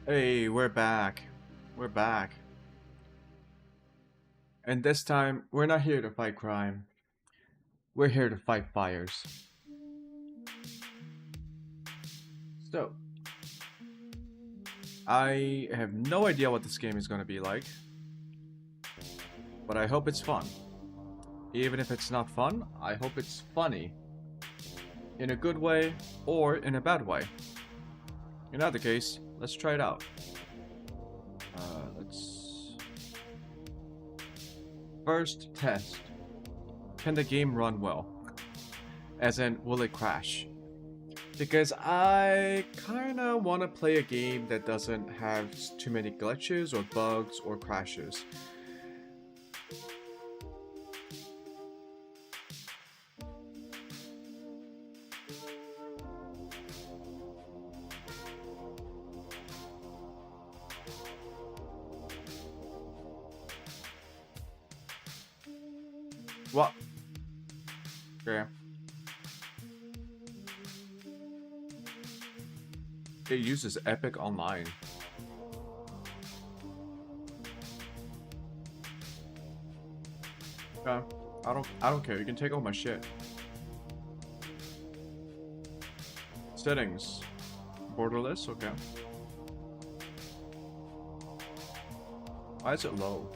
Hey, we're back. We're back. And this time, we're not here to fight crime. We're here to fight fires. So, I have no idea what this game is going to be like. But I hope it's fun. Even if it's not fun, I hope it's funny. In a good way, or in a bad way. In either case, let's try it out. First test. Can the game run well? As in, will it crash? Because I kinda wanna play a game that doesn't have too many glitches or bugs or crashes. What? Okay. It uses Epic Online. Yeah, I don't care. You can take all my shit. Settings. Borderless, okay. Why is it low?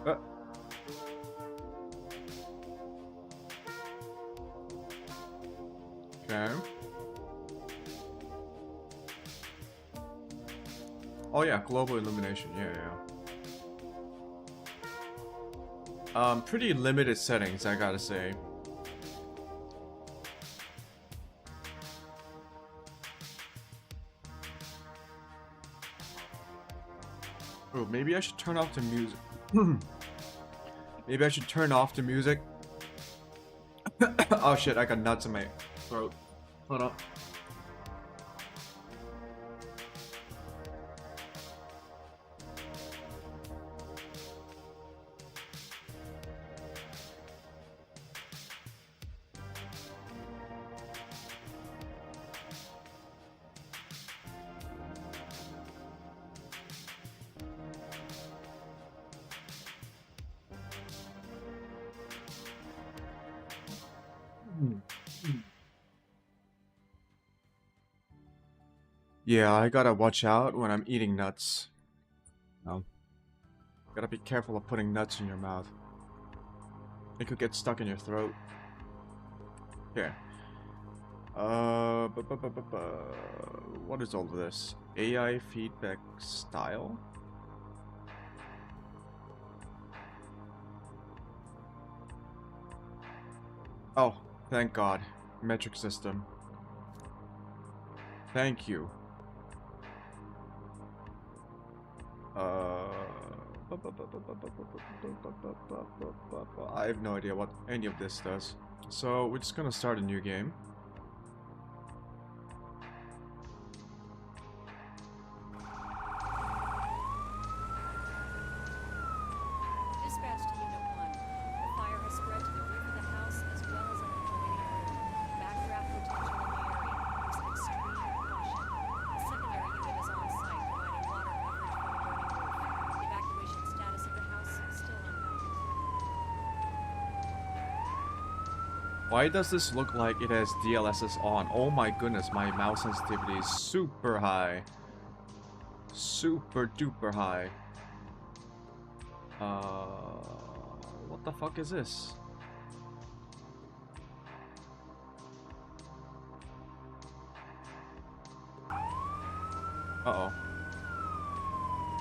Uh. Okay. Oh yeah, global illumination. Yeah. Pretty limited settings, I gotta say. Oh, maybe I should turn off the music. Maybe I should turn off the music. Oh shit, I got nuts in my throat. Hold up. Yeah, I gotta watch out when I'm eating nuts. Gotta be careful of putting nuts in your mouth. It could get stuck in your throat. Okay. What is all of this? AI feedback style? Oh, thank God. Metric system. Thank you. I have no idea what any of this does. So we're just gonna start a new game. Dispatch to Unit 1. The fire has spread to the roof of the house as well as an adjoining room. Backdraft potential in the area. Use extreme caution. A secondary unit is on site providing water coverage for the burning roof. Evacuation status of the house still unknown. Why does this look like it has DLSS on? Oh my goodness, my mouse sensitivity is super high. Super duper high. What the fuck is this? Uh-oh.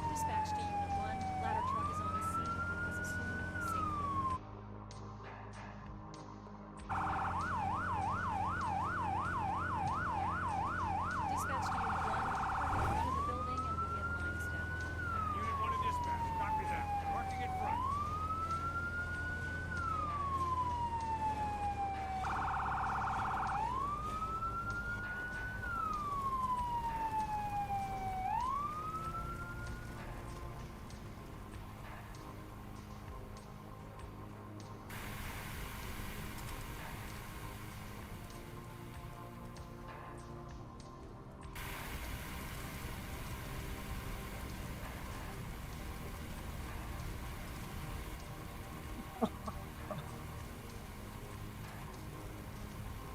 Dispatch to Unit 1. Ladder truck is on the scene. Is assumed safely. Dispatch to Unit 1. Park in front of the building and begin line establishment. Unit 1 to dispatch. Copy that. Parking in front.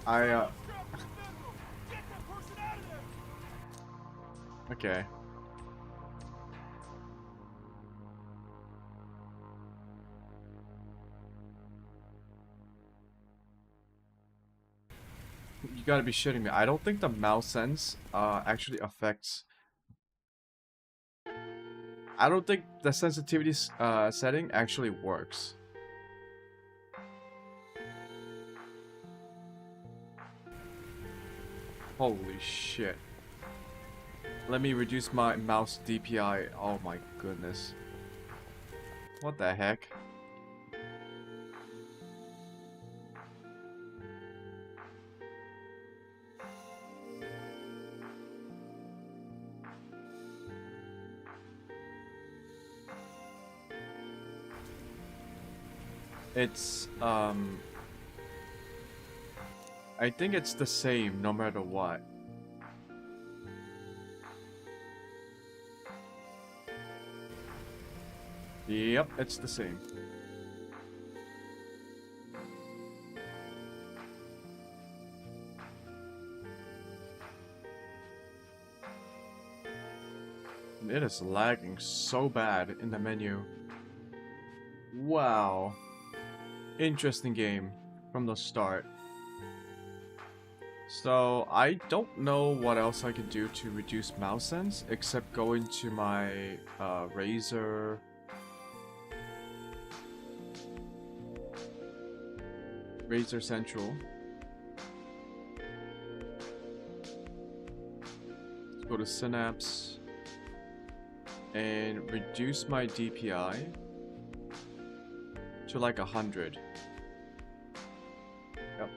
I Strap the vehicle! Get that person out of there! okay. You gotta be shitting me. I don't think the mouse sense actually affects. I don't think the sensitivity setting actually works. Holy shit. Let me reduce my mouse DPI. Oh my goodness. What the heck? It's, I think it's the same no matter what. Yep, it's the same. It is lagging so bad in the menu. Wow. Interesting game from the start. So, I don't know what else I can do to reduce mouse sense except go into my Razer Central. Let's go to Synapse and reduce my DPI to like 100. Yep.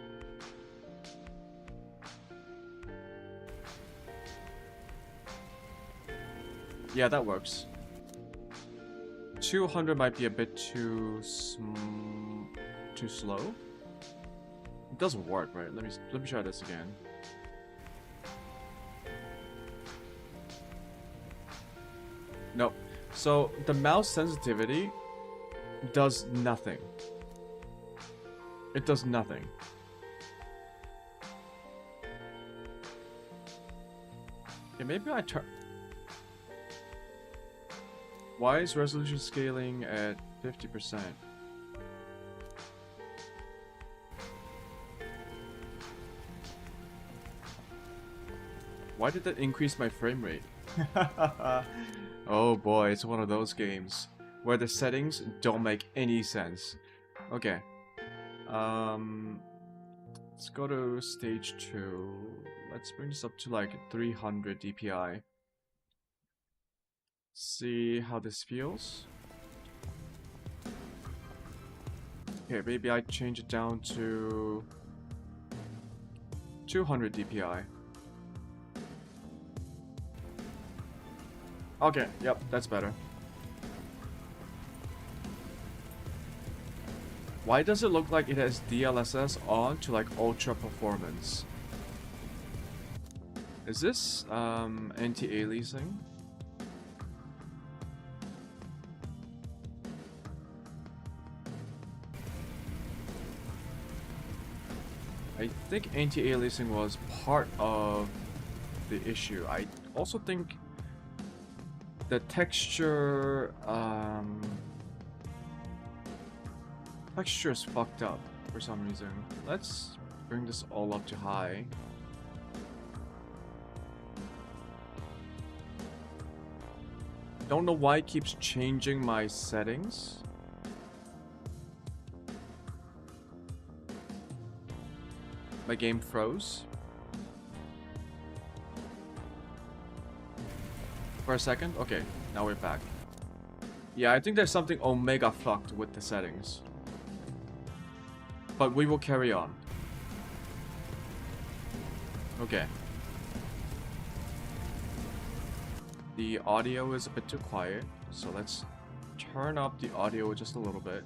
Yeah, that works. 200 might be a bit too slow. It doesn't work, right? Let me try this again. Nope. So the mouse sensitivity does nothing. It does nothing. Okay, maybe I turn. Why is resolution scaling at 50%? Why did that increase my frame rate? Oh boy, it's one of those games where the settings don't make any sense. Okay. Let's go to stage 2. Let's bring this up to like 300 DPI. See how this feels. Okay, maybe I change it down to 200 DPI. Okay, yep, that's better. Why does it look like it has DLSS on to like ultra performance? Is this anti-aliasing? I think anti-aliasing was part of the issue. I also think the texture is fucked up for some reason. Let's bring this all up to high. Don't know why it keeps changing my settings. My game froze for a second. Okay, now we're back. Yeah, I think there's something omega fucked with the settings. But we will carry on. Okay. The audio is a bit too quiet, so let's turn up the audio just a little bit.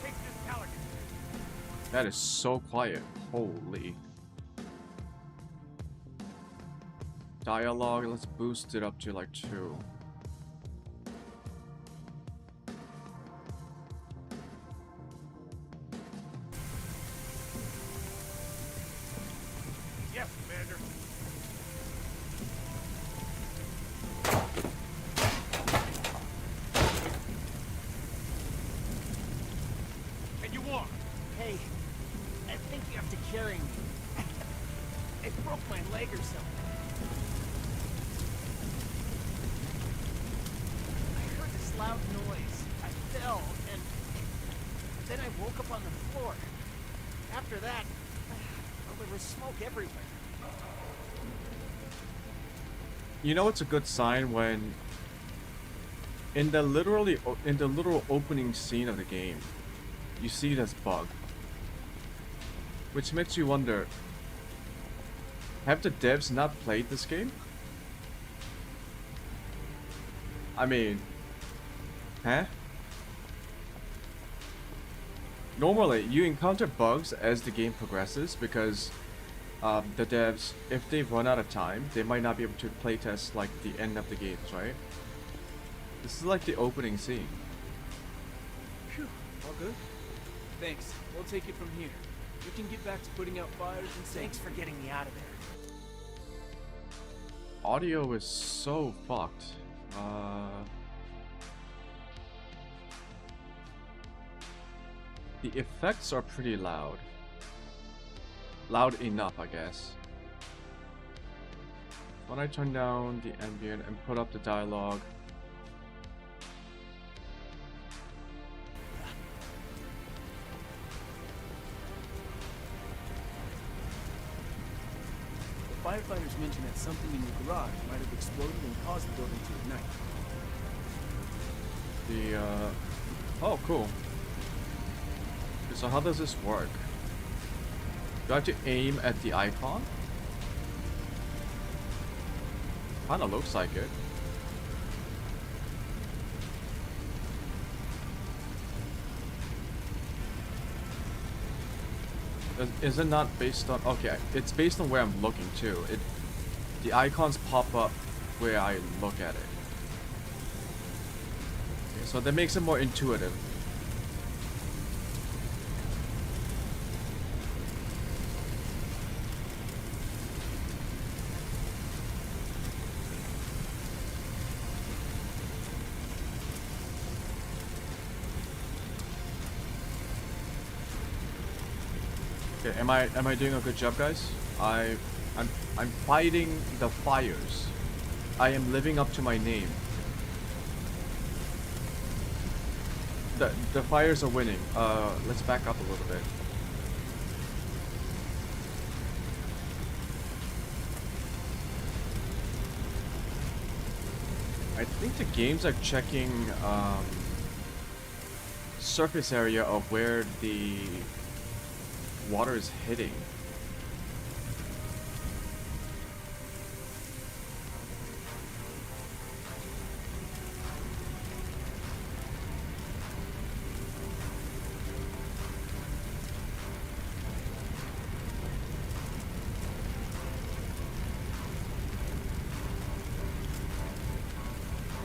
Take this Pelican. That is so quiet. Holy. Dialogue, let's boost it up to like 2. leg or something. I heard this loud noise. I fell, and then I woke up on the floor. After that, well, there was smoke everywhere. You know it's a good sign when in the literal opening scene of the game, you see this bug. Which makes you wonder, have the devs not played this game? I mean, huh? Normally, you encounter bugs as the game progresses because the devs, if they run out of time, they might not be able to playtest like the end of the games, right? This is like the opening scene. Phew, all good? Thanks. We'll take it from here. We can get back to putting out fires and Thanks for getting me out of there. Audio is so fucked. The effects are pretty loud. Loud enough, I guess. When I turn down the ambient and put up the dialogue, The firefighters mentioned that something in your garage might have exploded and caused the building to ignite. oh, cool. Okay, so how does this work? Do I have to aim at the icon? Kinda looks like it. Is it not based on... Okay, it's based on where I'm looking too. The icons pop up where I look at it. Okay, so that makes it more intuitive. Okay, am I doing a good job, guys? I'm fighting the fires. I am living up to my name. The fires are winning. Let's back up a little bit. I think the games are checking surface area of where the water is hitting.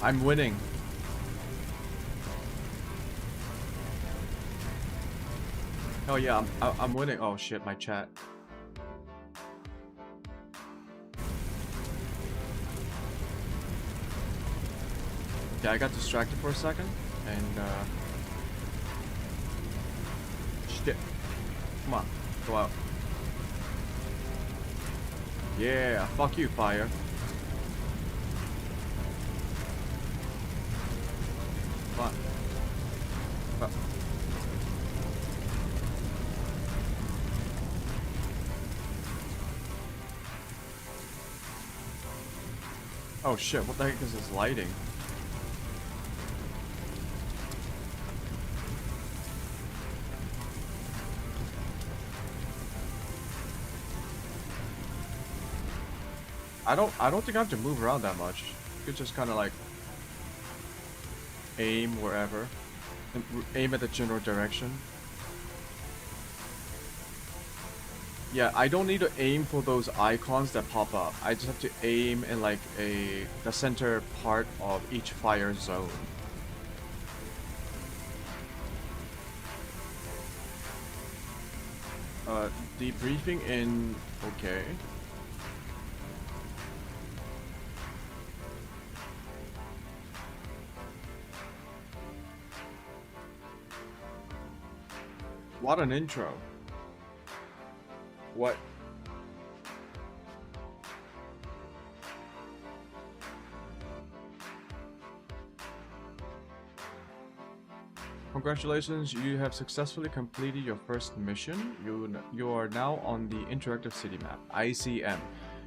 I'm winning. Oh yeah, I'm winning. Oh shit, my chat. Okay, I got distracted for a second, and shit. Come on, go out. Yeah, fuck you, fire. Come on. Come on. Oh shit, what the heck is this lighting? I don't think I have to move around that much. You could just kind of like aim wherever and aim at the general direction. Yeah, I don't need to aim for those icons that pop up. I just have to aim in like the center part of each fire zone. Debriefing in... okay. What an intro. What? Congratulations, you have successfully completed your first mission. You are now on the interactive city map, ICM.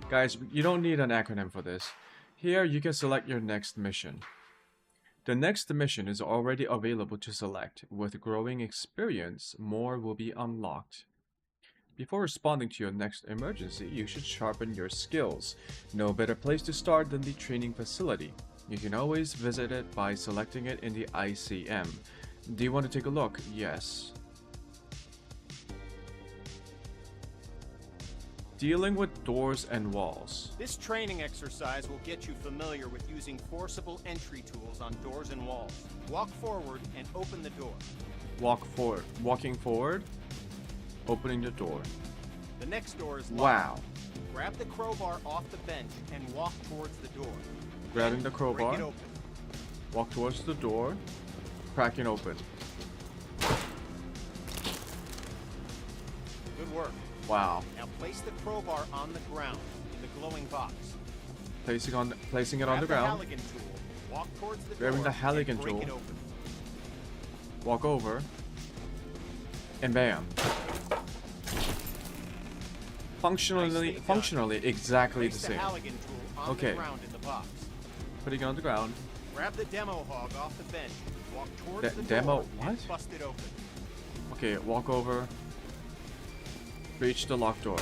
Guys, you don't need an acronym for this. Here you can select your next mission. The next mission is already available to select. With growing experience, more will be unlocked. Before responding to your next emergency, you should sharpen your skills. No better place to start than the training facility. You can always visit it by selecting it in the ICM. Do you want to take a look? Yes. Dealing with doors and walls. This training exercise will get you familiar with using forcible entry tools on doors and walls. Walk forward and open the door. Walk forward. Walking forward. Opening the door. The next door is locked. Wow. Grab the crowbar off the bench and walk towards the door. Grabbing the Break crowbar. it open. Walk towards the door. Cracking open. Good work. Wow. Now place the crowbar on the ground in the glowing box. Placing it on the Grab ground. Halligan tool. Walk towards the Grabbing door the Halligan and break tool. it open. Walk over. And bam. Nicely done. Functionally exactly the Place same. Halligan tool on Okay. the ground in the box. Putting it on the ground. Grab the demo hog off the bench. Walk towards the Demo door and what? bust it open. Okay, walk over. Reach the locked door.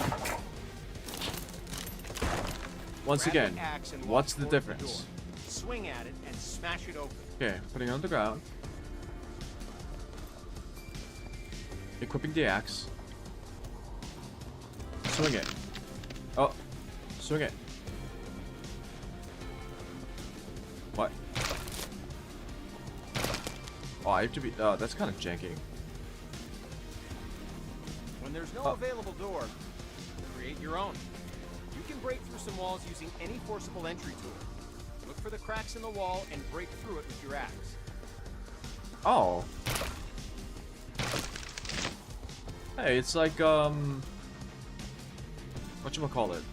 Once Grab again, the axe and walk what's the towards difference? door. Swing at it and smash it open. Okay, putting it on the ground. Equipping the axe. Swing it. Oh, swing it. What? Oh, I have to be. That's kind of janky. When there's no Oh. available door, create your own. You can break through some walls using any forcible entry tool. Look for the cracks in the wall and break through it with your axe. Oh. Hey, it's like whatchamacallit?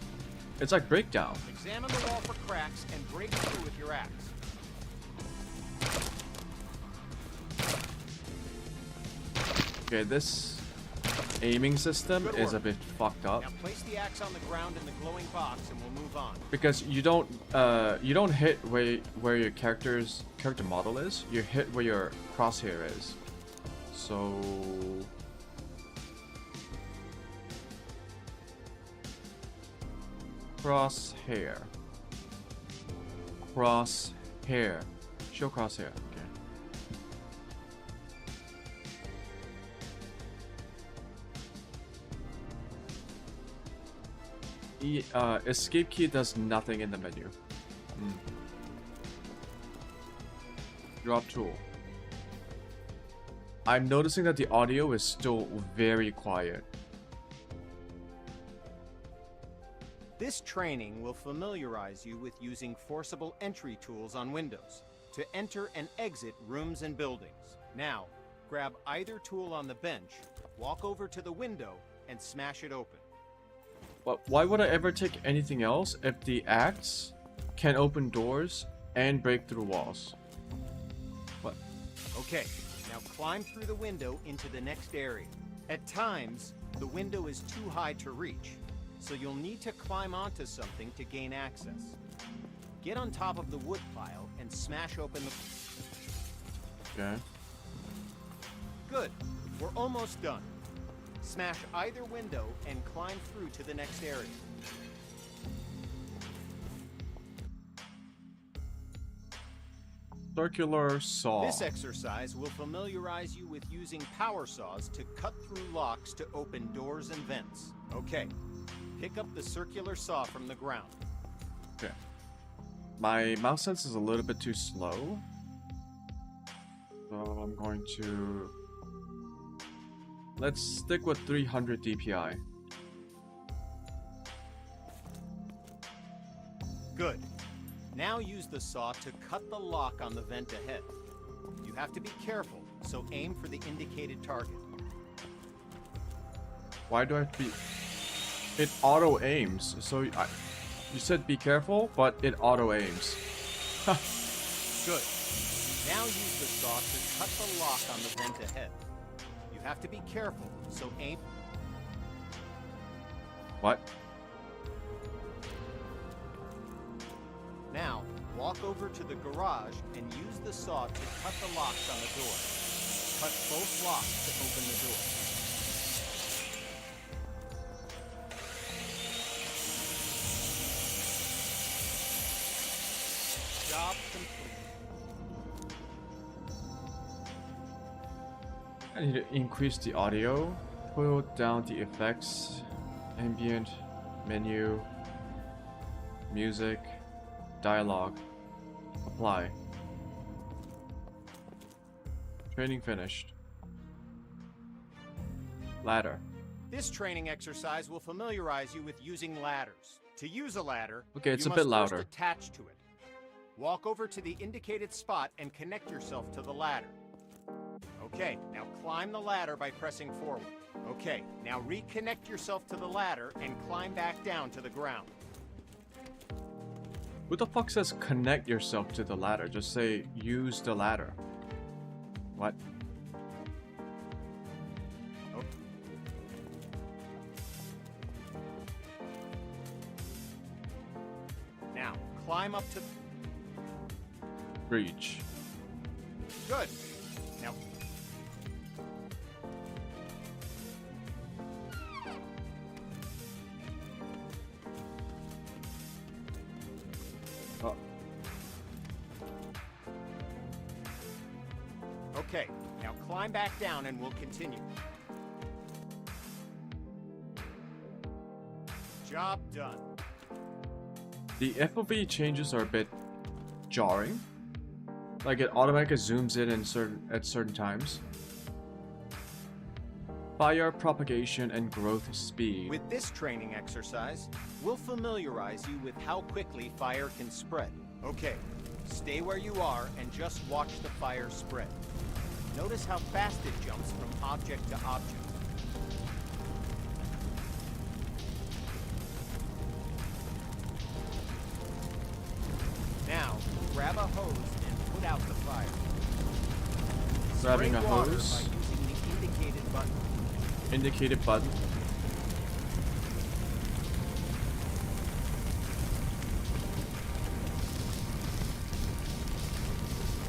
It's like breakdown. Examine the wall for cracks and break through with your axe. Okay, this aiming system Good is a work. bit fucked up Now place the axe on the ground in the glowing box and we'll move on. because you don't hit where your character model is. You hit where your crosshair is. So crosshair. Crosshair. Show crosshair. Okay. Escape key does nothing in the menu. Drop tool. I'm noticing that the audio is still very quiet. This training will familiarize you with using forcible entry tools on windows to enter and exit rooms and buildings. Now, grab either tool on the bench, walk over to the window, and smash it open. But why would I ever take anything else if the axe can open doors and break through walls? What? Okay, now climb through the window into the next area. At times, the window is too high to reach, so you'll need to climb onto something to gain access. Get on top of the wood pile and smash open the... Okay. Good. We're almost done. Smash either window and climb through to the next area. Circular saw. This exercise will familiarize you with using power saws to cut through locks to open doors and vents. Okay, pick up the circular saw from the ground. Okay. My mouse sense is a little bit too slow. So I'm going to... Let's stick with 300 DPI. Good. Now use the saw to cut the lock on the vent ahead. You have to be careful, so aim for the indicated target. Why do I have to be... It auto-aims, so you said be careful, but it auto-aims. Good. Now use the saw to cut the lock on the vent ahead. You have to be careful, so aim. What? Now, walk over to the garage and use the saw to cut the locks on the door. Cut both locks to open the door. Job complete. I need to increase the audio, pull down the effects, ambient, menu, music, dialogue, apply. Training finished. Ladder. This training exercise will familiarize you with using ladders. To use a ladder, Okay, it's you a bit must first louder. attach to it. Walk over to the indicated spot and connect yourself to the ladder. Okay, now climb the ladder by pressing forward. Okay, now reconnect yourself to the ladder and climb back down to the ground. Who the fuck says connect yourself to the ladder? Just say use the ladder. What? Oh. Now, climb up to... Reach. Good. Now... Oh. Okay, now climb back down and we'll continue. Job done. The FOV changes are a bit jarring. Like it automatically zooms in at certain times. Fire propagation and growth speed. With this training exercise, we'll familiarize you with how quickly fire can spread. Okay, stay where you are and just watch the fire spread. Notice how fast it jumps from object to object. Now, grab a hose and put out the fire. Grabbing Spray a water hose. by using the indicated button. Indicated button.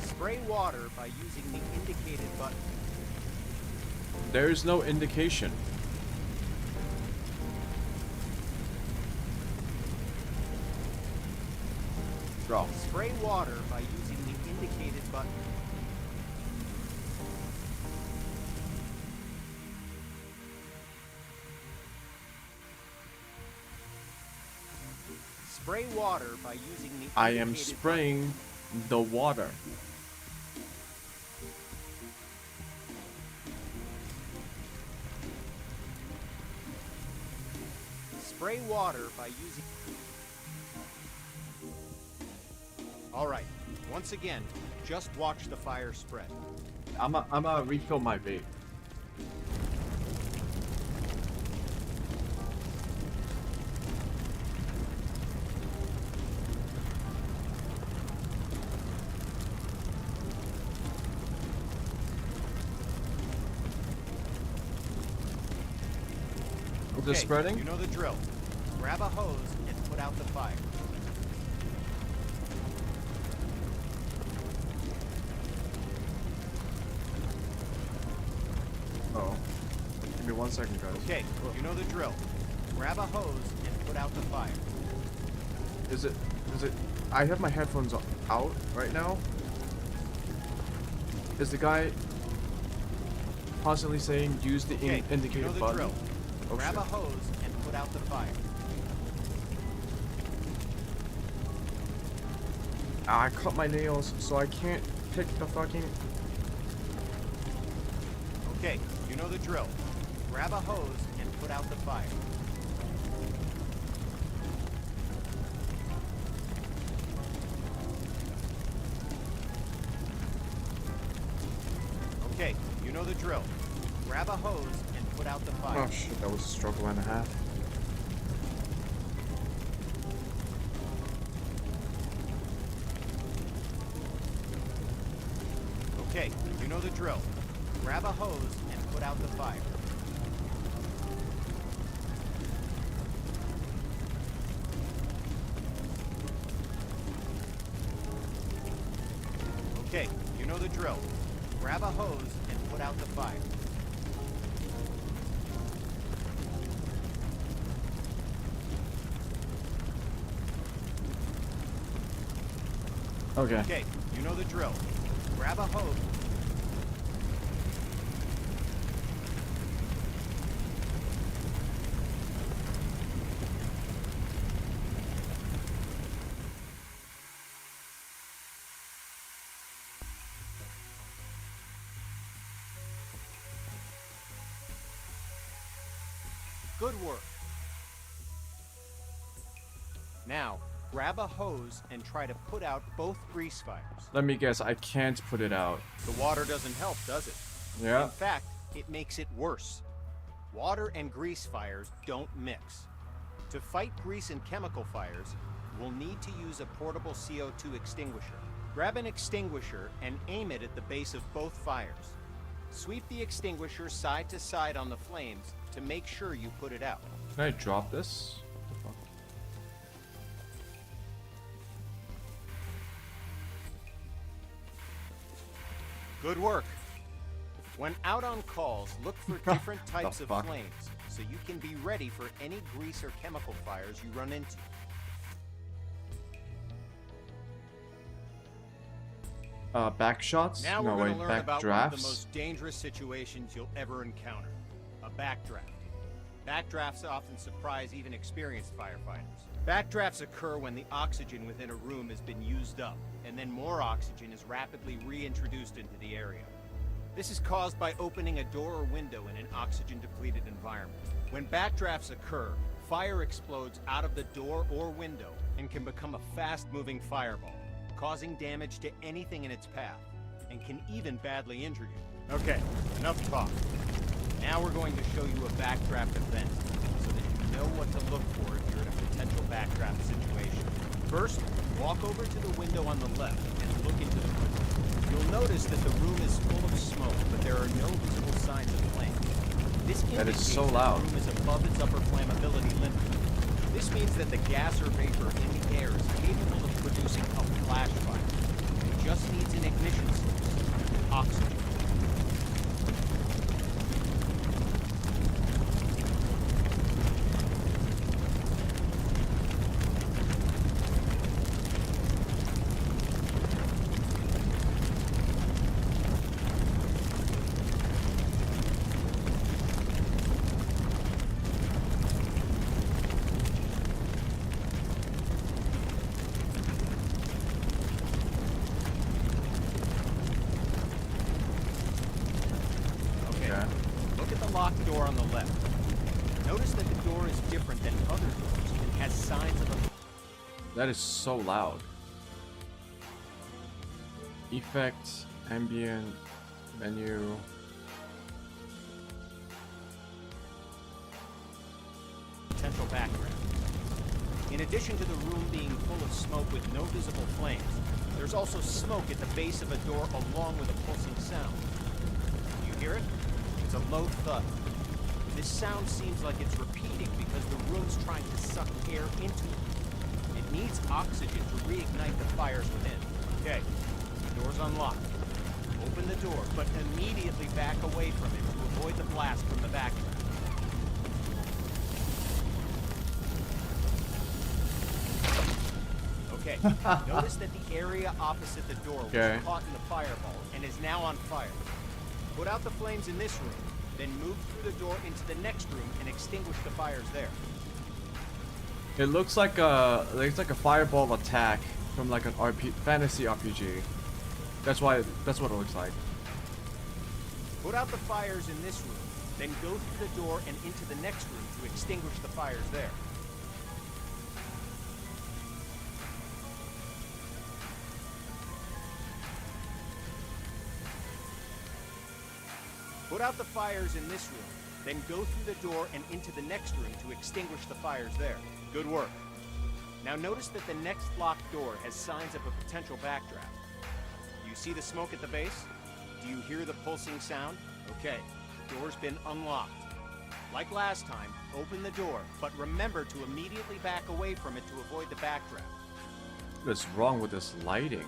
Spray water by using the indicated button. There is no indication. Draw. Spray water by using the indicated button. Spray water by using the I am indicated spraying the water. button. Spray water by using... Alright, once again, just watch the fire spread. I'ma refill my vape. Is it spreading? You know the drill. Grab a hose and put out the fire. Oh. Give me 1 second, guys. Okay, you know the drill. Grab a hose and put out the fire. Is it... I have my headphones out right now. Is the guy constantly saying use the Okay, indicated you know the button? drill. Oh, Grab shit. a hose and put out the fire. Ah, I cut my nails, so I can't pick the fucking... Okay, you know the drill. Grab a hose and put out the fire. Okay, you know the drill. Grab a hose and put out the fire. Oh shit, that was a struggle and a half. Okay, you know the drill. Grab a hose and put out the fire. Okay, you know the drill. Grab a hose and put out the fire. Okay. Okay, you know the drill. Grab a hose. Good work. Now, grab a hose and try to put out both grease fires. Let me guess, I can't put it out. The water doesn't help, does it? Yeah. In fact, it makes it worse. Water and grease fires don't mix. To fight grease and chemical fires, we'll need to use a portable CO2 extinguisher. Grab an extinguisher and aim it at the base of both fires. Sweep the extinguisher side to side on the flames to make sure you put it out. Can I drop this? What the fuck? Good work. When out on calls, look for different types of fuck? flames so you can be ready for any grease or chemical fires you run into. Back shots? Now No, we're going wait, to learn back about drafts? one of the most dangerous situations you'll ever encounter. A backdraft. Backdrafts often surprise even experienced firefighters. Backdrafts occur when the oxygen within a room has been used up, and then more oxygen is rapidly reintroduced into the area. This is caused by opening a door or window in an oxygen-depleted environment. When backdrafts occur, fire explodes out of the door or window and can become a fast-moving fireball, causing damage to anything in its path, and can even badly injure you. Okay, enough talk. Now we're going to show you a backdraft event, so that you know what to look for if you're in a potential backdraft situation. First, walk over to the window on the left and look into the room. You'll notice that the room is full of smoke, but there are no visible signs of flame. This That is indicates so loud. the room is above its upper flammability limit. This means that the gas or vapor in the air is capable of producing a flash fire. It just needs an ignition source, oxygen. Look at the locked door on the left. Notice that the door is different than other doors and has signs of a... That is so loud. Effects, ambient, menu. potential background. In addition to the room being full of smoke with no visible flames, there's also smoke at the base of a door along with a pulsing sound. You hear it? It's a low thud. This sound seems like it's repeating because the room's trying to suck air into it. It needs oxygen to reignite the fires within. Okay, the door's unlocked. Open the door, but immediately back away from it to avoid the blast from the background. Okay, notice that the area opposite the door was caught in the fireball and is now on fire. Put out the flames in this room, then move through the door into the next room and extinguish the fires there. It looks like a fireball attack from like an fantasy RPG. That's what it looks like. Put out the fires in this room, then go through the door and into the next room to extinguish the fires there. Put out the fires in this room, then go through the door and into the next room to extinguish the fires there. Good work. Now notice that the next locked door has signs of a potential backdraft. You see the smoke at the base? Do you hear the pulsing sound? Okay, door's been unlocked. Like last time, open the door, but remember to immediately back away from it to avoid the backdraft. What is wrong with this lighting?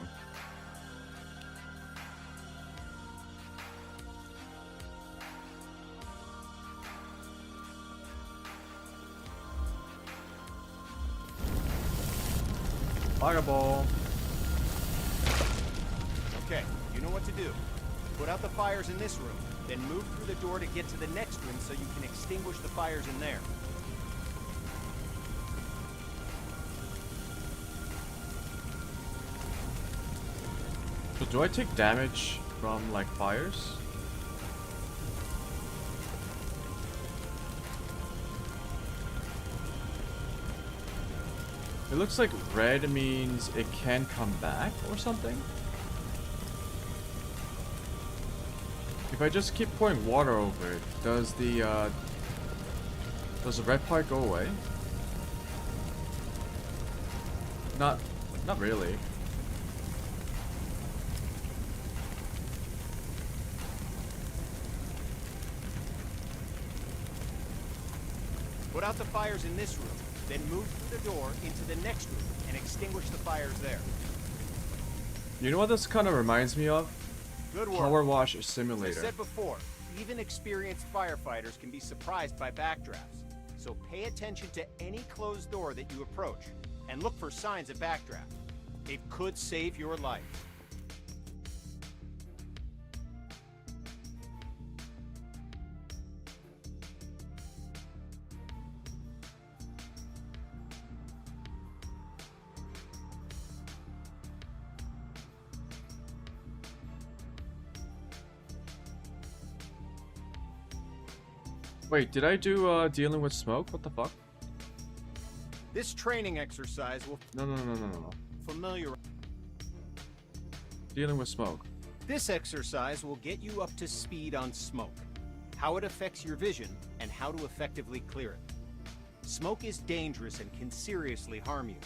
Fireball. Okay, you know what to do. Put out the fires in this room, then move through the door to get to the next room so you can extinguish the fires in there. So do I take damage from like fires? It looks like red means it can come back or something. If I just keep pouring water over it, does the red part go away? Not really. Put out the fires in this room, then move through the door into the next room and extinguish the fires there. You know what this kind of reminds me of? Good work. Power Wash As I Simulator. said before, even experienced firefighters can be surprised by backdrafts. So pay attention to any closed door that you approach, and look for signs of backdraft. It could save your life. Wait, did I do dealing with smoke? What the fuck? This training exercise will No. familiarize. Dealing with smoke. This exercise will get you up to speed on smoke, how it affects your vision, and how to effectively clear it. Smoke is dangerous and can seriously harm you,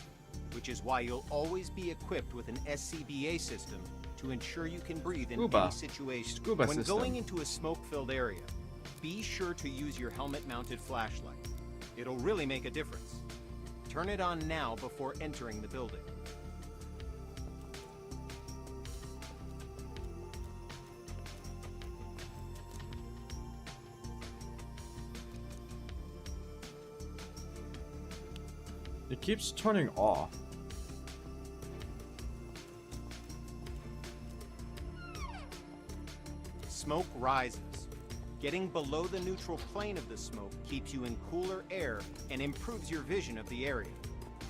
which is why you'll always be equipped with an SCBA system to ensure you can breathe in Scuba. any situation. Scuba When system. going into a smoke-filled area, be sure to use your helmet-mounted flashlight. It'll really make a difference. Turn it on now before entering the building. It keeps turning off. Smoke rises. Getting below the neutral plane of the smoke keeps you in cooler air and improves your vision of the area.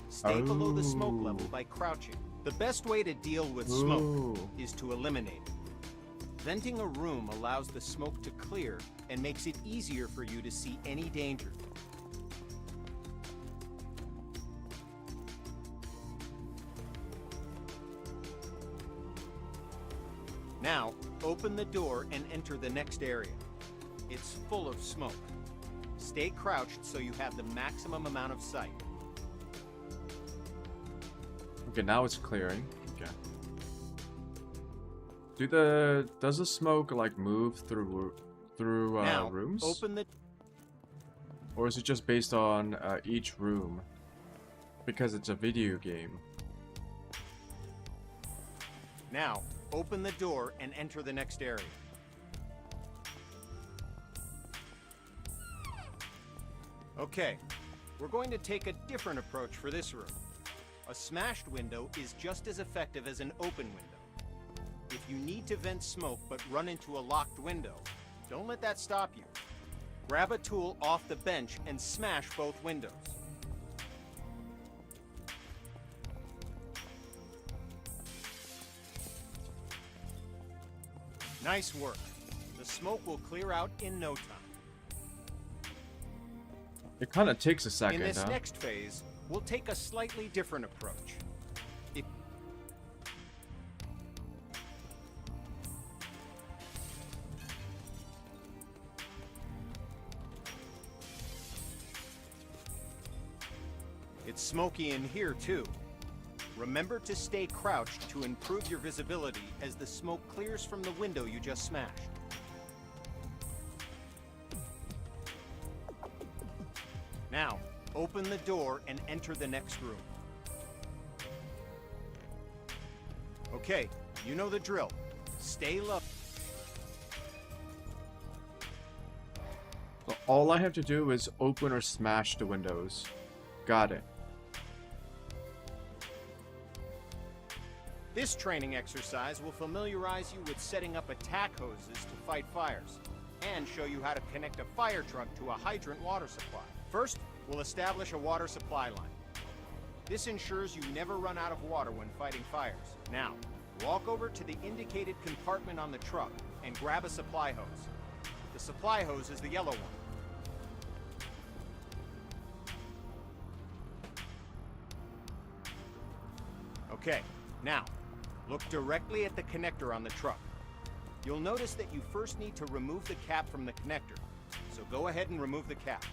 Stay below the smoke level by crouching. The best way to deal with smoke Ooh. is to eliminate it. Venting a room allows the smoke to clear and makes it easier for you to see any danger. Now, open the door and enter the next area. It's full of smoke. Stay crouched so you have the maximum amount of sight. Okay, now it's clearing. Okay. Does the smoke like move through Now, rooms? open the Or is it just based on each room? Because it's a video game. Now, open the door and enter the next area. Okay, we're going to take a different approach for this room. A smashed window is just as effective as an open window. If you need to vent smoke but run into a locked window, don't let that stop you. Grab a tool off the bench and smash both windows. Nice work. The smoke will clear out in no time. It kind of takes a second, In this huh? next phase, we'll take a slightly different approach. If It's smoky in here too. Remember to stay crouched to improve your visibility as the smoke clears from the window you just smashed. Now, open the door and enter the next room. Okay, you know the drill. Stay low. So all I have to do is open or smash the windows. Got it. This training exercise will familiarize you with setting up attack hoses to fight fires, and show you how to connect a fire truck to a hydrant water supply. First, we'll establish a water supply line. This ensures you never run out of water when fighting fires. Now, walk over to the indicated compartment on the truck and grab a supply hose. The supply hose is the yellow one. Okay, now, look directly at the connector on the truck. You'll notice that you first need to remove the cap from the connector, so go ahead and remove the cap.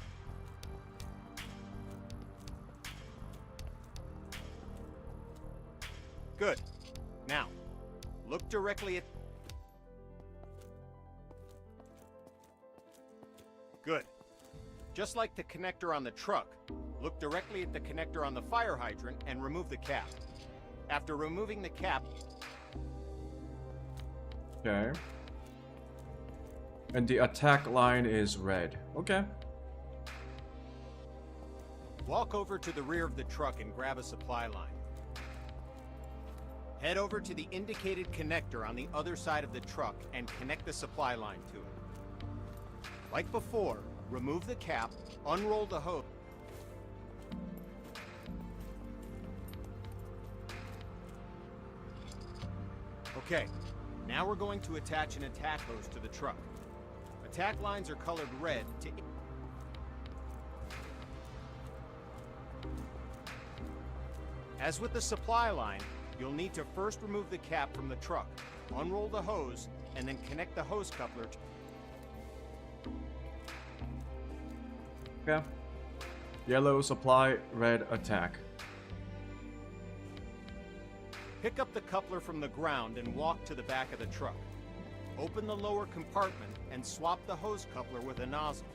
Good. Now, look directly at... Good. Just like the connector on the truck, look directly at the connector on the fire hydrant and remove the cap. After removing the cap... Okay. And the attack line is red. Okay. Walk over to the rear of the truck and grab a supply line. Head over to the indicated connector on the other side of the truck and connect the supply line to it. Like before, remove the cap, unroll the hose. Okay, now we're going to attach an attack hose to the truck. Attack lines are colored red to... As with the supply line, you'll need to first remove the cap from the truck, unroll the hose, and then connect the hose coupler to... Okay. Yellow supply, red attack. Pick up the coupler from the ground and walk to the back of the truck. Open the lower compartment and swap the hose coupler with a nozzle.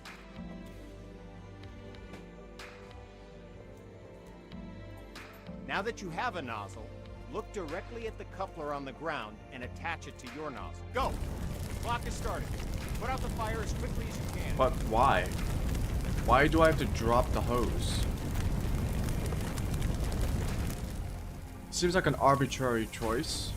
Now that you have a nozzle, look directly at the coupler on the ground and attach it to your nozzle. Go! The clock is starting. Put out the fire as quickly as you can. But why? Why do I have to drop the hose? Seems like an arbitrary choice.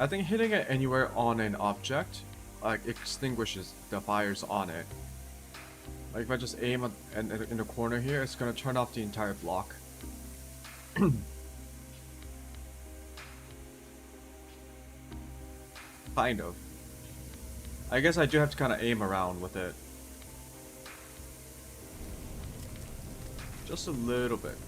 I think hitting it anywhere on an object, like, extinguishes the fires on it. Like, if I just aim in the corner here, it's gonna turn off the entire block. Kind of. I guess I do have to kind of aim around with it. Just a little bit.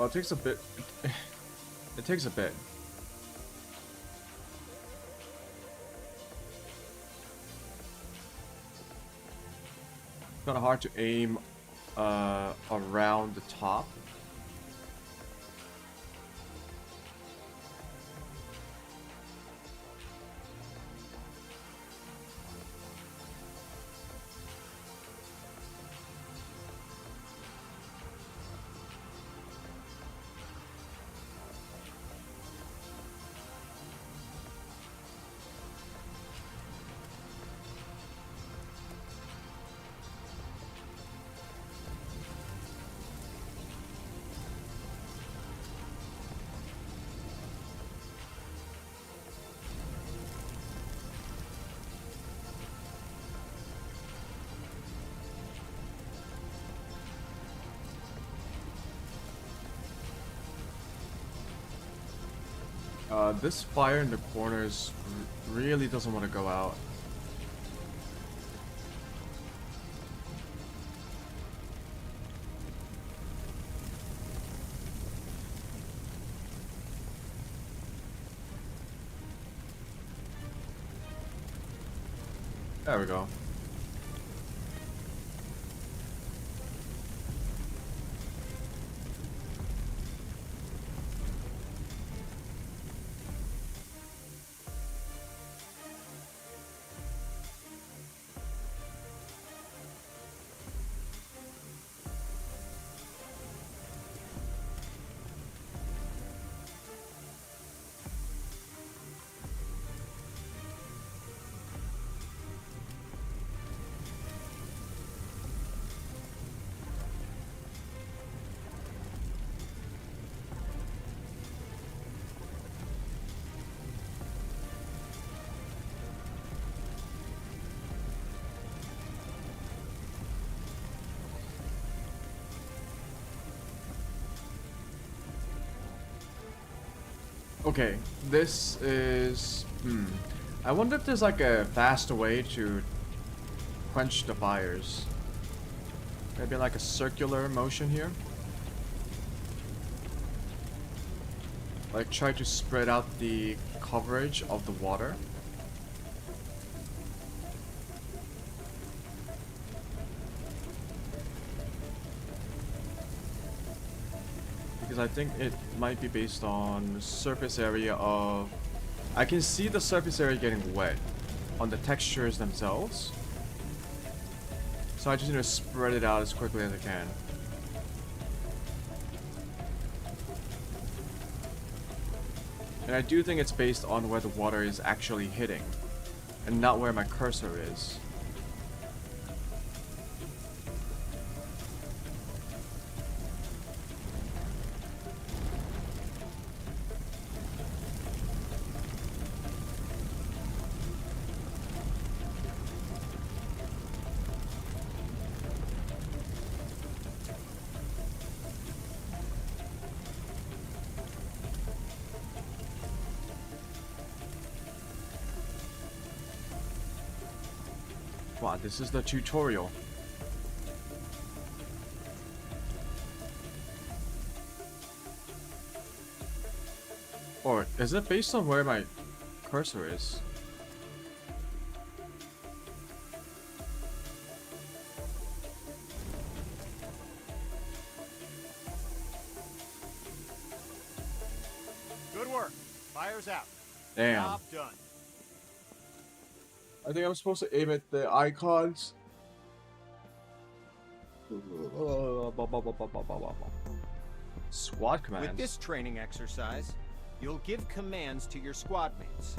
Well, it takes a bit. It takes a bit. Kind of hard to aim around the top. This fire in the corners really doesn't want to go out. There we go. Okay, this is... I wonder if there's like a faster way to quench the fires. Maybe like a circular motion here? Like try to spread out the coverage of the water. Because I think it might be based on the surface area of... I can see the surface area getting wet on the textures themselves. So I just need to spread it out as quickly as I can. And I do think it's based on where the water is actually hitting, and not where my cursor is. Wow, this is the tutorial. Or is it based on where my cursor is? Good work. Fire's out. Damn. Job done. I think I'm supposed to aim at the icons. Squad commands. With this training exercise, you'll give commands to your squad mates.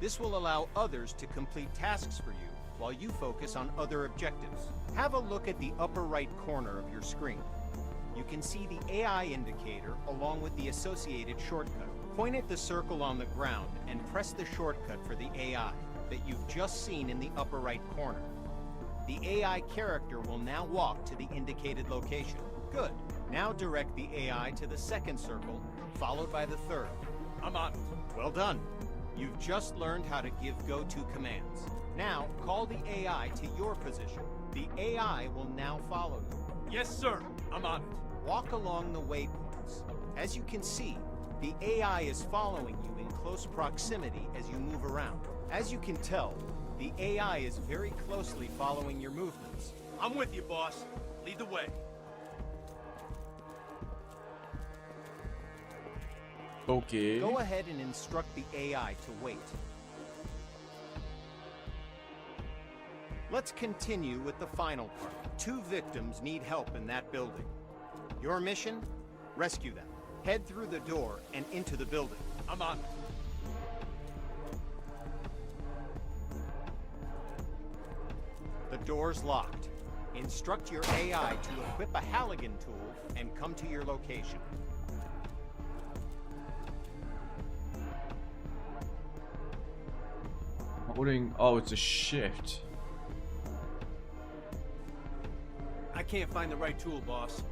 This will allow others to complete tasks for you while you focus on other objectives. Have a look at the upper right corner of your screen. You can see the AI indicator along with the associated shortcut. Point at the circle on the ground and press the shortcut for the AI that you've just seen in the upper right corner. The AI character will now walk to the indicated location. Good. Now direct the AI to the second circle, followed by the third. I'm on it. Well done. You've just learned how to give go-to commands. Now, call the AI to your position. The AI will now follow you. Yes, sir. I'm on it. Walk along the waypoints. house. As you can see, the AI is following you in close proximity as you move around. As you can tell, the AI is very closely following your movements. I'm with you, boss. Lead the way. Okay. Go ahead and instruct the AI to wait. Let's continue with the final part. 2 victims need help in that building. Your mission? Rescue them. Head through the door and into the building. I'm on. The door's locked. Instruct your AI to equip a Halligan tool and come to your location. Holding. Oh, it's a shift. I can't find the right tool, boss.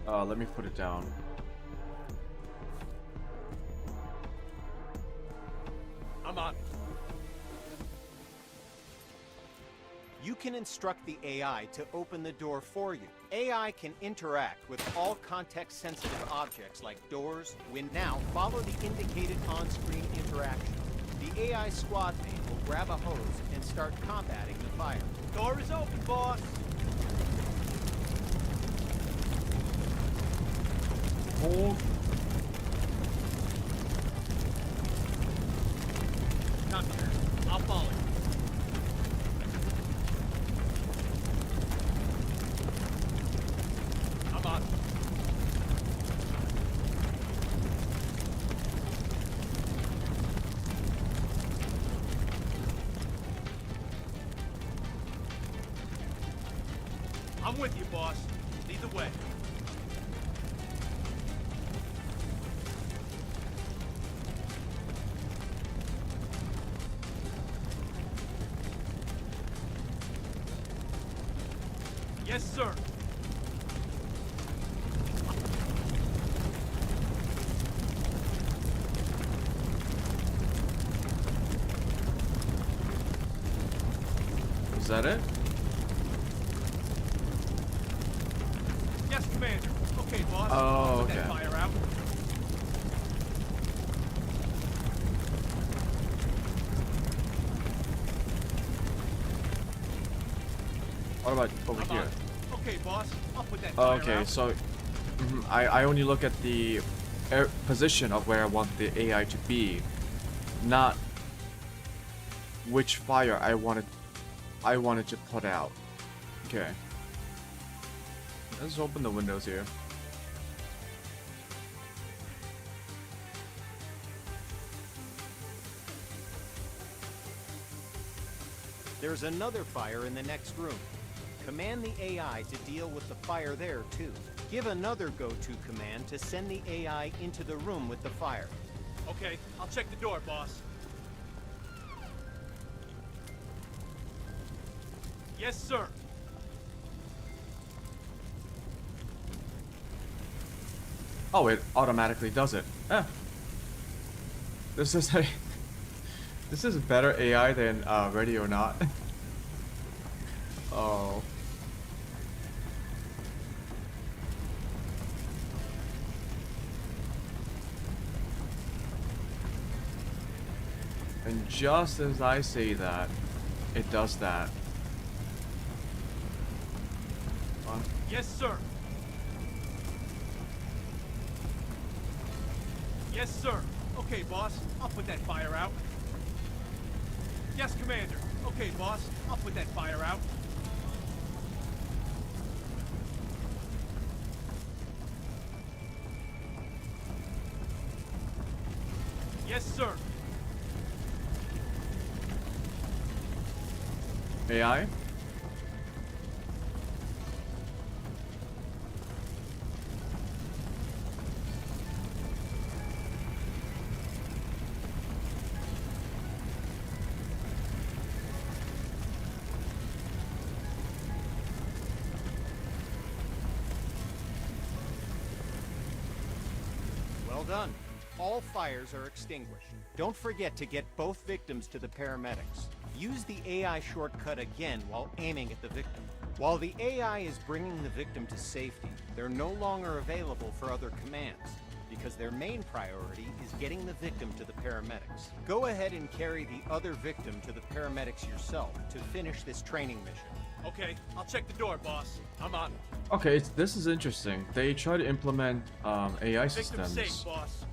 Let me put it down. I'm on. You can instruct the AI to open the door for you. AI can interact with all context-sensitive objects like doors, windows. Now, follow the indicated on-screen interaction. The AI squad mate will grab a hose and start combating the fire. Door is open, boss. Hold. Come here. I'll follow you. I'm on. I'm with you, boss. Lead the way. Yes, sir. Is that it? Yes, Commander. Okay, boss. Oh, Put that okay. fire out. What about over I'm here? on. Okay, boss. I'll put that fire Okay, out. so I only look at the position of where I want the AI to be, not which fire I wanted to put out. Okay. Let's open the windows here. There's another fire in the next room. Command the AI to deal with the fire there, too. Give another go-to command to send the AI into the room with the fire. Okay, I'll check the door, boss. Yes, sir. Oh, it automatically does it. This is a this is better AI than Ready or Not. Oh. And just as I say that, it does that. Yes, sir. Yes, sir. Okay, boss. I'll put that fire out. Yes, Commander. Okay, boss. I'll put that fire out. Yes, sir. AI? Well done. All fires are extinguished. Don't forget to get both victims to the paramedics. Use the AI shortcut again while aiming at the victim. While the AI is bringing the victim to safety, they're no longer available for other commands, because their main priority is getting the victim to the paramedics. Go ahead and carry the other victim to the paramedics yourself to finish this training mission. Okay, I'll check the door, boss. I'm on. Okay, this is interesting. They try to implement AI Victim systems. safe, boss.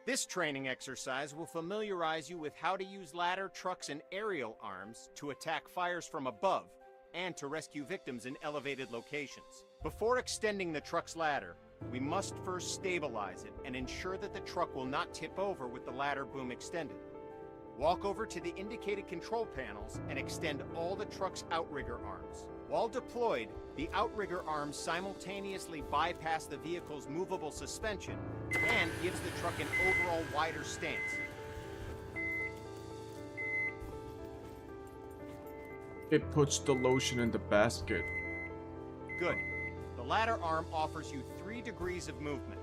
This training exercise will familiarize you with how to use ladder, trucks, and aerial arms to attack fires from above and to rescue victims in elevated locations. Before extending the truck's ladder, we must first stabilize it and ensure that the truck will not tip over with the ladder boom extended. Walk over to the indicated control panels and extend all the truck's outrigger arms. While deployed, the outrigger arms simultaneously bypass the vehicle's movable suspension and gives the truck an overall wider stance. It puts the lotion in the basket. Good. The ladder arm offers you 3 degrees of movement.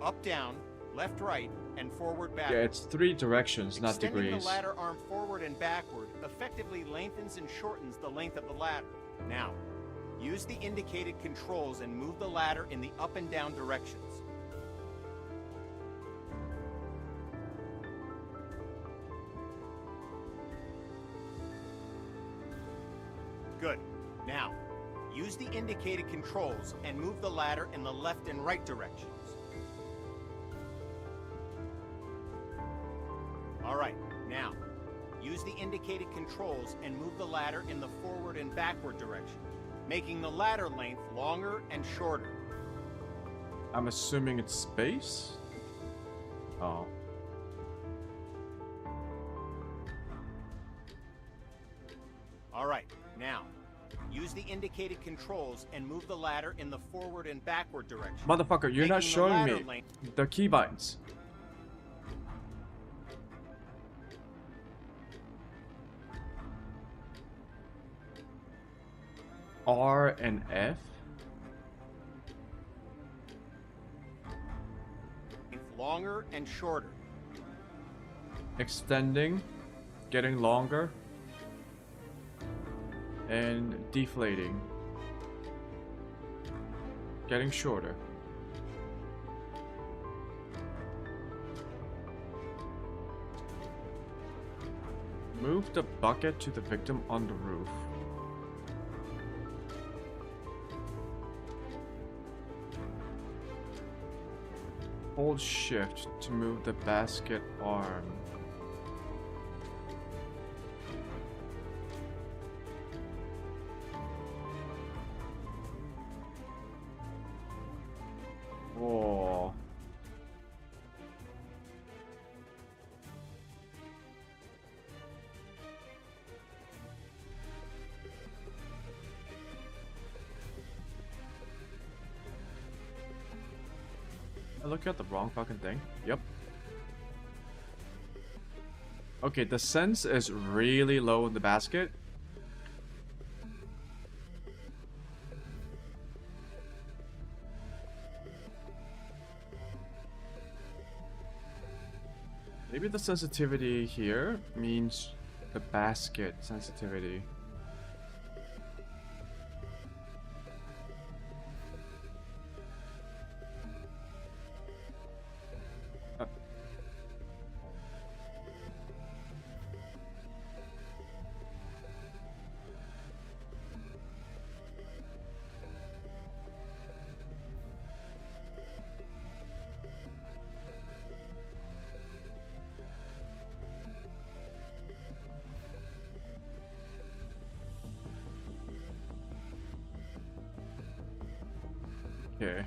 Up, down, left, right, and forward, backward. Yeah, it's 3 directions, not Extending degrees. the ladder arm forward and backward effectively lengthens and shortens the length of the ladder. Now, use the indicated controls and move the ladder in the up and down directions. Good. Now, use the indicated controls and move the ladder in the left and right directions. All right, now, use the indicated controls and move the ladder in the forward and backward direction, making the ladder length longer and shorter. I'm assuming it's space? Oh. All right, now, use the indicated controls and move the ladder in the forward and backward direction. Motherfucker, you're not making the showing ladder me length- the key buttons. R and F? longer and shorter. Extending, getting longer, and deflating, getting shorter. Move the bucket to the victim on the roof. Hold shift to move the basket arm. Whoa. I look at the wrong fucking thing. Yep. Okay, the sense is really low in the basket. Maybe the sensitivity here means the basket sensitivity. Okay.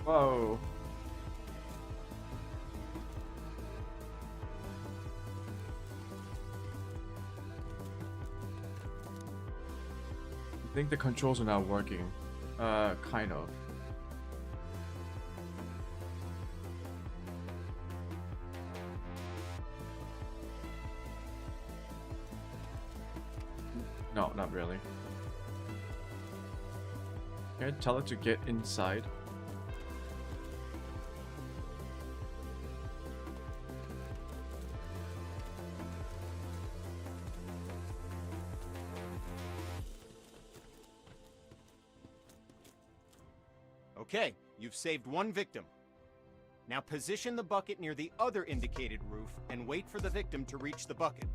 Whoa. I think the controls are not working. Kind of. No, not really. Okay, tell it to get inside. Okay, you've saved one victim. Now position the bucket near the other indicated roof and wait for the victim to reach the bucket.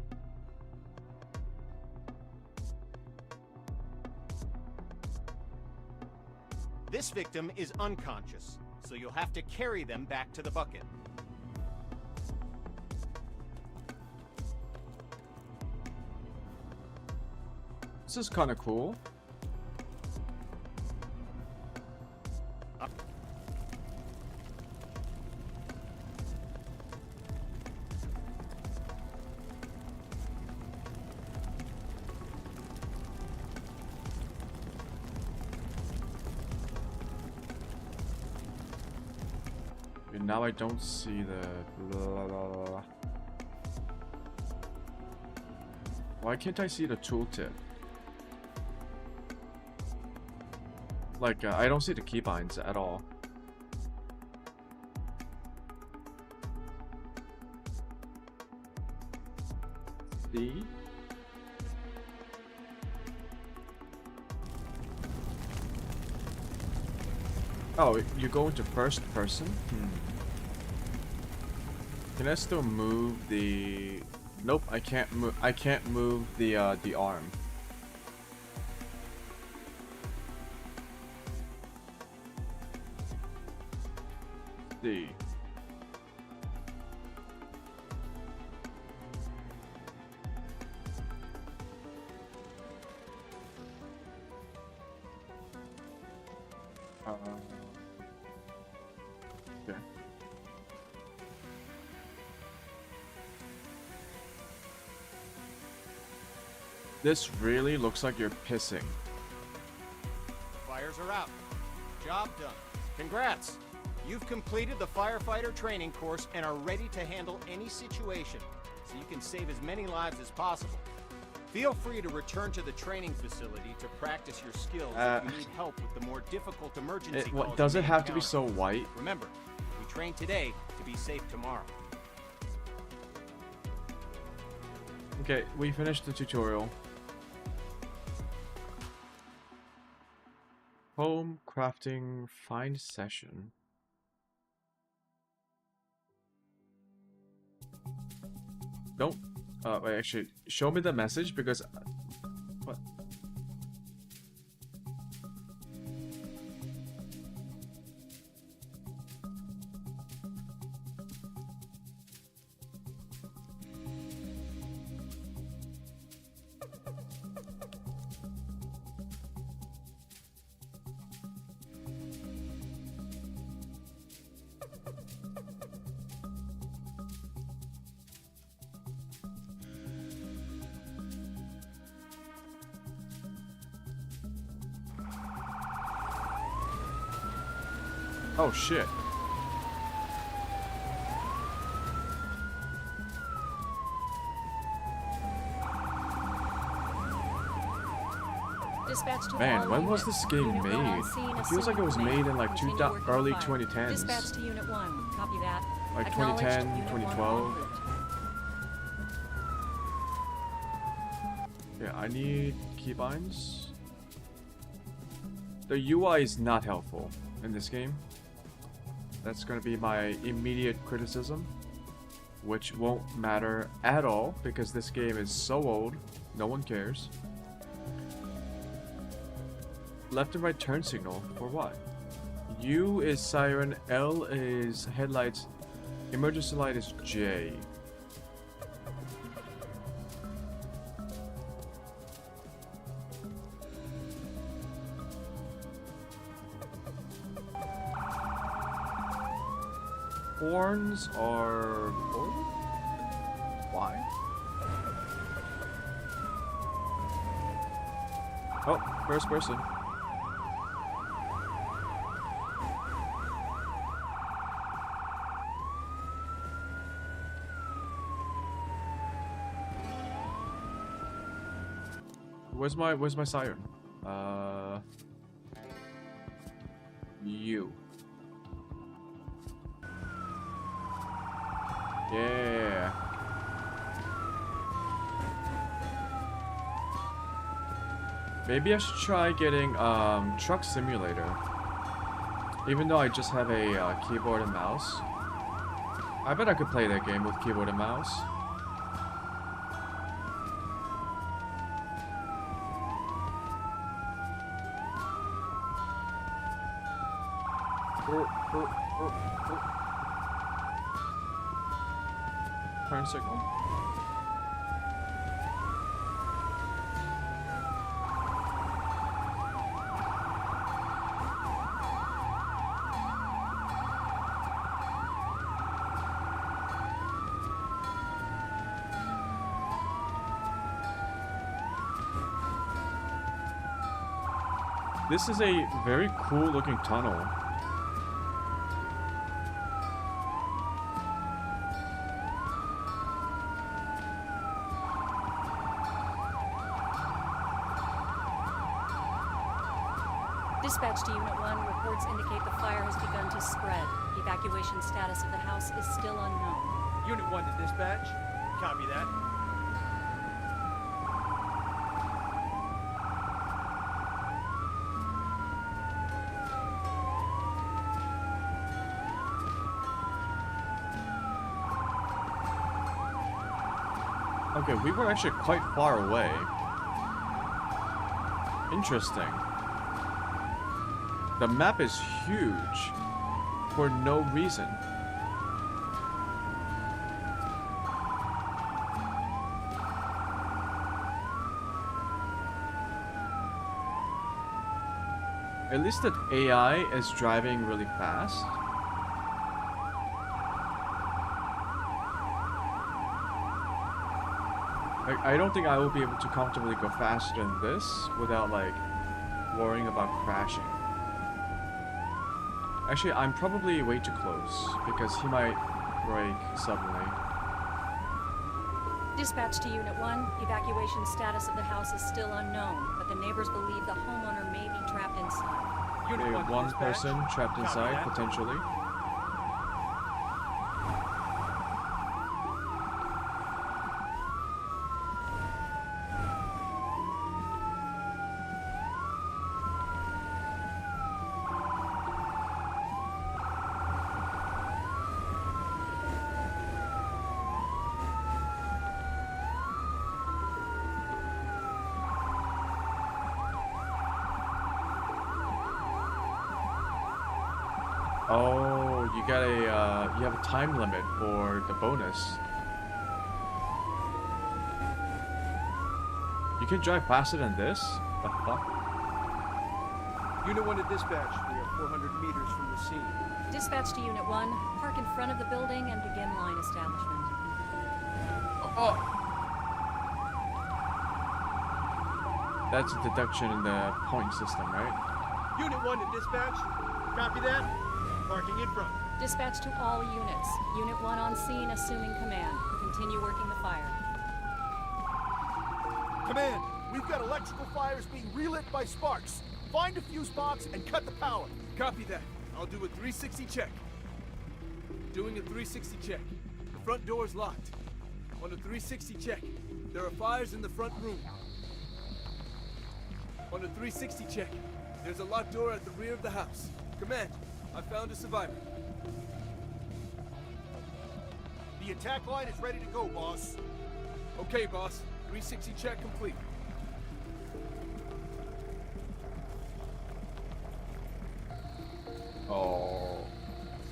This victim is unconscious, so you'll have to carry them back to the bucket. This is kind of cool. Now I don't see the blah, blah, blah, blah. Why can't I see the tooltip? Like, I don't see the keybinds at all. See? Oh, you go into first person? Can I still move the... Nope, I can't move. I can't move the arm. See. Okay. This really looks like you're pissing. Fires are out. Job done. Congrats! You've completed the firefighter training course and are ready to handle any situation, so you can save as many lives as possible. Feel free to return to the training facility to practice your skills if you need help with the more difficult emergency calls. Does you it may have to be encounter. so white? Remember, we train today to be safe tomorrow. Okay, we finished the tutorial. Home crafting find session. Don't. Wait, actually, show me the message because. What? Oh shit. Dispatch to Man, all when was units. this game Unit one on made? scene It as feels soon like it was as made in like Continue working early fire. 2010s. Dispatch to Unit 1. Copy that. Like Acknowledged. 2010, Unit 1 en 2012. route. Yeah, I need keybinds. The UI is not helpful in this game. That's gonna be my immediate criticism, which won't matter at all because this game is so old, no one cares. Left and right turn signal, for what? U is siren, L is headlights, emergency light is J. horns are gold? Why? Oh, first person. Where's my siren? You. Yeah. Maybe I should try getting Truck Simulator. Even though I just have a keyboard and mouse. I bet I could play that game with keyboard and mouse. Turn signal. This is a very cool looking tunnel. Dispatch to Unit 1. Reports indicate the fire has begun to spread. Evacuation status of the house is still unknown. Unit 1 to dispatch. Copy that. Okay, we were actually quite far away. Interesting. The map is huge for no reason. At least the AI is driving really fast. Like, I don't think I will be able to comfortably go faster than this without like worrying about crashing. Actually, I'm probably way too close because he might break suddenly. Dispatch to Unit 1. Evacuation status of the house is still unknown, but the neighbors believe the homeowner may be trapped inside. Unit Okay, 1 to one dispatch. person trapped Copy inside, that. potentially. Oh, you got a, you have a time limit for the bonus. You can drive faster than this? The fuck? Unit 1 to dispatch. We are 400 meters from the scene. Dispatch to Unit 1. Park in front of the building and begin line establishment. Oh. That's a deduction in the point system, right? Unit 1 to dispatch. Copy that. Parking in front. Dispatch to all units. Unit 1 on scene, assuming command. Continue working the fire. Command, we've got electrical fires being relit by sparks. Find a fuse box and cut the power. Copy that. I'll do a 360 check. Doing a 360 check. The front door is locked. On a 360 check, there are fires in the front room. On a 360 check, there's a locked door at the rear of the house. Command, I found a survivor. The attack line is ready to go, boss. Okay, boss. 360 check complete. Oh.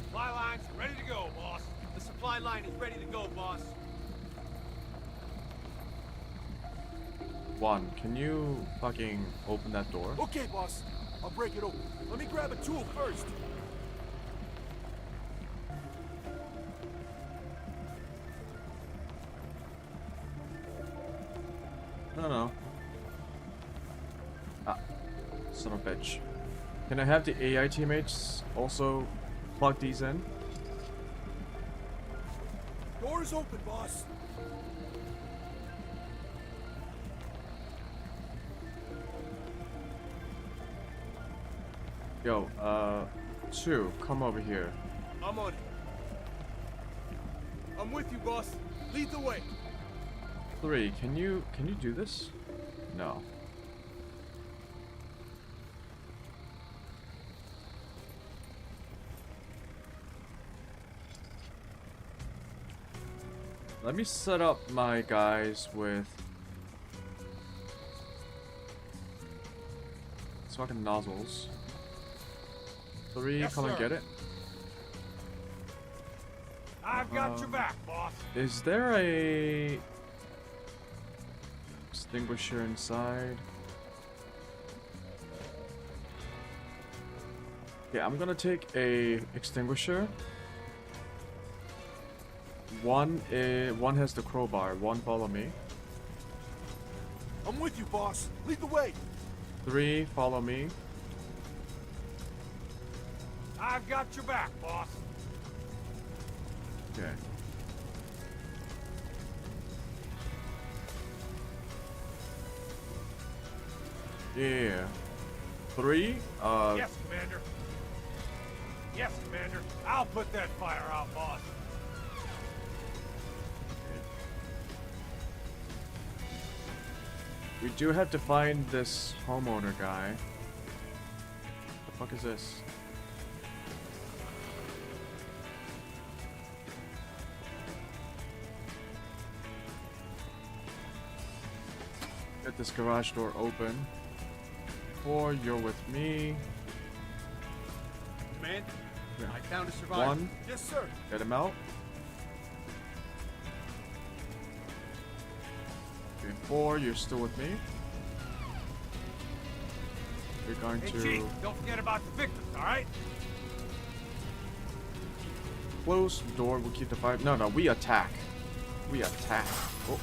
Supply line's ready to go, boss. The supply line is ready to go, boss. One, can you fucking open that door? Okay, boss. I'll break it open. Let me grab a tool first. I don't know. Ah, son of a bitch. Can I have the AI teammates also plug these in? Door's open, boss. Yo, 2, come over here. I'm on it. I'm with you, boss. Lead the way. 3, can you do this? No. Let me set up my guys with fucking nozzles. 3, Yes, come and sir. get it. I've got your back, boss. Is there a extinguisher inside? Okay, I'm gonna take a extinguisher. One has the crowbar. 1 follow me. I'm with you, boss. Lead the way. 3 follow me. I've got your back, boss. Okay. Yeah. 3. Yes, Commander. Yes, Commander. I'll put that fire out, boss. We do have to find this homeowner guy. The fuck is this? Get this garage door open. 4, you're with me. Command, Yeah. I found a survivor. 1, Yes, sir. get him out. Okay, 4, you're still with me. We're going Hey, to Chief, don't forget about the victims, all right? close the door. We'll keep the fire. No, we attack. We attack. Oh.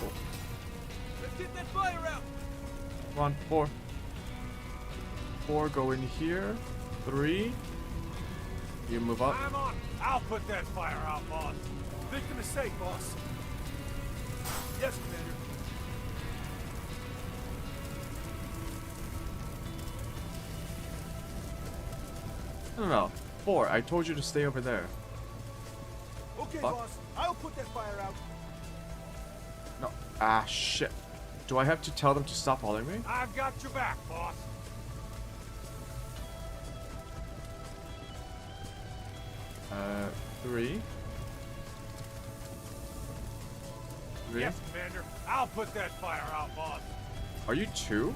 Let's get that fire out. Come on, 4. 4, go in here. 3, you move up. I'm on. I'll put that fire out, boss. Victim is safe, boss. Yes, Commander. No. 4, I told you to stay over there. Okay, Fuck. boss. I'll put that fire out. No. Ah, shit. Do I have to tell them to stop following me? I've got your back, boss. 3. 3. Yes, Commander. I'll put that fire out, boss. Are you 2?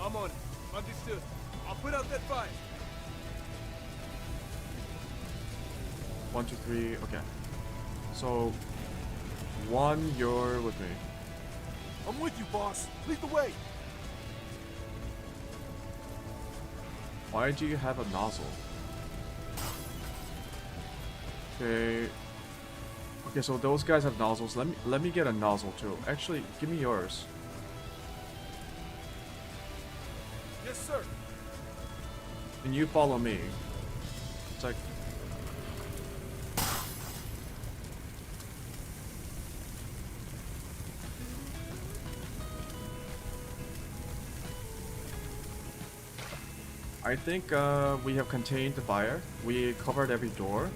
I'm on it. Understood. I'll put out that fire. 1, 2, 3. Okay. So, 1, you're with me. I'm with you, boss. Lead the way. Why do you have a nozzle? Okay. Okay, so those guys have nozzles. Let me get a nozzle too. Actually, give me yours. Yes, sir. And you follow me. It's like I think we have contained the fire. We covered every door.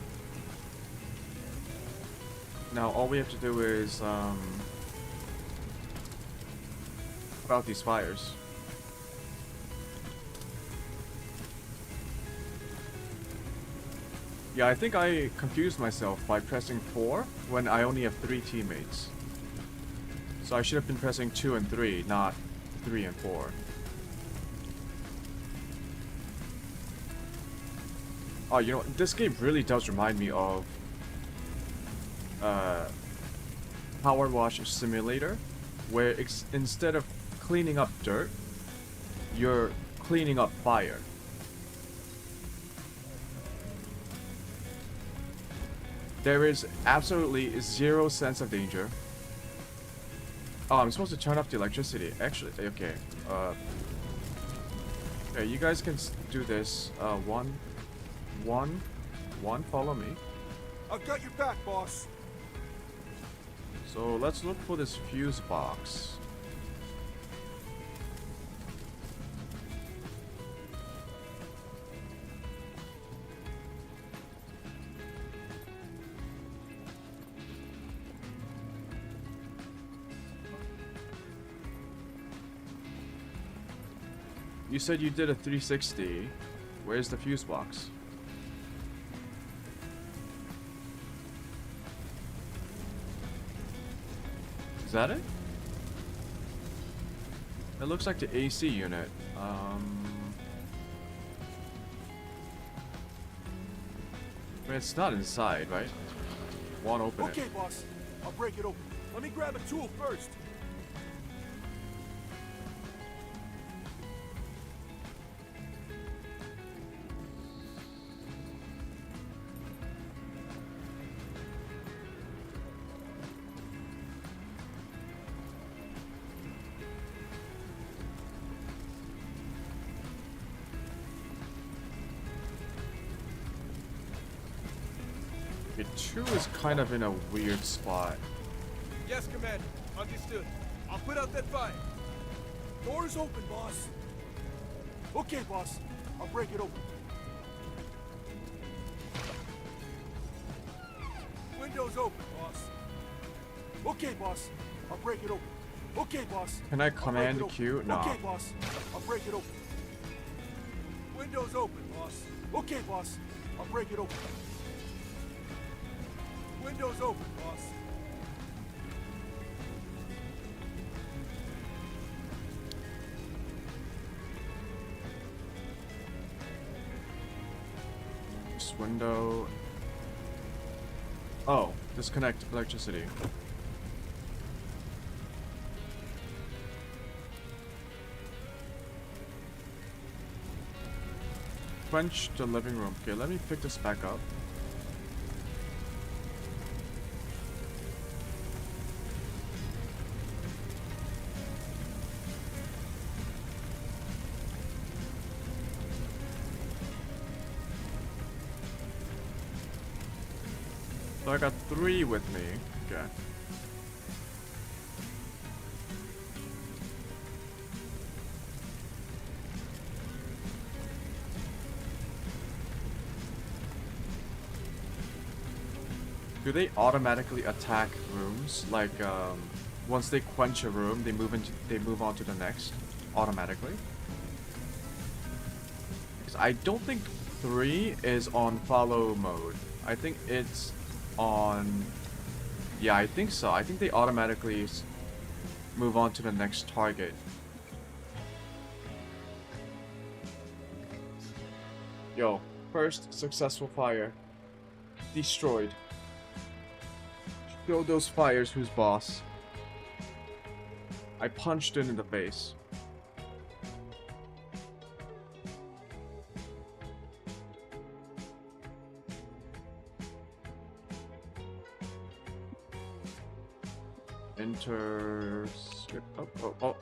Now all we have to do is put out these fires. Yeah, I think I confused myself by pressing 4 when I only have 3 teammates. So I should have been pressing 2 and 3, not 3 and 4. Oh, you know, this game really does remind me of Power Wash Simulator, where instead of cleaning up dirt, you're cleaning up fire. There is absolutely 0 sense of danger. Oh, I'm supposed to turn off the electricity. Actually, okay. Okay, you guys can do this. One, follow me. I've got your back, boss. So let's look for this fuse box. You said you did a 360. Where's the fuse box? Is that it? It looks like the AC unit. But it's not inside, right? Won't open Okay, it. boss. I'll break it open. Let me grab a tool first. Okay, 2 is kind of in a weird spot. Yes, Commander. Understood. I'll put out that fire. Door's open, boss. Okay, boss. I'll break it open. Window's open, boss. Okay, boss. I'll break it open. Okay, boss. Can I I'll break command it open. Q? No. Okay, boss. I'll break it open. Window's open, boss. Okay, boss. I'll break it open. Window's open, boss. This window. Oh, disconnect electricity. Quench the living room. Okay, let me pick this back up. So I got 3 with me. Okay. Do they automatically attack rooms? Like, once they quench a room, they move on to the next automatically? Because I don't think 3 is on follow mode. I think it's on. Yeah, I think so. I think they automatically move on to the next target. Yo, first successful fire. Destroyed. Show those fires who's boss. I punched it in the face. Enter. Skip. Oh.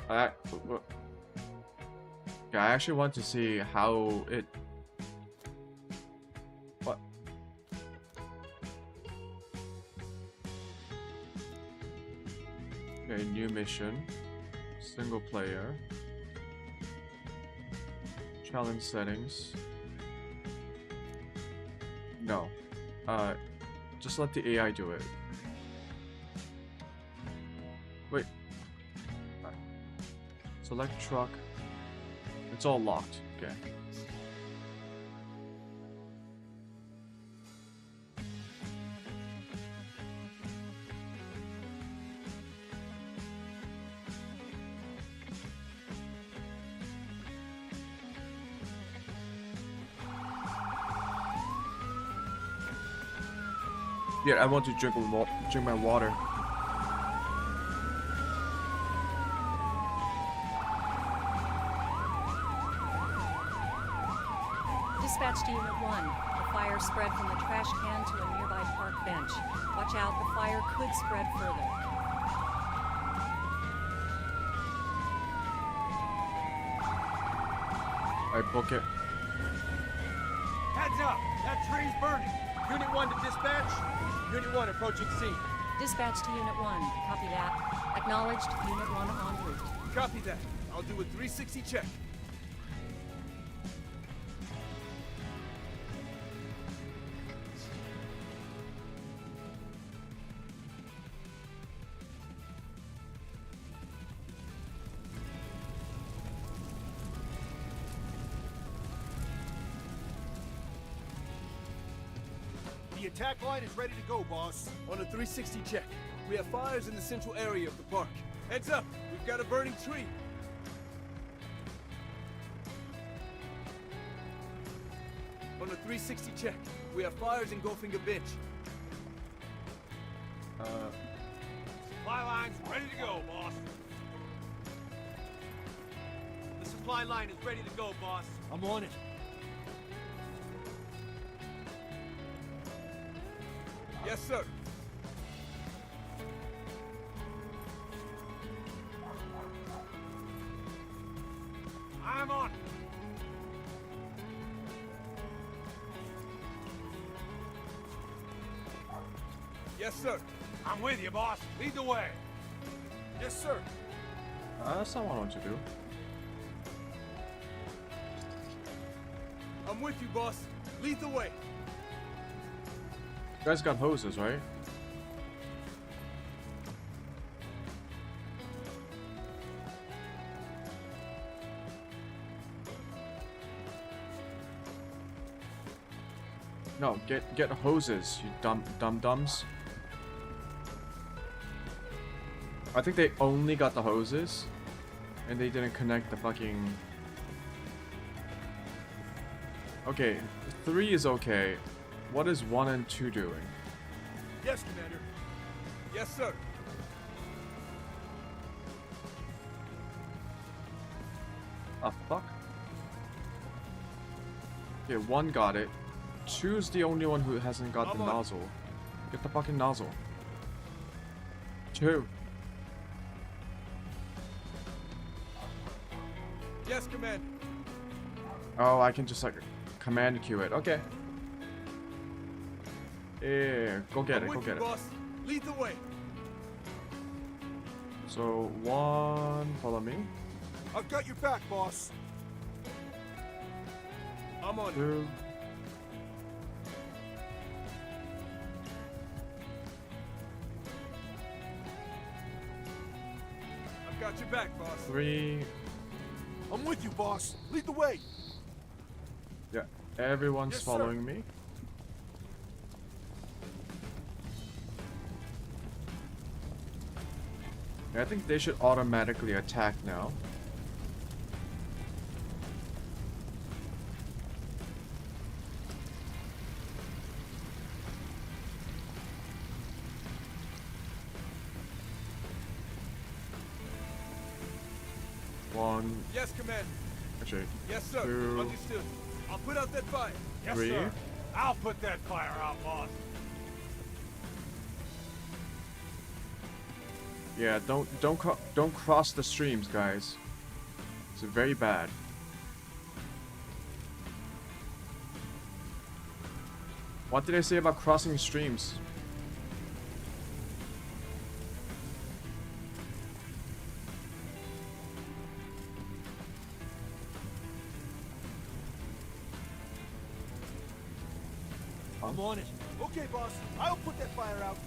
Yeah, I actually want to see how it. What? Okay, new mission. Single player. Challenge settings. No. Just let the AI do it. Wait. Right. Select truck. It's all locked. Okay. Yeah, I want to drink my water. Dispatch to Unit 1. The fire spread from the trash can to a nearby park bench. Watch out, the fire could spread further. I book it. Heads up! That tree's burning! Unit 1 to dispatch. Unit 1 approaching scene. Dispatch to Unit 1. Copy that. Acknowledged. Unit 1 en route. Copy that. I'll do a 360 check. The attack line is ready to go, boss. On a 360 check, we have fires in the central area of the park. Heads up, we've got a burning tree. On a 360 check, we have fires engulfing a bench. Supply line's ready to go, boss. The supply line is ready to go, boss. I'm on it. Yes, sir. I'm on it. Yes, sir. I'm with you, boss. Lead the way. Yes, sir. That's not what I want to do. I'm with you, boss. Lead the way. You guys got hoses, right? No, get hoses, you dum-dums. I think they only got the hoses, and they didn't connect the fucking... Okay, 3 is okay. What is 1 and 2 doing? Yes, Commander. Yes, sir. Fuck? Okay, 1 got it. 2's the only one who hasn't got the I'm on. nozzle. Get the fucking nozzle. 2. Yes, Commander. Oh, I can just like command queue it. Okay. Yeah, go get I'm it, go with you, get it. boss. Lead the way. So 1, follow me. I've got your back, boss. I'm on it. 2. I've got your back, boss. 3. I'm with you, boss. Lead the way. Yeah, everyone's Yes, sir. following me. Yeah, I think they should automatically attack now. One, Yes, Commander. actually, Yes, sir. 2, Understood. I'll put out that fire. Yes, 3. sir. I'll put that fire out, boss. Yeah, don't cross the streams, guys. It's very bad. What did I say about crossing streams? I'm on it. Okay, boss. I'll put that fire out.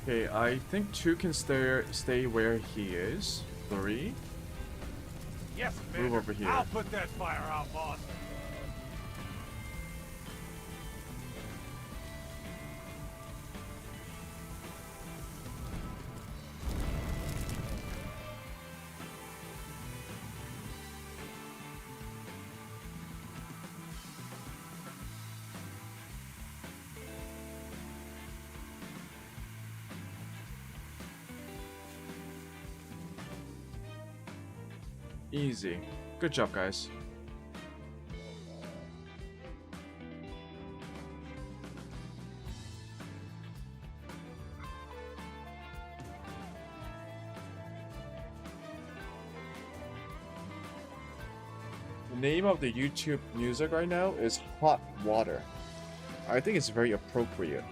Okay, I think 2 can stay where he is. 3. Yes, move Commander. over here. I'll put that fire out, boss. Easy. Good job, guys. The name of the YouTube music right now is Hot Water. I think it's very appropriate.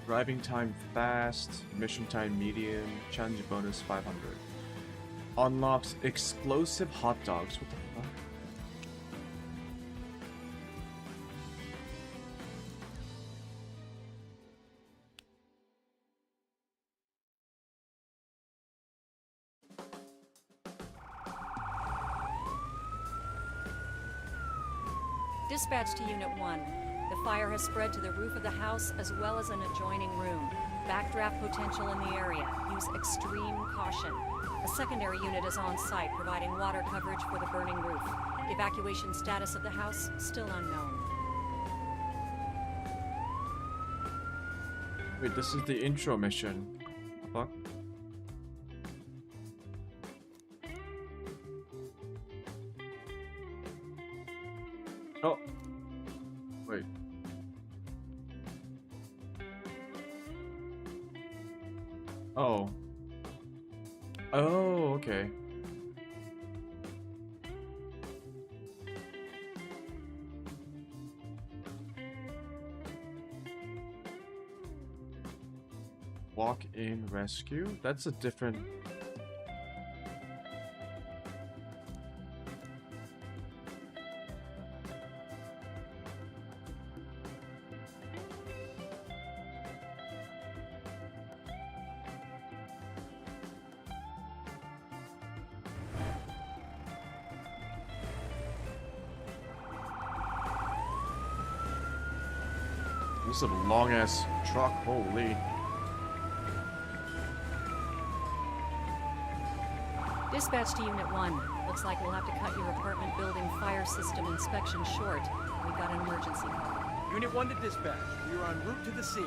Driving time fast, mission time medium, challenge bonus 500. Unlocks explosive hot dogs. What the fuck? Dispatch to Unit 1. The fire has spread to the roof of the house as well as an adjoining room. Backdraft potential in the area. Use extreme caution. A secondary unit is on site providing water coverage for the burning roof. Evacuation status of the house still unknown. Wait, this is the intro mission. Fuck. Oh. Wait. Oh. Oh, okay. Walk-in rescue? That's a different... This is a long-ass truck, holy. Dispatch to Unit 1. Looks like we'll have to cut your apartment building fire system inspection short. We've got an emergency call. Unit 1 to dispatch. We are en route to the scene.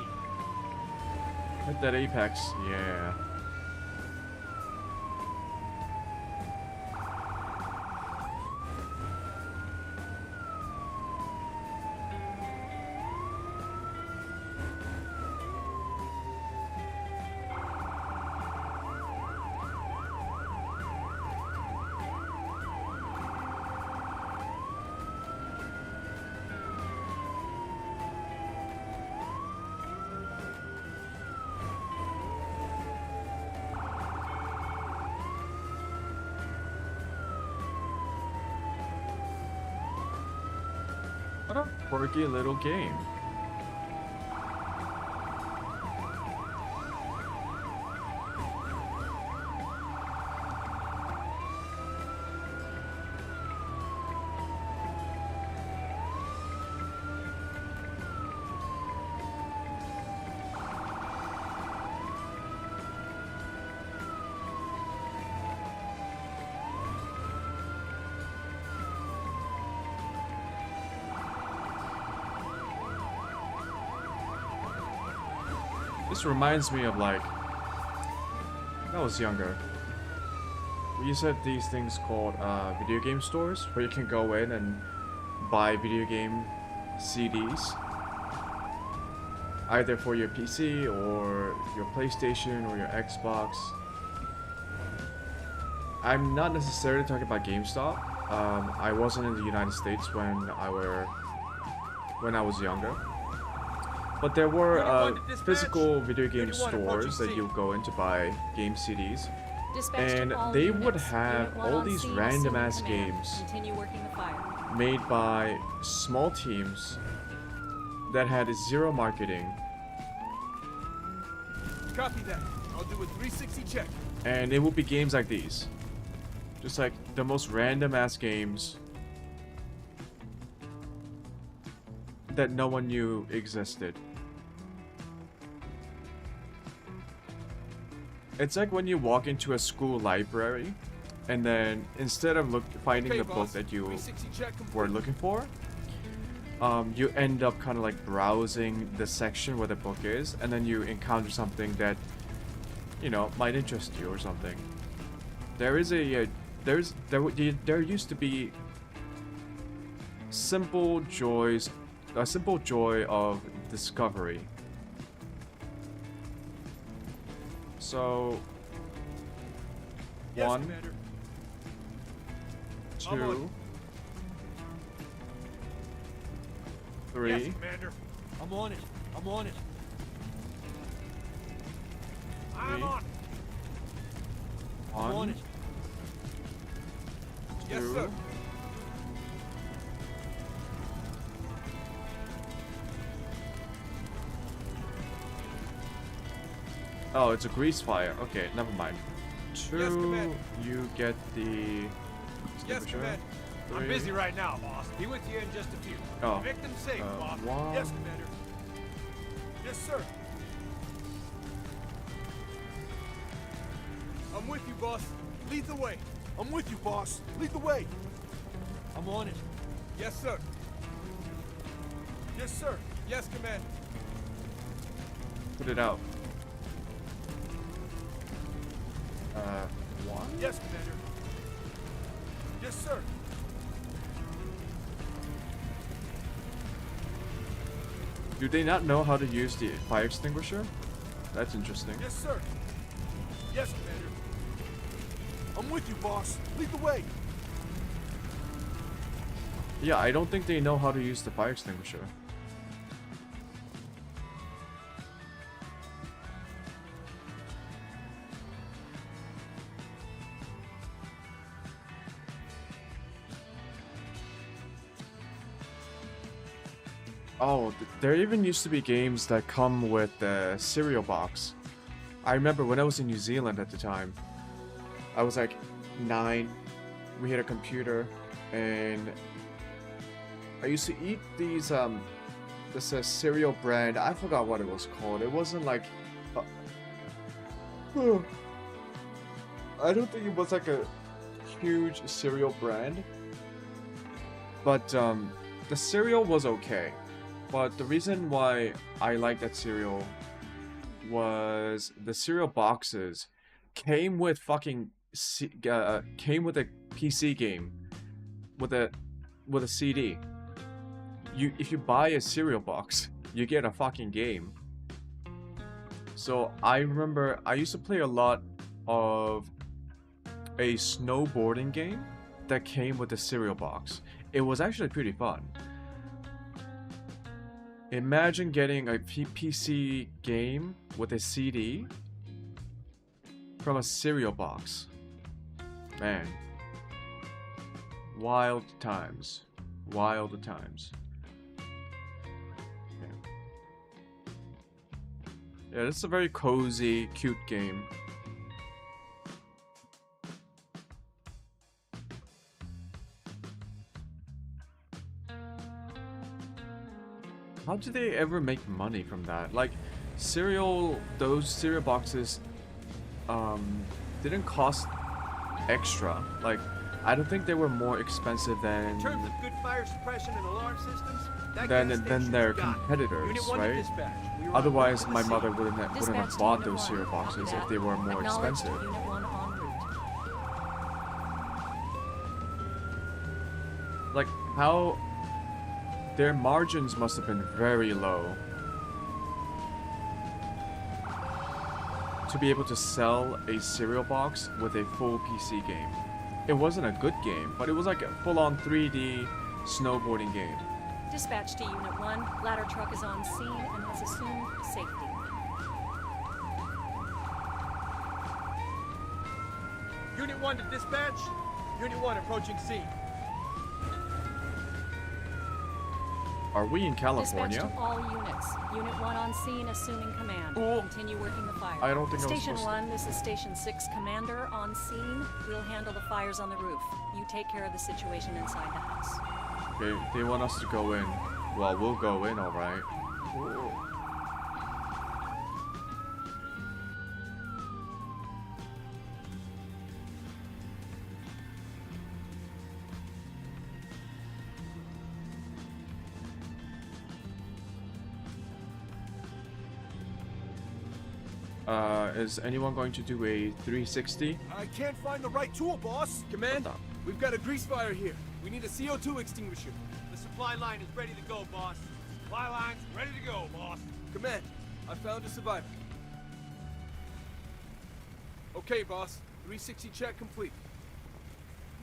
Hit that apex, yeah. What a quirky little game. This reminds me of like when I was younger. We used to have these things called video game stores where you can go in and buy video game CDs, either for your PC or your PlayStation or your Xbox. I'm not necessarily talking about GameStop. I wasn't in the United States when I was younger. But there were physical video game stores that you go in to buy game CDs, Dispatch to and all they units. would have Unit 1 all on these scene, random assuming ass command. games Continue working the fire. made by small teams that had zero marketing Copy that. I'll do a 360 check. And it will be games like these. Just like the most random ass games that no one knew existed. It's like when you walk into a school library and then instead of finding Okay, the book boss. that you 360 check complete. were looking for, you end up kind of like browsing the section where the book is, and then you encounter something that, you know, might interest you or something. There is there used to be a simple joy of discovery. So, Yes, one, Commander. I'm on. 2, 3. Yes, Commander. I'm on it. I'm on it. I'm Three. on. I'm on 1, it. Yes, sir. 2, oh, it's a grease fire. Okay, never mind. 2, Commander. you get the Yes, extinguisher. Commander. I'm 3, busy right now, boss. Be with you in just a few. Oh. Victim safe, boss. 1. Yes, Commander. Yes, sir. I'm with you, boss. Lead the way. I'm with you, boss. Lead the way. I'm on it. Yes, sir. Yes, sir. Yes, Commander. Put it out. 1. Yes, Commander. Yes, sir. Do they not know how to use the fire extinguisher? That's interesting. Yes, sir. Yes, Commander. I'm with you, boss. Lead the way. Yeah, I don't think they know how to use the fire extinguisher. Oh, there even used to be games that come with the cereal box. I remember when I was in New Zealand at the time, I was like 9, we had a computer, and I used to eat these, this cereal brand, I forgot what it was called. It wasn't like, I don't think it was like a huge cereal brand, but the cereal was okay. But the reason why I like that cereal was the cereal boxes came with fucking came with a PC game with a CD. If you buy a cereal box, you get a fucking game. So I remember I used to play a lot of a snowboarding game that came with a cereal box. It was actually pretty fun. Imagine getting a PC game with a CD from a cereal box. Man. Wild times. Wild times. Yeah, this is a very cozy, cute game. How do they ever make money from that? Like, those cereal boxes, didn't cost extra. Like, I don't think they were more expensive than In terms of good fire suppression and alarm systems, that than gas station's their got it. competitors, Unit 1 to right? dispatch. We are on Otherwise, board. my mother wouldn't have Dispatch to bought Unit those 1. cereal boxes Copy if they were more Acknowledge to expensive. Unit 1 en route. Like, how their margins must have been very low to be able to sell a cereal box with a full PC game. It wasn't a good game, but it was like a full-on 3D snowboarding game. Dispatch to Unit 1. Ladder truck is on scene and has assumed safety. Unit 1 to dispatch. Unit 1 approaching scene. Are we in Dispatch California? to all units. Unit 1 on scene, assuming command. Oh. Continue working the fire. I don't think I was Station supposed to. 1, this is Station 6 Commander on scene. We'll handle the fires on the roof. You take care of the situation inside the house. Okay, they want us to go in. Well, we'll go in, alright. Is anyone going to do a 360? I can't find the right tool, boss. Command, What the- we've got a grease fire here. We need a CO2 extinguisher. The supply line is ready to go, boss. Supply line's ready to go, boss. Command, I found a survivor. Okay, boss. 360 check complete.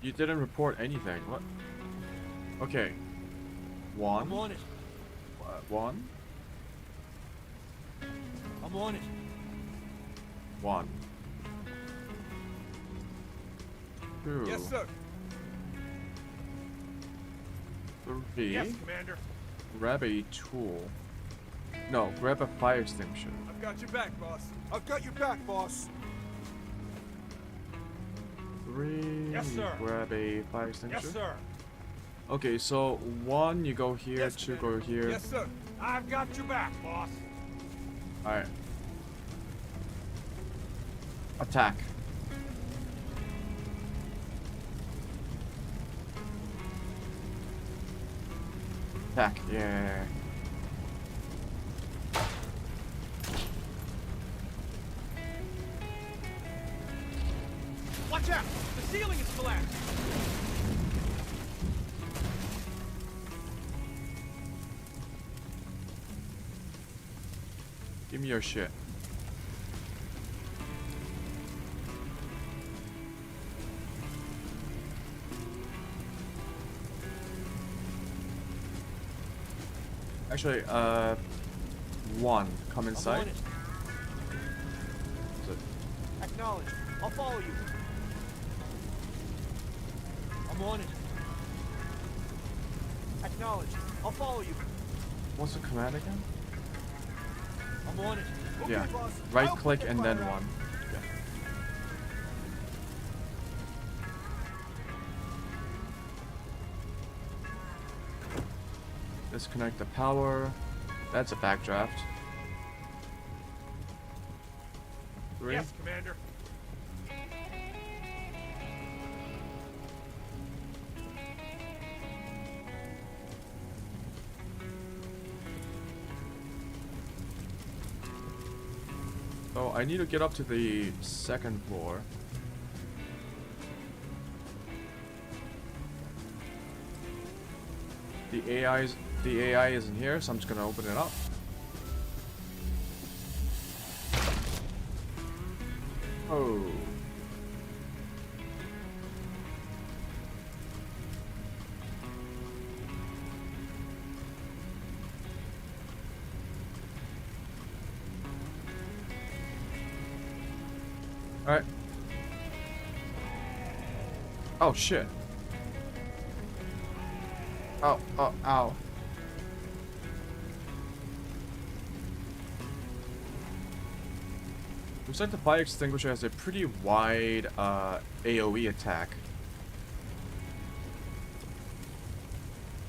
You didn't report anything. What? Okay. One. I'm on it. One. I'm on it. One. Two. Yes, sir. Three. Yes, Commander. Grab a tool. No, grab a fire extinguisher. I've got your back, boss. I've got your back, boss. Three. Yes, sir. Grab a fire extinguisher. Yes, sir. Okay, so one, you go here, Yes, two, Commander. go here. Yes, sir. I've got your back, boss. Alright. Attack. Attack, yeah. Watch out! The ceiling is collapsed. Give me your shit. Actually, one. Come I'm inside. on it. Is it- Acknowledge. I'll follow you. I'm on it. Acknowledge. I'll follow you. What's the command again? I'm on it. Okay, Yeah. boss. Right I'll click put the and then fire out. one. Disconnect the power. That's a backdraft. Three. Yes, Commander. So I need to get up to the second floor. The AI isn't here, so I'm just gonna open it up. Oh. Alright. Oh shit. Oh, oh, ow. Looks like the fire extinguisher has a pretty wide AoE attack.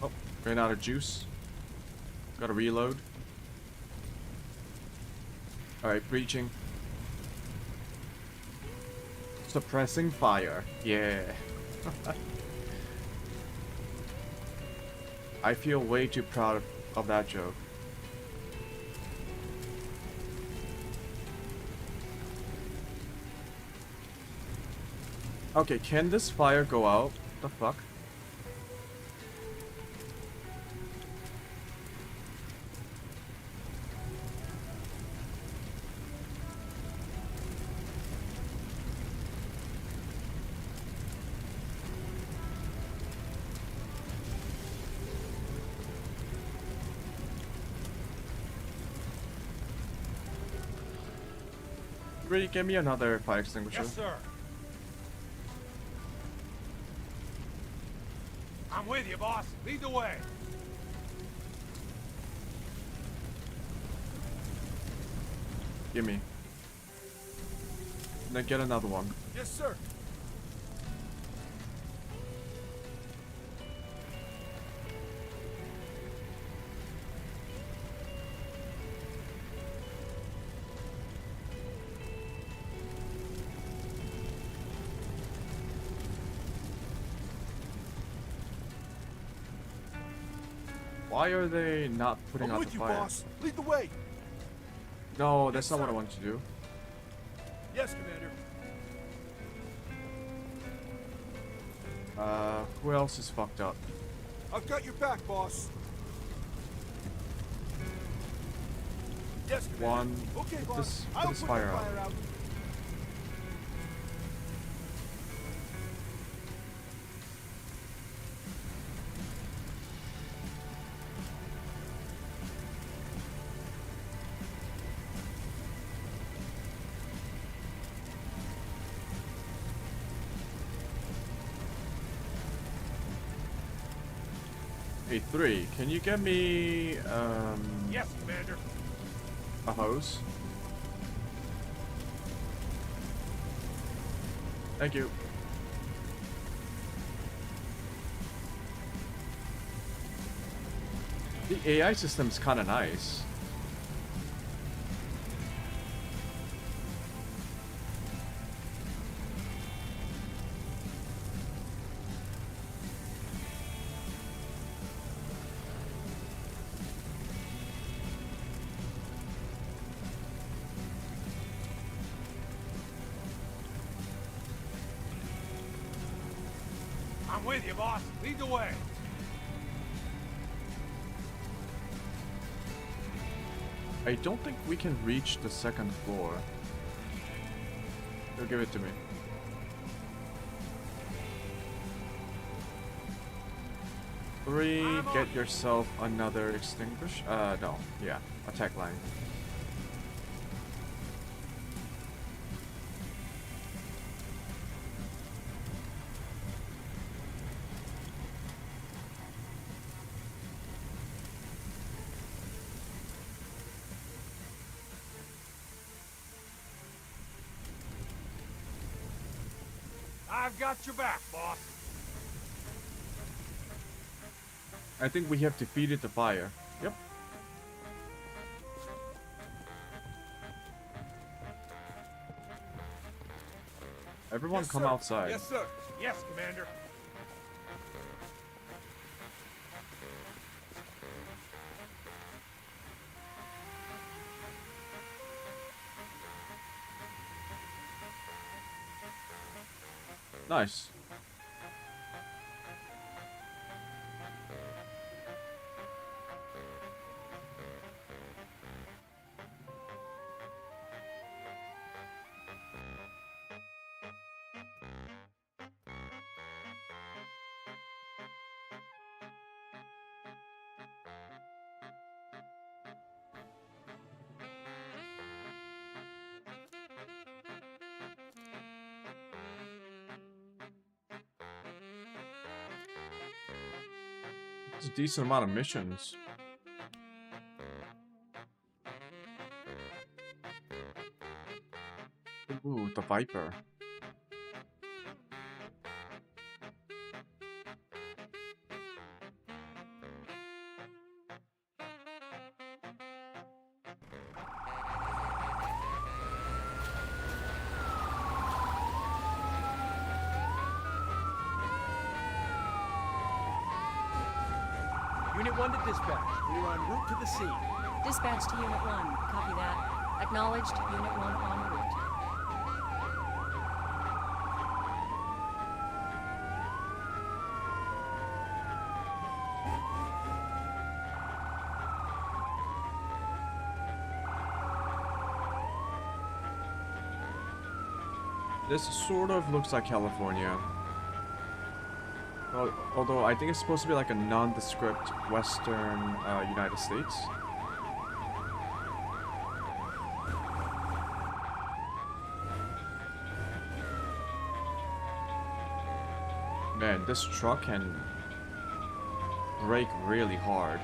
Oh, ran out of juice. Gotta reload. Alright, breaching. Suppressing fire. Yeah. I feel way too proud of that joke. Okay, can this fire go out? The fuck? Really, give me another fire extinguisher. Yes, sir. I'm with you, boss. Lead the way. Gimme. And then get another one. Yes, sir. Why are they not putting I'm out with the you, fire? boss. Lead the way. No, that's Yes, not what sir. I want to do. Yes, Commander. Who else is fucked up? I've got your back, boss. Yes, Commander. One. Okay, Put boss. this, I'll put this put fire the out. fire out. Hey, 3, can you get me, Yes, Commander. a hose? Thank you. The AI system's kinda nice. I'm with you, boss. Lead the way. I don't think we can reach the second floor. You'll give it to me. Three, get yourself another extinguish. No, yeah, attack line. I've got your back, boss. I think we have defeated the fire. Yep. Everyone Yes, come sir. outside. Yes, sir. Yes, Commander. Nice. It's a decent amount of missions. Ooh, the Viper. Unit 1 to dispatch. We are en route to the scene. Dispatch to Unit 1. Copy that. Acknowledged. Unit 1 en route. This sort of looks like California. Well, although I think it's supposed to be like a nondescript Western United States. Man, this truck can brake really hard.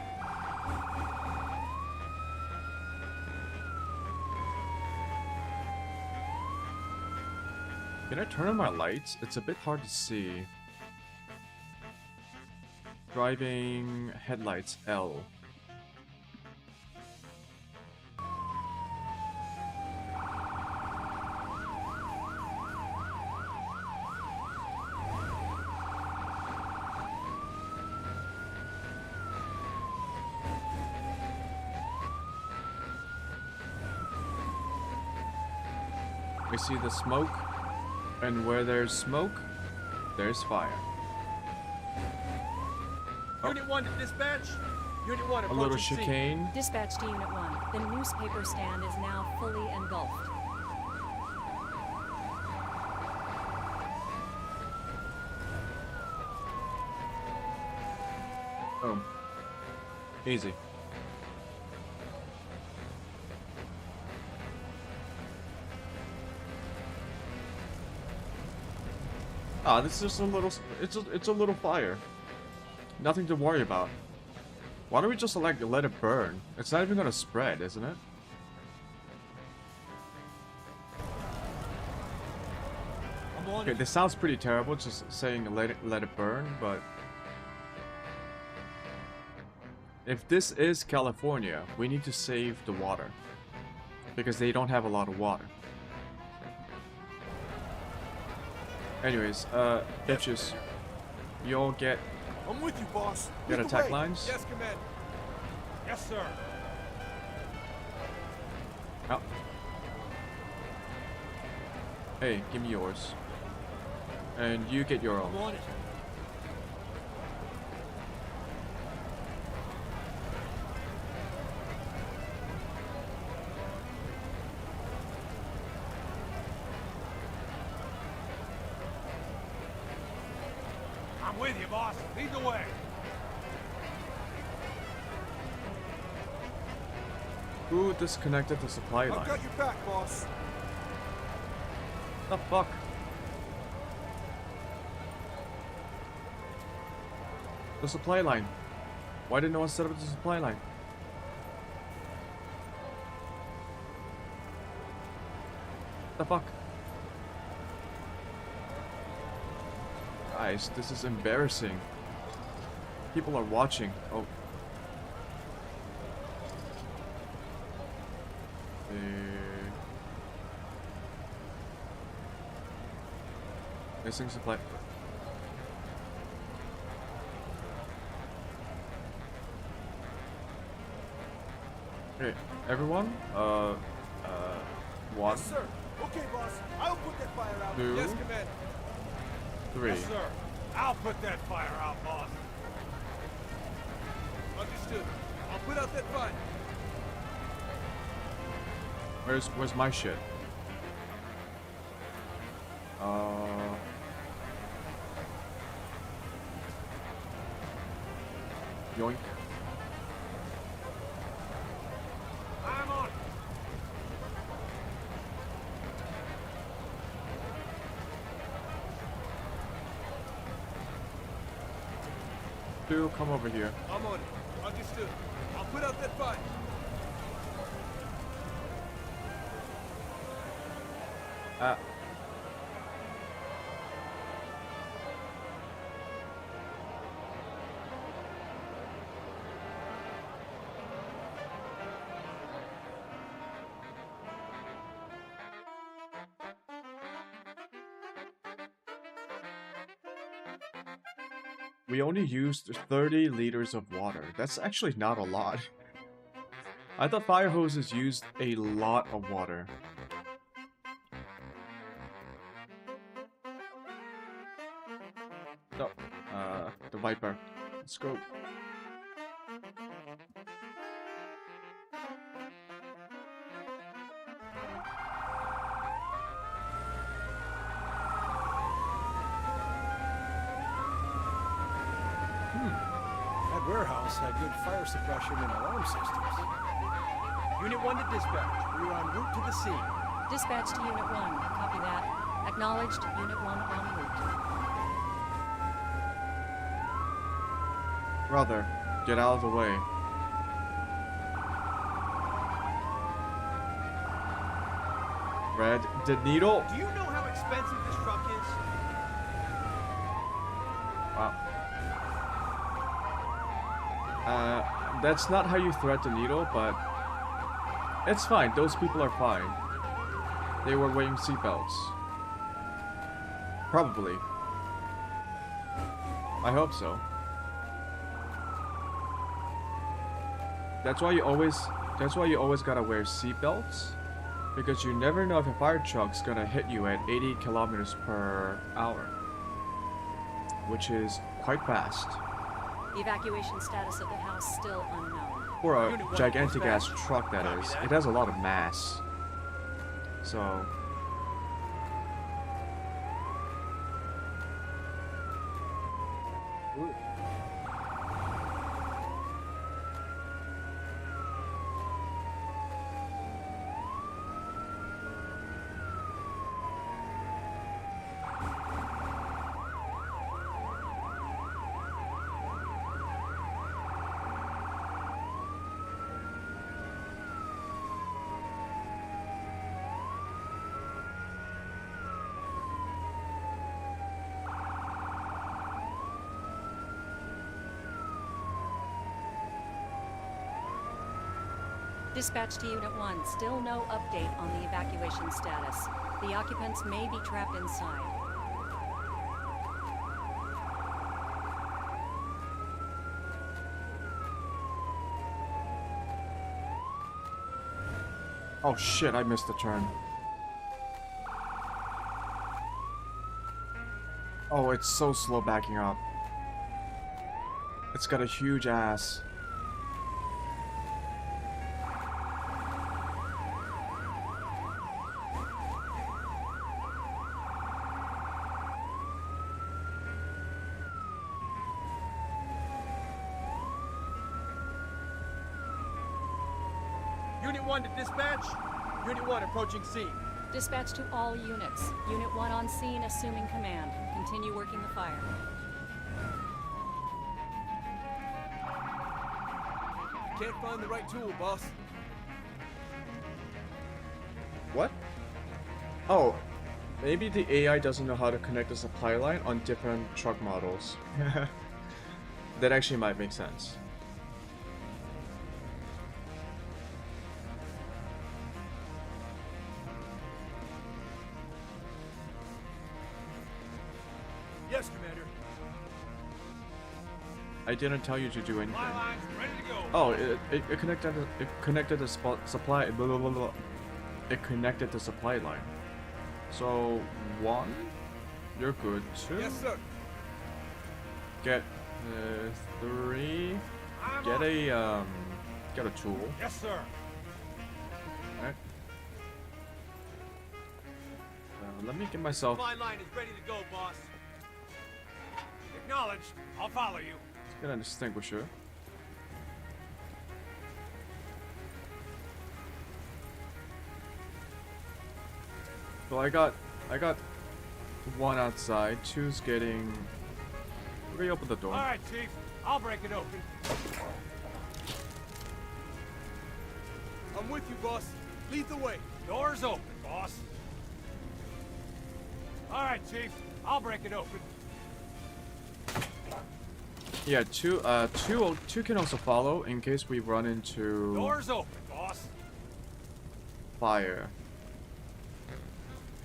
Can I turn on my lights? It's a bit hard to see. Driving headlights L. We see the smoke, and where there's smoke, there's fire. Unit 1 to dispatch. Unit 1 A approaching little scene. chicane. Dispatch to Unit 1. The newspaper stand is now fully engulfed. Boom. Easy. Ah, this is just a little. It's a little fire. Nothing to worry about. Why don't we just like let it burn? It's not even gonna spread, isn't it? I'm on Okay, it. this sounds pretty terrible, just saying let it burn, but if this is California, we need to save the water because they don't have a lot of water. Anyways, bitches, you all get I'm with you, boss. get Lead the attack way. lines. Yes, Commander. Yes, sir. Oh. Hey, give me yours, and you get your I'm own. on it. I'm with you, boss. Lead the way. Who disconnected the supply I've line? got your back, boss. The fuck? The supply line. Why didn't no one set up the supply line? The fuck? Guys, this is embarrassing. People are watching. Oh. Missing supply. Okay, everyone. One, Yes, sir. Okay, boss. I'll put that fire out. Two. Yes, Commander. 3. Yes, sir. I'll put that fire out, boss. Understood. I'll put out that fire. Where's my shit? Yoink. I'm on it. Two, come over here. I'm on it. Understood. I'll put out that fire. Ah. We only used 30 liters of water. That's actually not a lot. I thought fire hoses used a lot of water. No, the Viper. Let's go. That warehouse had good fire suppression and alarm systems. Unit 1 to dispatch. We are en route to the scene. Dispatch to Unit 1. Copy that. Acknowledged. Unit 1 en route. Brother, get out of the way. thread the needle. Do you know how expensive this truck is? Wow. That's not how you thread the needle, but it's fine. Those people are fine. They were wearing seatbelts. Probably. I hope so. That's why you always gotta wear seatbelts, because you never know if a fire truck's gonna hit you at 80 kilometers per hour, which is quite fast. The evacuation status of the house still unknown. For a gigantic ass truck, that is. It has a lot of mass. So. Ooh. Dispatch to Unit 1, still no update on the evacuation status. The occupants may be trapped inside. Oh shit, I missed the turn. Oh, it's so slow backing up. It's got a huge ass. Unit 1 to dispatch. Unit 1 approaching scene. Dispatch to all units. Unit 1 on scene, assuming command. Continue working the fire. Can't find the right tool, boss. What? Oh, maybe the AI doesn't know how to connect the supply line on different truck models. That actually might make sense. Yes, Commander. I didn't tell you to do anything. My line's ready to go. Oh, it connected the supply. Blah, blah, blah, blah. It connected the supply line. So 1, you're good. 2, Yes, sir. get 3, I'm get on. a tool. Yes, sir. Alright. Let me get myself. My line is ready to go, boss. Acknowledged. I'll follow you. Get an extinguisher. So I got 1 outside. 2's getting. Reopen the door. All right, Chief. I'll break it open. I'm with you, boss. Lead the way. Door's open, boss. All right, Chief. I'll break it open. Yeah, two can also follow in case we run into Door's open, boss. fire.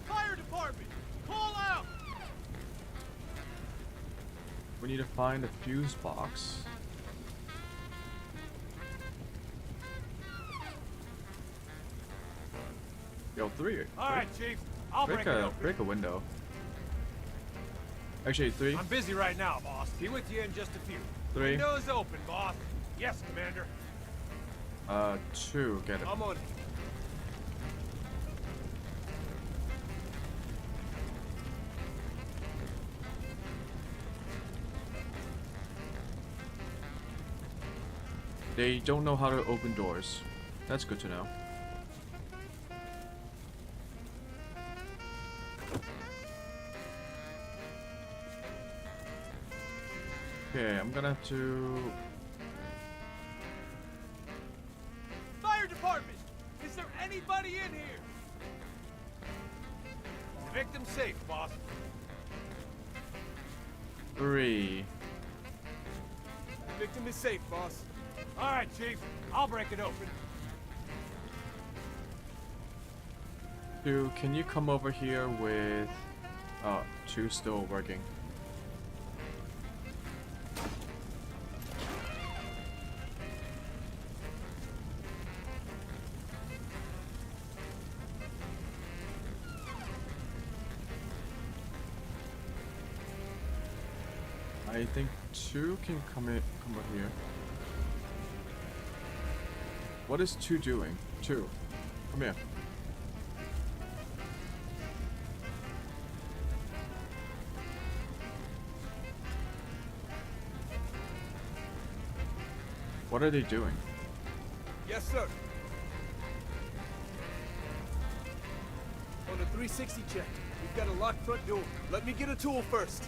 Fire department, call out. We need to find a fuse box. Yo, 3. All right, Chief. I'll break it open. Break a window. Actually, 3. I'm busy right now, boss. Be with you in just a few. 3. Window's open, boss. Yes, Commander. 2. Get it. I'm on it. They don't know how to open doors. That's good to know. Okay, I'm gonna have to. Fire department! Is there anybody in here? The victim's safe, boss. 3. Victim is safe, boss. All right, Chief. I'll break it open. 2, can you come over here with... 2 still working. I think 2 can come over here. What is 2 doing? 2, come here. What are they doing? Yes, sir. On a 360 check, we've got a locked front door. Let me get a tool first.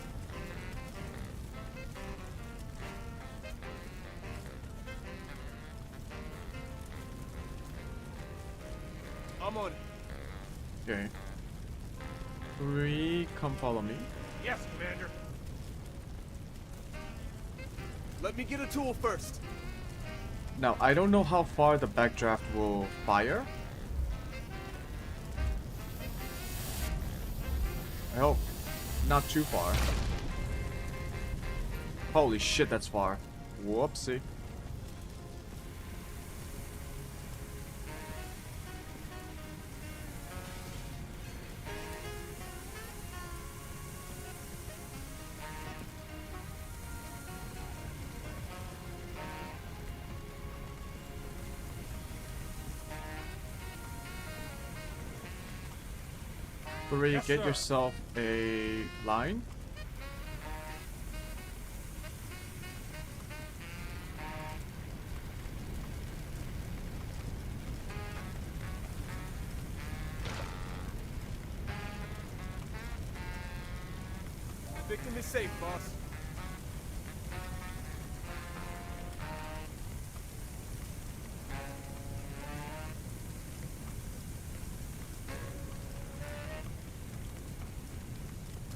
I'm on it. Okay. 3, come follow me. Yes, Commander. Let me get a tool first. Now, I don't know how far the backdraft will fire. I hope not too far. Holy shit, that's far. Whoopsie. Hurry, Yes, get sir. yourself a line. The victim is safe, boss.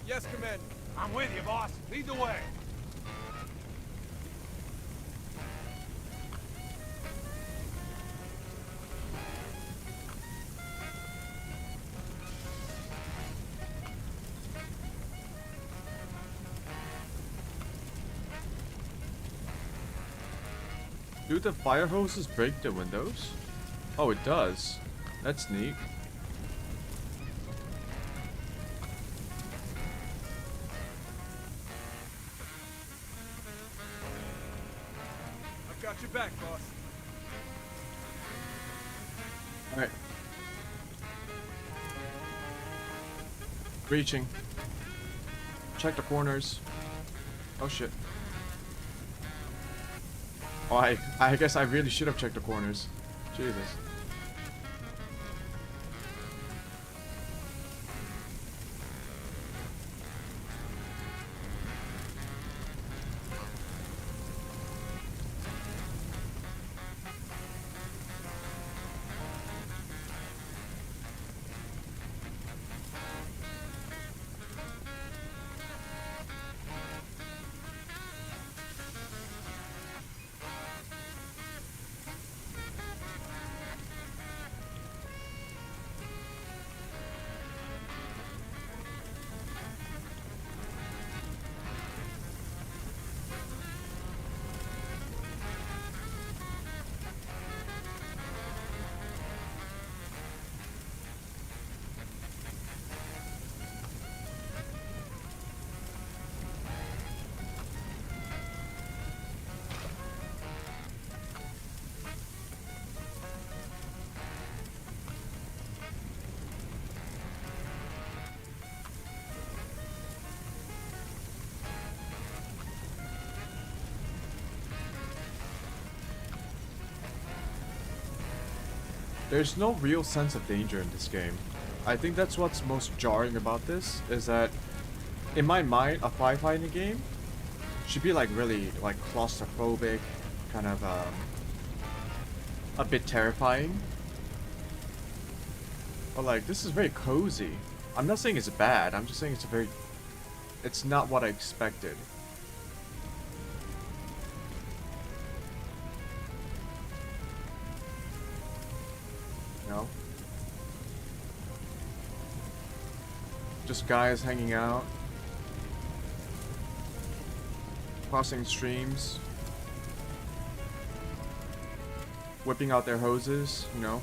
Yes, Commander. I'm with you, boss. Lead the way. Do the fire hoses break the windows? Oh, it does. That's neat. I've got your back, boss. Alright. Reaching. Check the corners. Oh shit. Oh, I guess I really should have checked the corners. Jesus. There's no real sense of danger in this game. I think that's what's most jarring about this, is that in my mind, a firefighting game should be like really like claustrophobic, kind of a bit terrifying. But like, this is very cozy. I'm not saying it's bad, I'm just saying it's not what I expected. No? Just guys hanging out. Crossing streams. Whipping out their hoses, you know?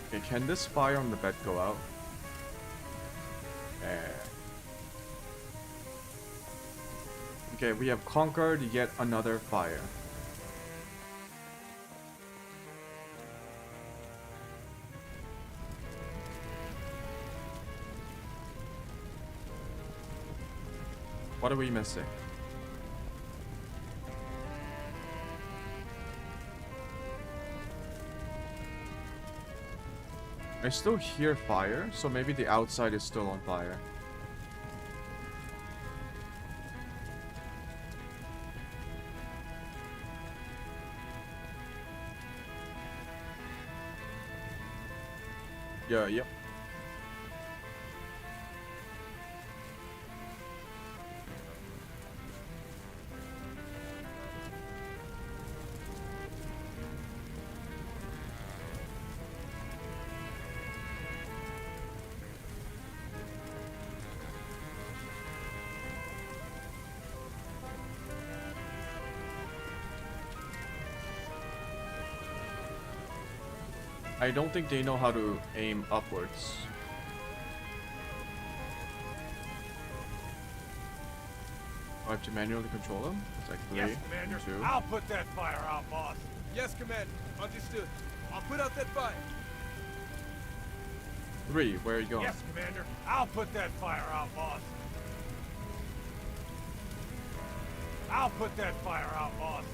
Okay, can this fire on the bed go out? Okay, we have conquered yet another fire. What are we missing? I still hear fire, so maybe the outside is still on fire. Yeah, yep. I don't think they know how to aim upwards. I have to manually control them? It's like 3, Yes, Commander. 2. I'll put that fire out, boss. Yes, Commander. Understood. I'll put out that fire. 3, where are you going? Yes, Commander. I'll put that fire out, boss. I'll put that fire out, boss.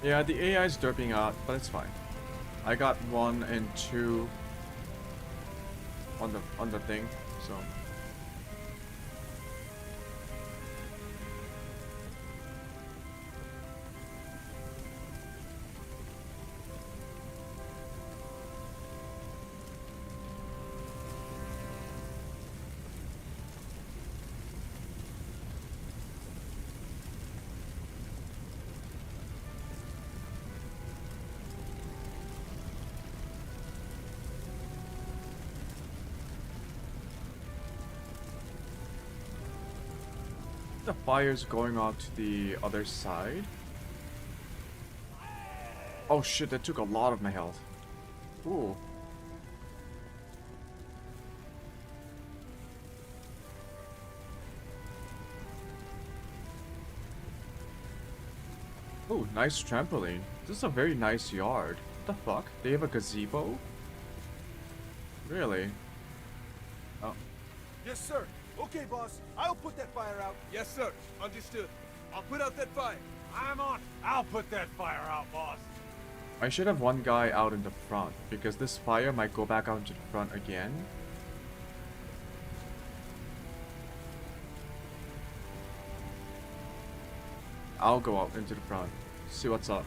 Yeah, the AI is derping out, but it's fine. I got 1 and 2 on the thing, so. The fire's going off to the other side. Oh shit, that took a lot of my health. Ooh. Ooh, nice trampoline. This is a very nice yard. What the fuck? They have a gazebo? Really? Oh. Yes, sir. Okay, boss. I'll put that fire out. Yes, sir. Understood. I'll put out that fire. I'm on. I'll put that fire out, boss. I should have one guy out in the front, because this fire might go back out into the front again. I'll go out into the front, see what's up.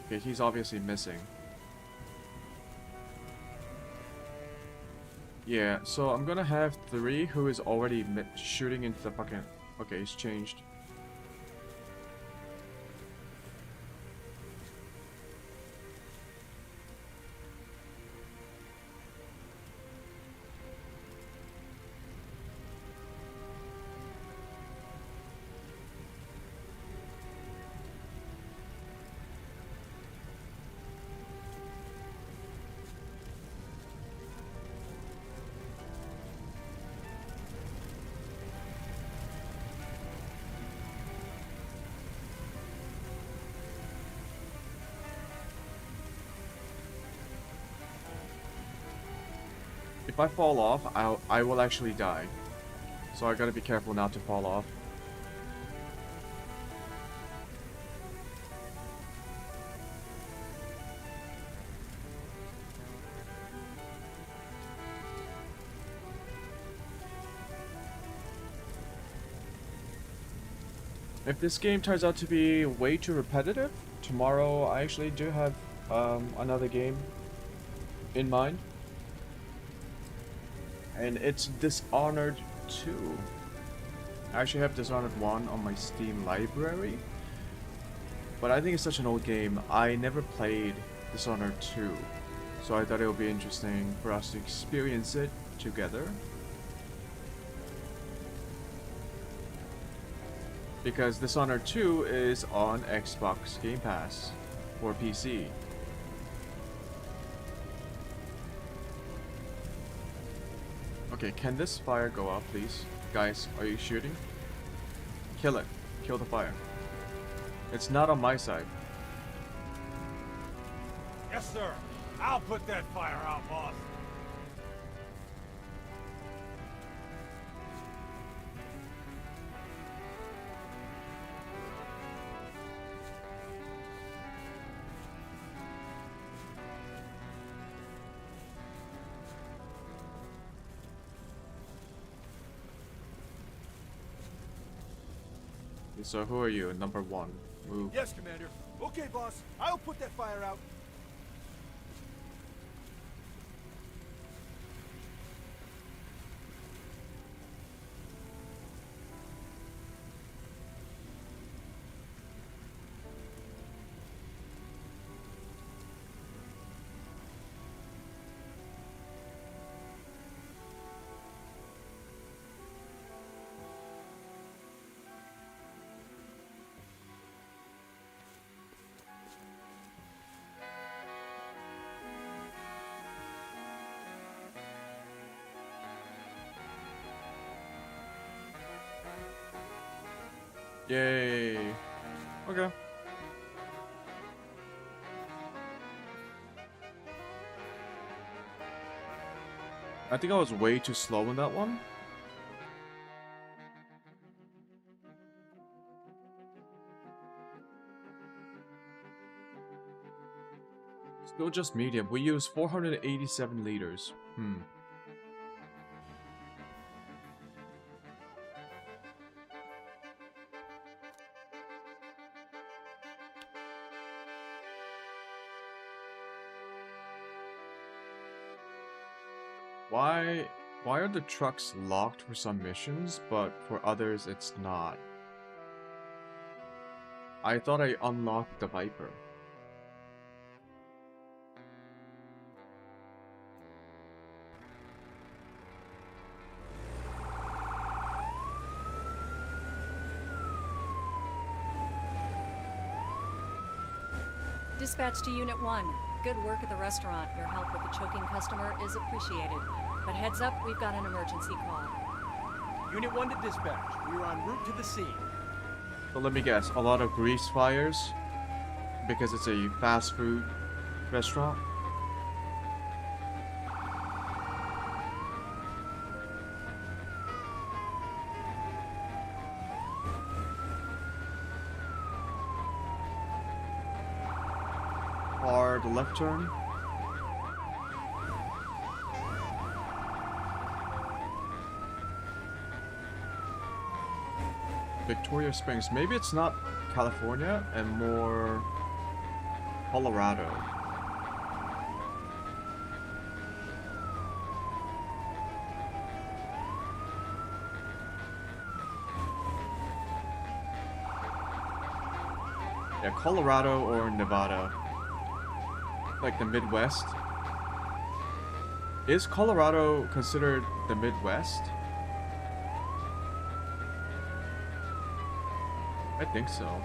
Okay, he's obviously missing. Yeah, so I'm gonna have 3 who is already shooting into the fucking... Okay, he's changed. If I fall off, I will actually die. So I gotta be careful not to fall off. If this game turns out to be way too repetitive, tomorrow I actually do have another game in mind. And it's Dishonored 2. I actually have Dishonored 1 on my Steam library. But I think it's such an old game, I never played Dishonored 2. So I thought it would be interesting for us to experience it together. Because Dishonored 2 is on Xbox Game Pass for PC. Okay, can this fire go out, please? Guys, are you shooting? Kill it. Kill the fire. It's not on my side. Yes, sir. I'll put that fire out, boss. So who are you? Number 1. Move. Yes, Commander. Okay, boss. I'll put that fire out. Yay. Okay. I think I was way too slow in that one. Still just medium. We use 487 liters. Why are the trucks locked for some missions, but for others it's not? I thought I unlocked the Viper. Dispatch to Unit 1. Good work at the restaurant. Your help with the choking customer is appreciated. But heads up, we've got an emergency call. Unit 1 to dispatch. We are en route to the scene. So let me guess, a lot of grease fires? Because it's a fast food restaurant? Hard left turn. Victoria Springs. Maybe it's not California and more Colorado. Yeah, Colorado or Nevada. Like the Midwest. Is Colorado considered the Midwest? I think so.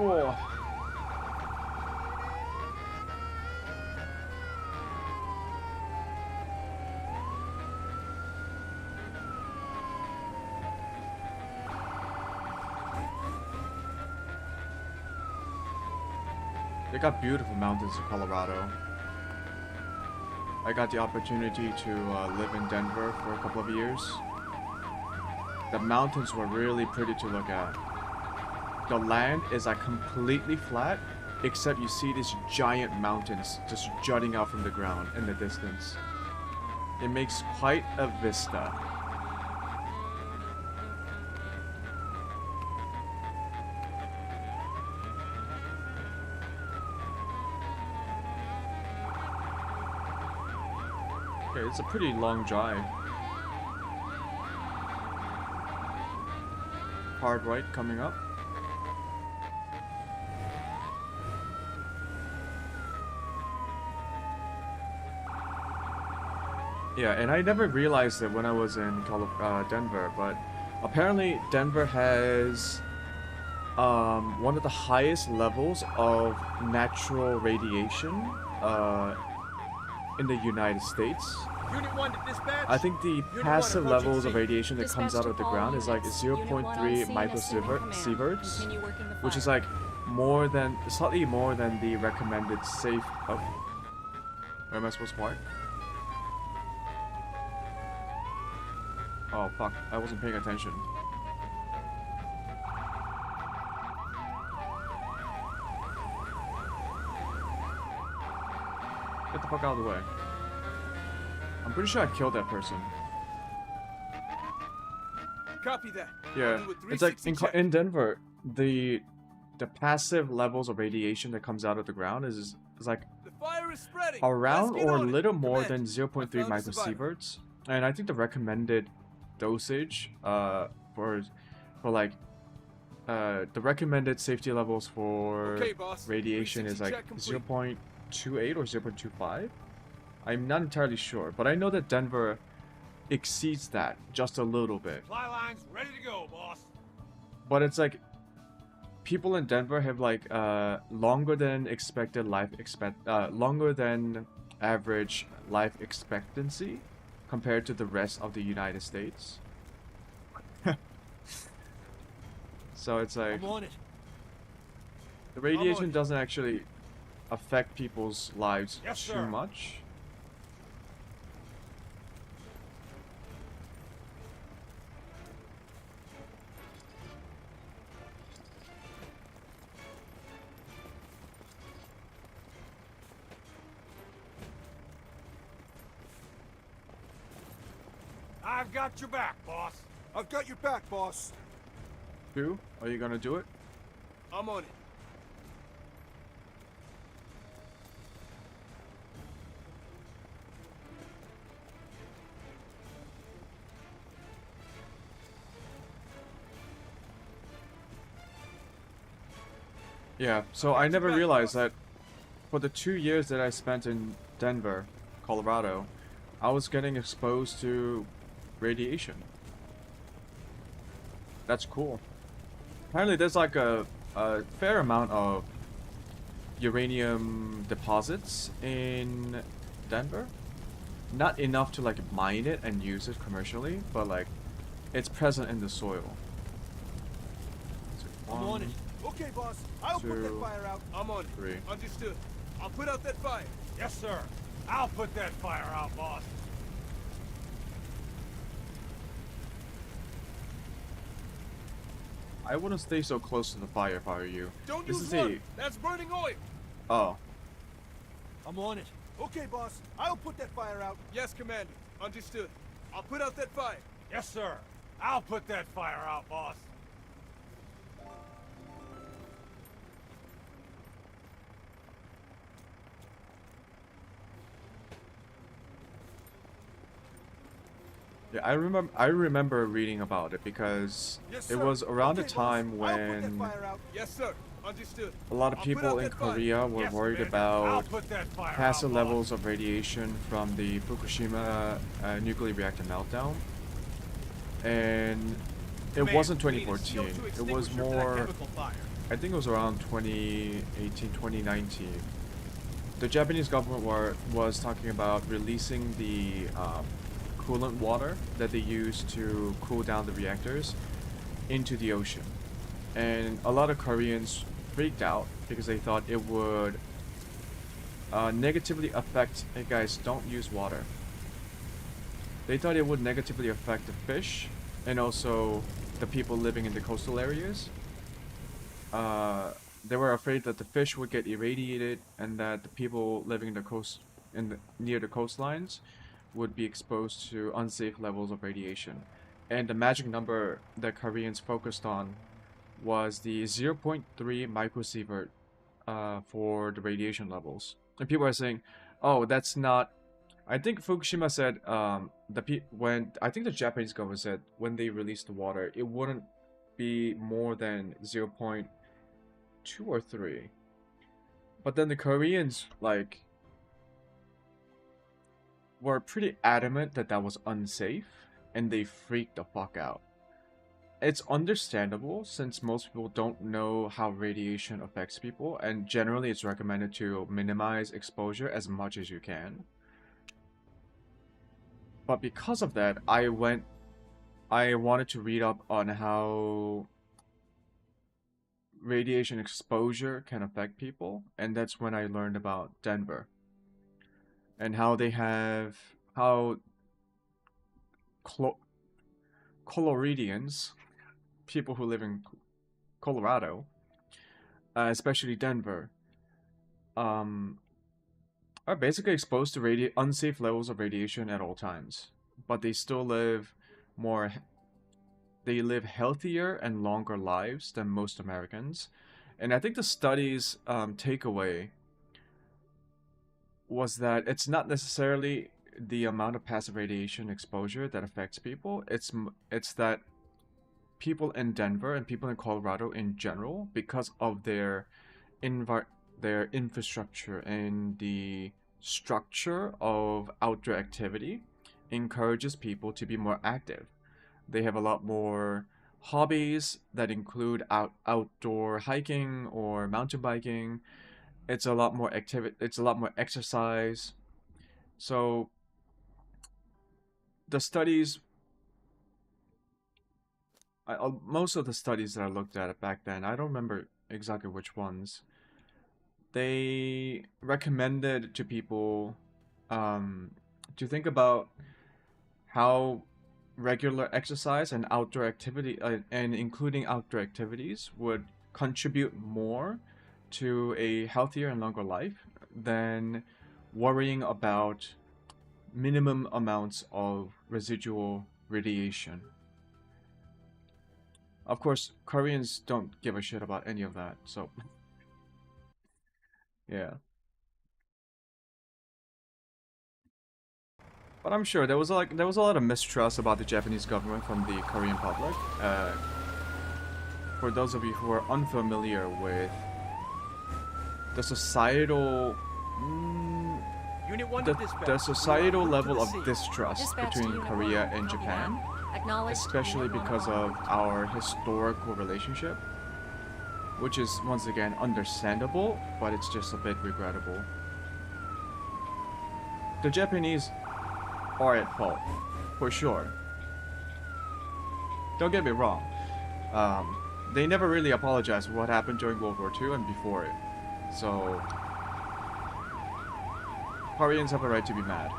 Oh. They got beautiful mountains in Colorado. I got the opportunity to live in Denver for a couple of years. The mountains were really pretty to look at. The land is like completely flat, except you see these giant mountains just jutting out from the ground in the distance. It makes quite a vista. Okay, it's a pretty long drive. Hard right coming up. Yeah, and I never realized it when I was in Denver, but apparently Denver has one of the highest levels of natural radiation in the United States. Unit 1 to dispatch. I think the Unit 1 passive approaching levels of scene. radiation that comes out of the ground is like 0.3 microsieverts, which is like more than, slightly more than the recommended safe. Oh, where am I supposed to park? Oh fuck, I wasn't paying attention. Get the fuck out of the way. I'm pretty sure I killed that person. Copy that. Yeah, I'll do a it's like 360 check. in Denver, the passive levels of radiation that comes out of the ground is like The fire is spreading. around Let's get or a on it. little more Command, than 0.3 I found a survivor. microsieverts, and I think the recommended dosage for like the recommended safety levels for Okay, boss. radiation is 360 like check complete. 0.28 or 0.25. I'm not entirely sure, but I know that Denver exceeds that just a little bit. Supply lines ready to go, boss. But it's like people in Denver have like longer than average life expectancy compared to the rest of the United States. So it's like I'm on it. the radiation doesn't actually affect people's lives Yes, too sir. much. I've got your back, boss. I've got your back, boss. Who? Are you gonna do it? I'm on it. Yeah, so I never realized that for the 2 years that I spent in Denver, Colorado, I was getting exposed to radiation. That's cool. Apparently there's like a fair amount of uranium deposits in Denver. Not enough to like mine it and use it commercially, but like it's present in the soil. So I'm on it. Okay, boss. I'll put that 2, fire out. I'm on it. 3. Understood. I'll put out that fire. Yes, sir. I'll put that fire out, boss. I wouldn't stay so close to the fire if I were you. Don't This use is water. That's burning oil. Oh. I'm on it. Okay, boss. I'll put that fire out. Yes, Commander. Understood. I'll put out that fire. Yes, sir. I'll put that fire out, boss. Yeah, I remember reading about it because Yes, it sir. was around the Okay, boss. time I'll put that when fire out. Yes, sir. Understood. a lot of I'll put people out in that fire. Korea were Yes, worried Commander. I'll about put that fire passive out, levels of radiation from the Fukushima nuclear reactor meltdown. And it Command, wasn't we need a CO2 2014. It was extinguisher for that more, chemical fire. I think it was around 2018, 2019. The Japanese government was talking about releasing the coolant water that they use to cool down the reactors into the ocean. And a lot of Koreans freaked out because they thought it would negatively affect. Hey guys, don't use water. They thought it would negatively affect the fish and also the people living in the coastal areas. They were afraid that the fish would get irradiated and that the people living in the coast near the coastlines would be exposed to unsafe levels of radiation. And the magic number that Koreans focused on was the 0.3 microsievert for the radiation levels. And people are saying, "Oh, that's not." I think Fukushima said when I think the Japanese government said when they released the water, it wouldn't be more than 0.2 or 3. But then the Koreans were pretty adamant that that was unsafe, and they freaked the fuck out. It's understandable since most people don't know how radiation affects people, and generally it's recommended to minimize exposure as much as you can. But because of that, I wanted to read up on how radiation exposure can affect people, and that's when I learned about Denver. And how they have, how Coloridians, people who live in Colorado, especially Denver, are basically exposed to unsafe levels of radiation at all times. But they still live they live healthier and longer lives than most Americans. And I think the study's takeaway was that it's not necessarily the amount of passive radiation exposure that affects people. It's that people in Denver and people in Colorado in general, because of their infrastructure and the structure of outdoor activity, encourages people to be more active. They have a lot more hobbies that include outdoor hiking or mountain biking. It's a lot more it's a lot more exercise. So the studies, most of the studies that I looked at back then, I don't remember exactly which ones, they recommended to people to think about how regular exercise and outdoor activity, and including outdoor activities, would contribute more to a healthier and longer life than worrying about minimum amounts of residual radiation. Of course, Koreans don't give a shit about any of that, so yeah. But I'm sure there was a lot of mistrust about the Japanese government from the Korean public. For those of you who are unfamiliar with the societal Unit 1 to dispatch. the societal Route level to of the scene. distrust Dispatch to between Unit Korea 1. and Copy Japan, that. Acknowledged. especially Unit 1 because on. of our historical relationship, which is once again understandable, but it's just a bit regrettable. The Japanese are at fault, for sure. Don't get me wrong. They never really apologized for what happened during World War II and before it. So Koreans have a right to be mad.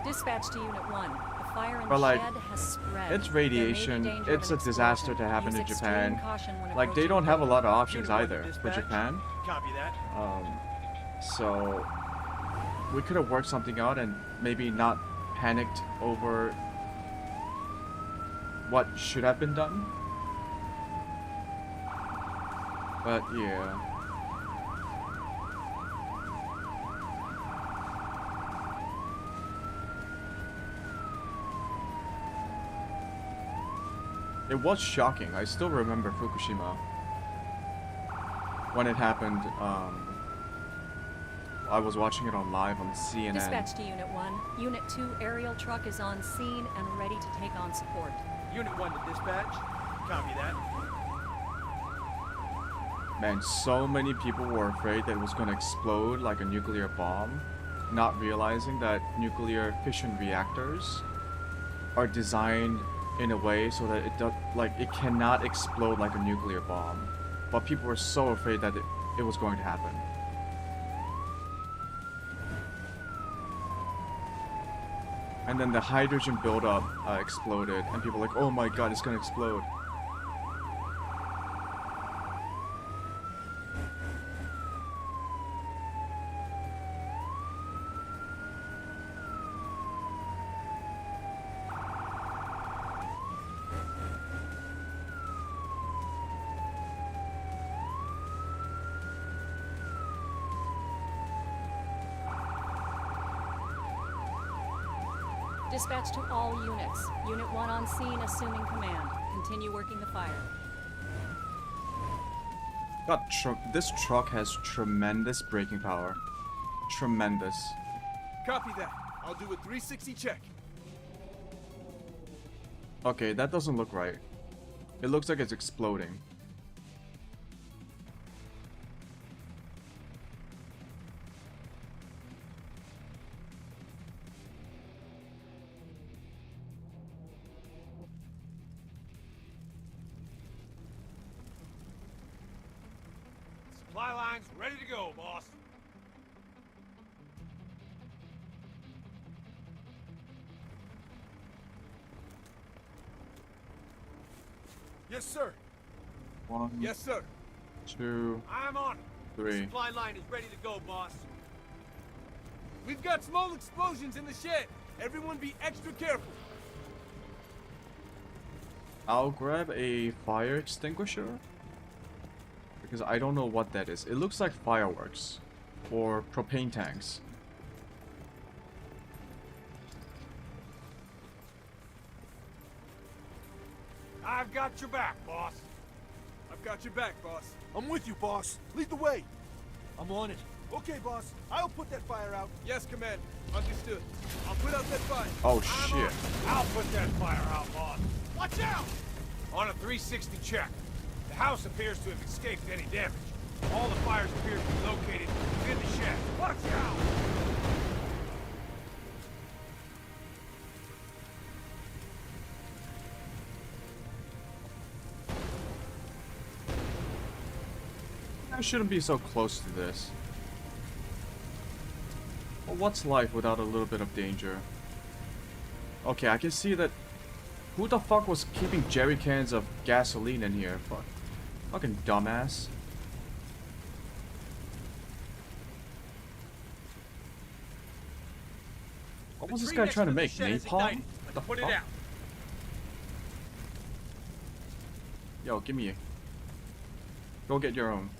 Dispatch to Unit 1. The fire in But, the like, shed has spread. it's There may be radiation, danger of it's an a disaster explosion. to happen Use in extreme Japan. caution when Like, they approaching don't have a lot of buildings. options Unit 1 to either for dispatch. Japan. Copy that. So we could have worked something out and maybe not panicked over what should have been done. But yeah. It was shocking. I still remember Fukushima. When it happened, I was watching it on live on CNN. Dispatch to Unit 1. Unit 2 aerial truck is on scene and ready to take on support. Unit 1 to dispatch. Copy that. Man, so many people were afraid that it was going to explode like a nuclear bomb, not realizing that nuclear fission reactors are designed in a way so that it cannot explode like a nuclear bomb. but people were so afraid that it was going to happen. And then the hydrogen buildup exploded, and people were like, oh my god, it's gonna explode. Dispatch to all units. Unit 1 on scene, assuming command. Continue working the fire. God, this truck has tremendous braking power. Tremendous. Copy that. I'll do a 360 check. Okay, that doesn't look right. It looks like it's exploding. Supply line's ready to go, boss. Yes, sir. 1, Yes, sir. 2, I'm on it. 3. Supply line is ready to go, boss. We've got small explosions in the shed. Everyone be extra careful. I'll grab a fire extinguisher. Because I don't know what that is. It looks like fireworks. Or propane tanks. I've got your back, boss. I've got your back, boss. I'm with you, boss. Lead the way. I'm on it. Okay, boss. I'll put that fire out. Yes, command. Understood. I'll put out that fire. Oh I'm shit. on it. I'll put that fire out, boss. Watch out! On a 360 check. The house appears to have escaped any damage. All the fires appear to be located within the shed. Watch out! I shouldn't be so close to this. Well, what's life without a little bit of danger? Okay, I can see that. Who the fuck was keeping jerry cans of gasoline in here? Fucking dumbass. What was this guy trying to make? Napalm? What the Put it fuck? out. Yo, give me a... Go get your own.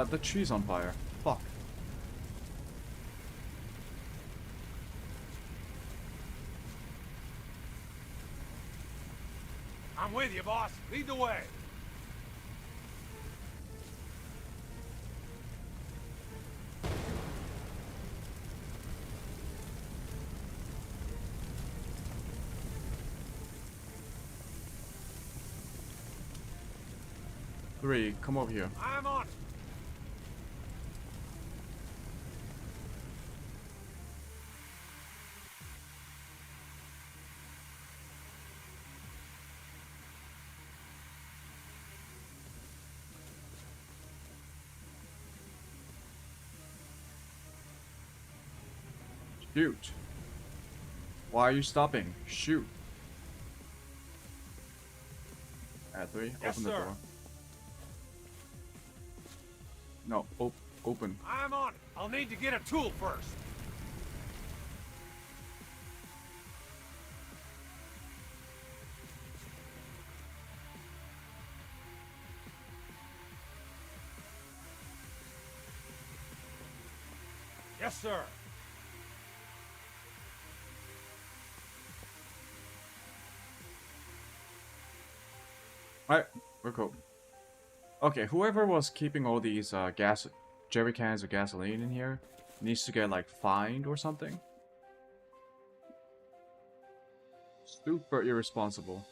The tree's on fire. Fuck. I'm with you, boss. Lead the way. Three, come over here. I'm on it. Shoot. Why are you stopping? Shoot. At 3, Yes, open the sir. door. No, open. I'm on it. I'll need to get a tool first. Yes, sir. Alright, we're cool. Okay, whoever was keeping all these jerry cans of gasoline in here needs to get like fined or something. Super irresponsible.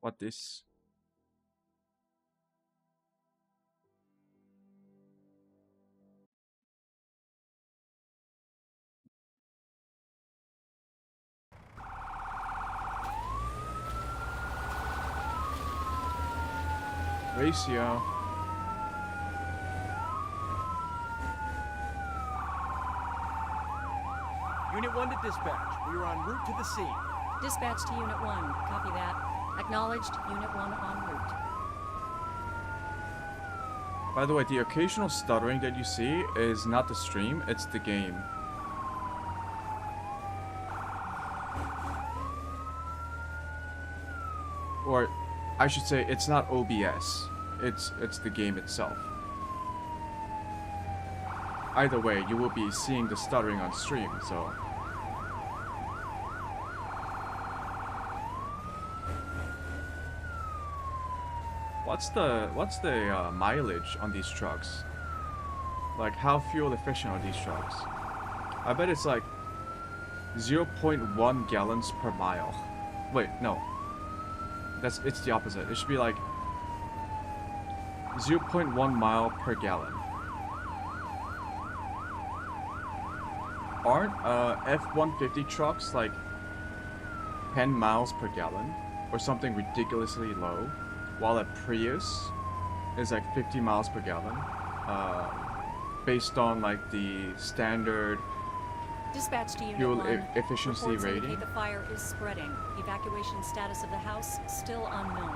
What this? Ratio. Unit 1 to dispatch. We are en route to the scene. Dispatch to Unit 1. Copy that. Acknowledged. Unit 1 en route. By the way, the occasional stuttering that you see is not the stream, it's the game. Or I should say it's not OBS. It's the game itself. Either way, you will be seeing the stuttering on stream, so what's the mileage on these trucks? Like, how fuel efficient are these trucks? I bet it's like 0.1 gallons per mile. Wait, no. It's the opposite. It should be like 0.1 mile per gallon. Aren't F-150 trucks like 10 miles per gallon or something ridiculously low, while a Prius is like 50 miles per gallon, based on like the standard Dispatch to Unit fuel 1. efficiency Reports rating? indicate the fire is spreading. Evacuation status of the house still unknown.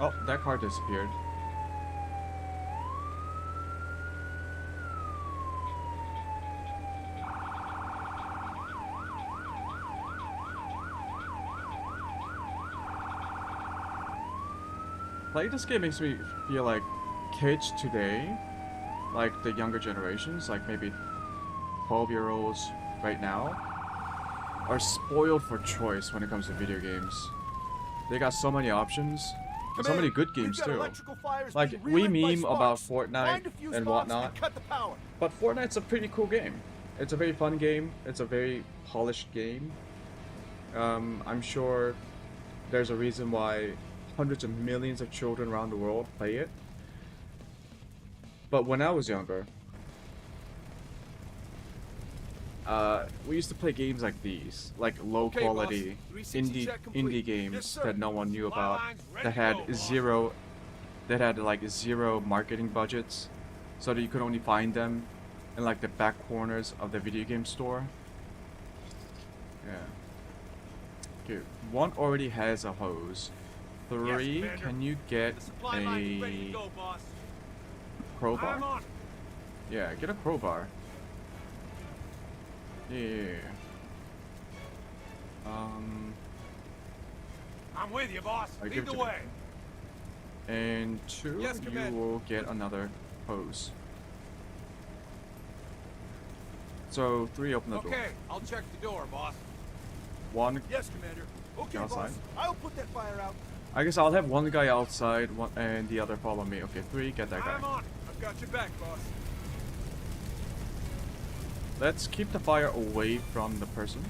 Oh, that car disappeared. Playing this game makes me feel like kids today, like the younger generations, like maybe 12-year-olds right now, are spoiled for choice when it comes to video games. They got so many options. And so many good games too. Like, we meme about Fortnite and whatnot, but Fortnite's a pretty cool game. It's a very fun game. It's a very polished game. I'm sure there's a reason why hundreds of millions of children around the world play it. But when I was younger, we used to play games like these, like low quality indie games that no one knew about, that had like zero marketing budgets, so that you could only find them in like the back corners of the video game store. Yeah. Okay, 1 already has a hose. 3, Yes, can you get The supply line's ready to a go, boss. crowbar? I'm on. Yeah, get a crowbar. Yeah. I'm with you, boss. I give Lead it the to way. And 2, Yes, you Commander. will get another hose. So 3, open the door. Okay, I'll check the door, boss. 1, Yes, Commander. Okay, outside. boss. I'll put that fire out. I guess I'll have 1 guy outside, and the other follow me. Okay, 3, get that I'm guy. on. I've got your back, boss. Let's keep the fire away from the person.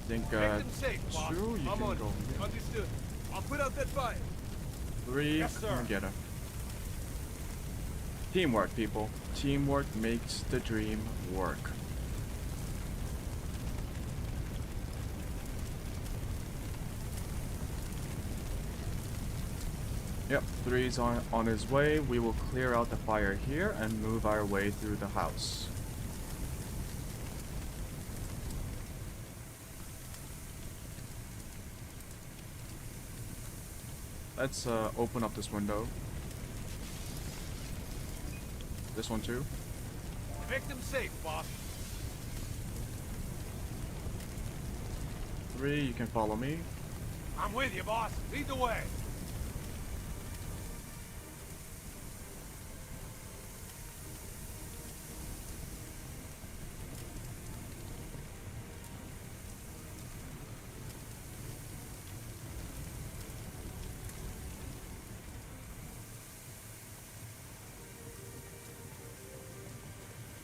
I think Make them safe, boss. 2, you I'm can on go. it. Understood. I'll put out that fire. 3, Yes, sir. come and get her. Teamwork, people. Teamwork makes the dream work. Yep, 3's on his way. We will clear out the fire here and move our way through the house. Let's open up this window. This one too. Victim safe, boss. 3, you can follow me. I'm with you, boss. Lead the way.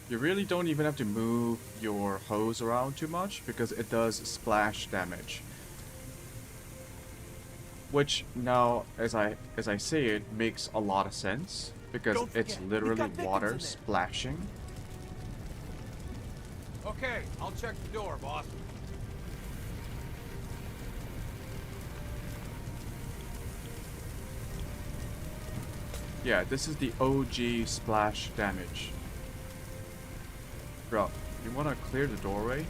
You really don't even have to move your hose around too much because it does splash damage. Which now, as I say it, makes a lot of sense because Don't it's forget, we've literally got victims in water there. splashing. Okay, I'll check the door, boss. Yeah, this is the OG splash damage. Bro, you wanna clear the doorway?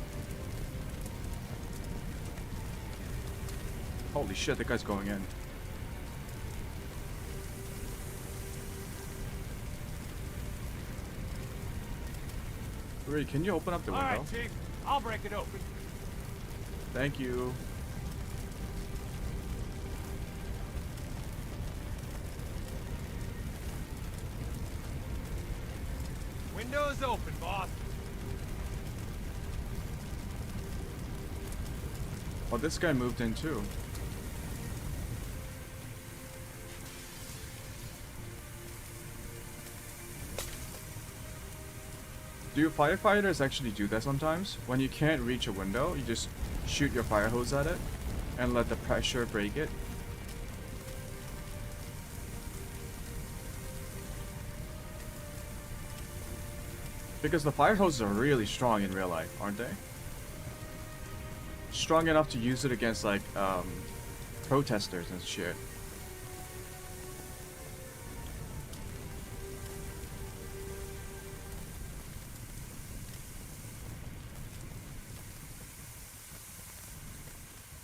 Holy shit, that guy's going in. Ray, can you open up the All window? right, Chief. I'll break it open. Thank you. Window is open, boss. Oh, this guy moved in too. Do firefighters actually do that sometimes? When you can't reach a window, you just shoot your fire hose at it and let the pressure break it. Because the fire hoses are really strong in real life, aren't they? Strong enough to use it against like protesters and shit.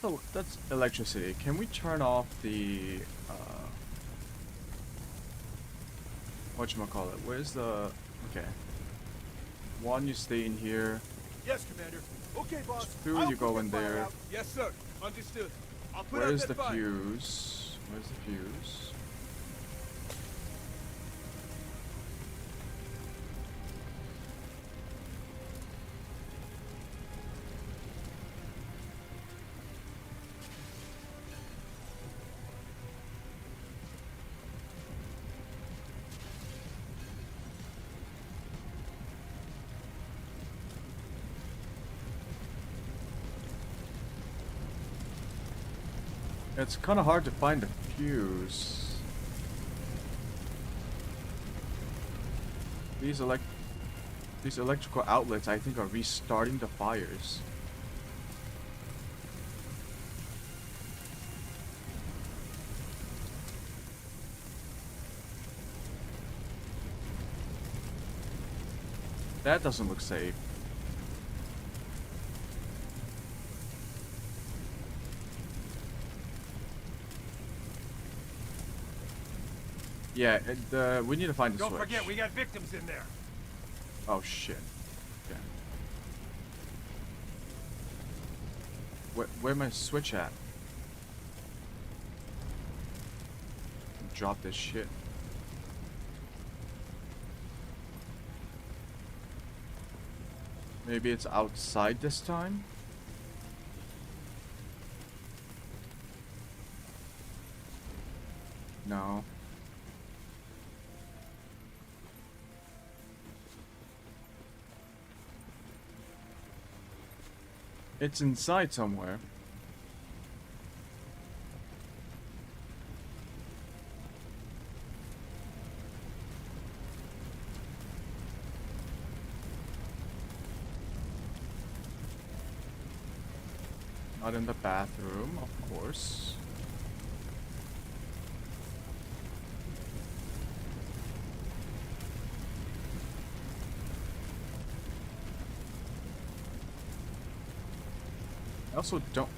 So that's electricity. Can we turn off the whatchamacallit? Where's the okay. One, you stay in here. Yes, Commander. Okay, boss. Two, I'll you go put in that fire there. out. Yes, sir. Understood. I'll put out Where's that the fire. fuse? Where's the fuse? It's kind of hard to find the fuse. These electrical outlets, I think, are restarting the fires. That doesn't look safe. Yeah, we need to find the Don't switch. forget, we got victims in there. Oh shit. Yeah. Where my switch at? Drop this shit. Maybe it's outside this time? No. It's inside somewhere. Not in the bathroom, of course. I also don't...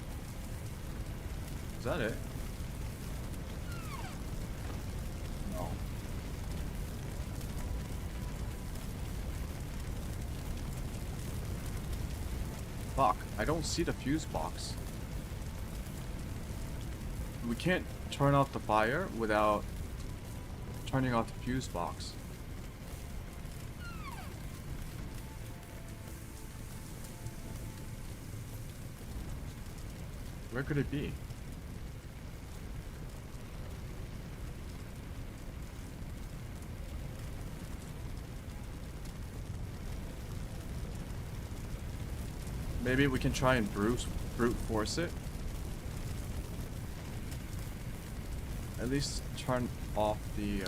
Is that it? No. Fuck, I don't see the fuse box. we can't turn off the fire without turning off the fuse box. Where could it be? Maybe we can try and brute force it. At least turn off the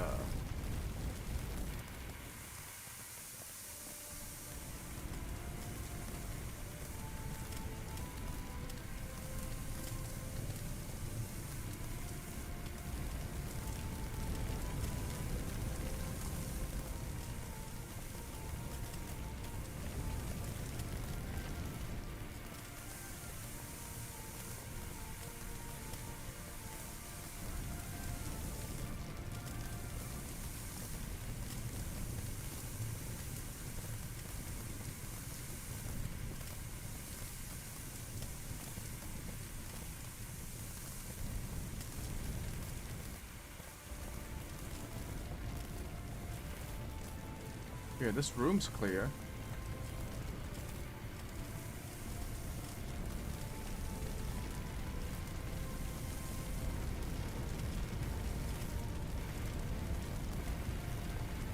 Here, this room's clear.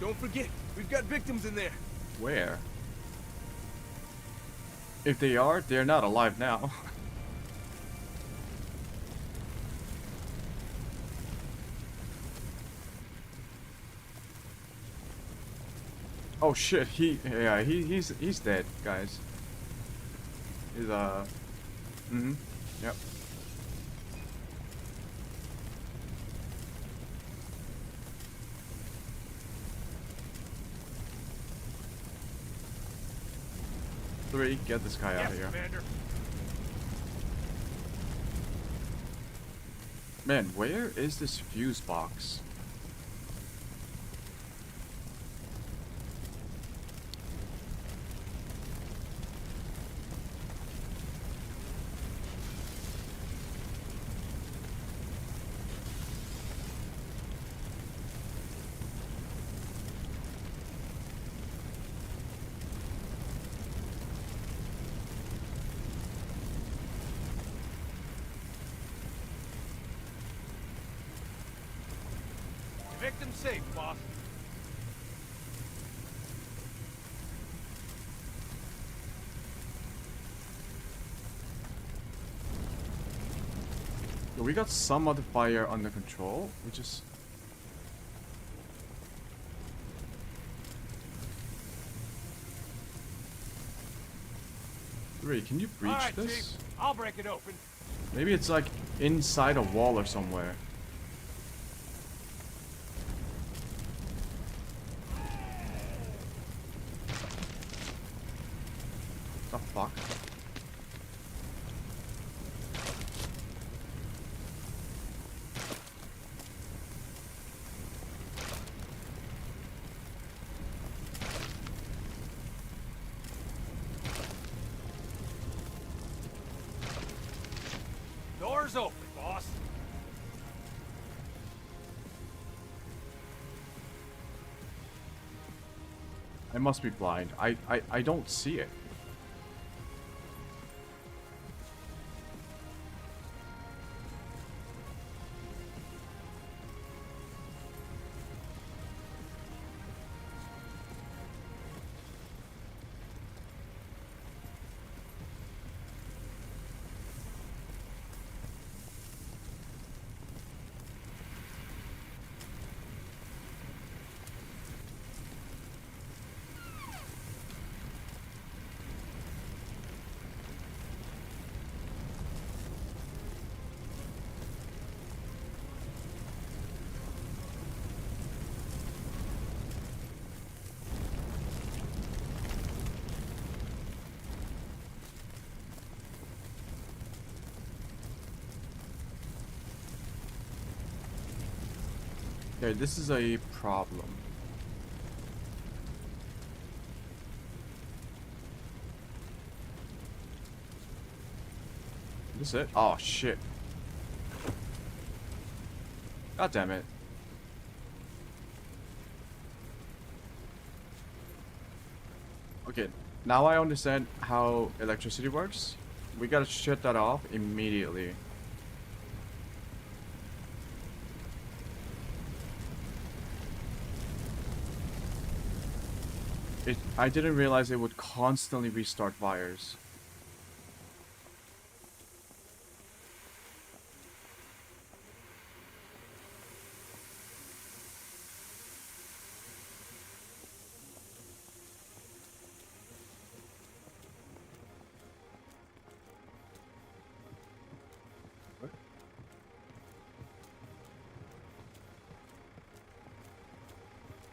Don't forget, we've got victims in there. Where? If they are, they're not alive now. Oh shit, he's dead, guys. He's yep. Three, get this guy out of here. Commander. Man, where is this fuse box? Victim safe, boss. We got some of the fire under control. We just... Three, can you breach All right, this? Chief. I'll break it open. Maybe it's like inside a wall or somewhere. The fuck? Door's open, boss. I must be blind. I don't see it. Okay, this is a problem. This it? Oh shit. God damn it. Okay, now I understand how electricity works. We gotta shut that off immediately. I didn't realize it would constantly restart fires.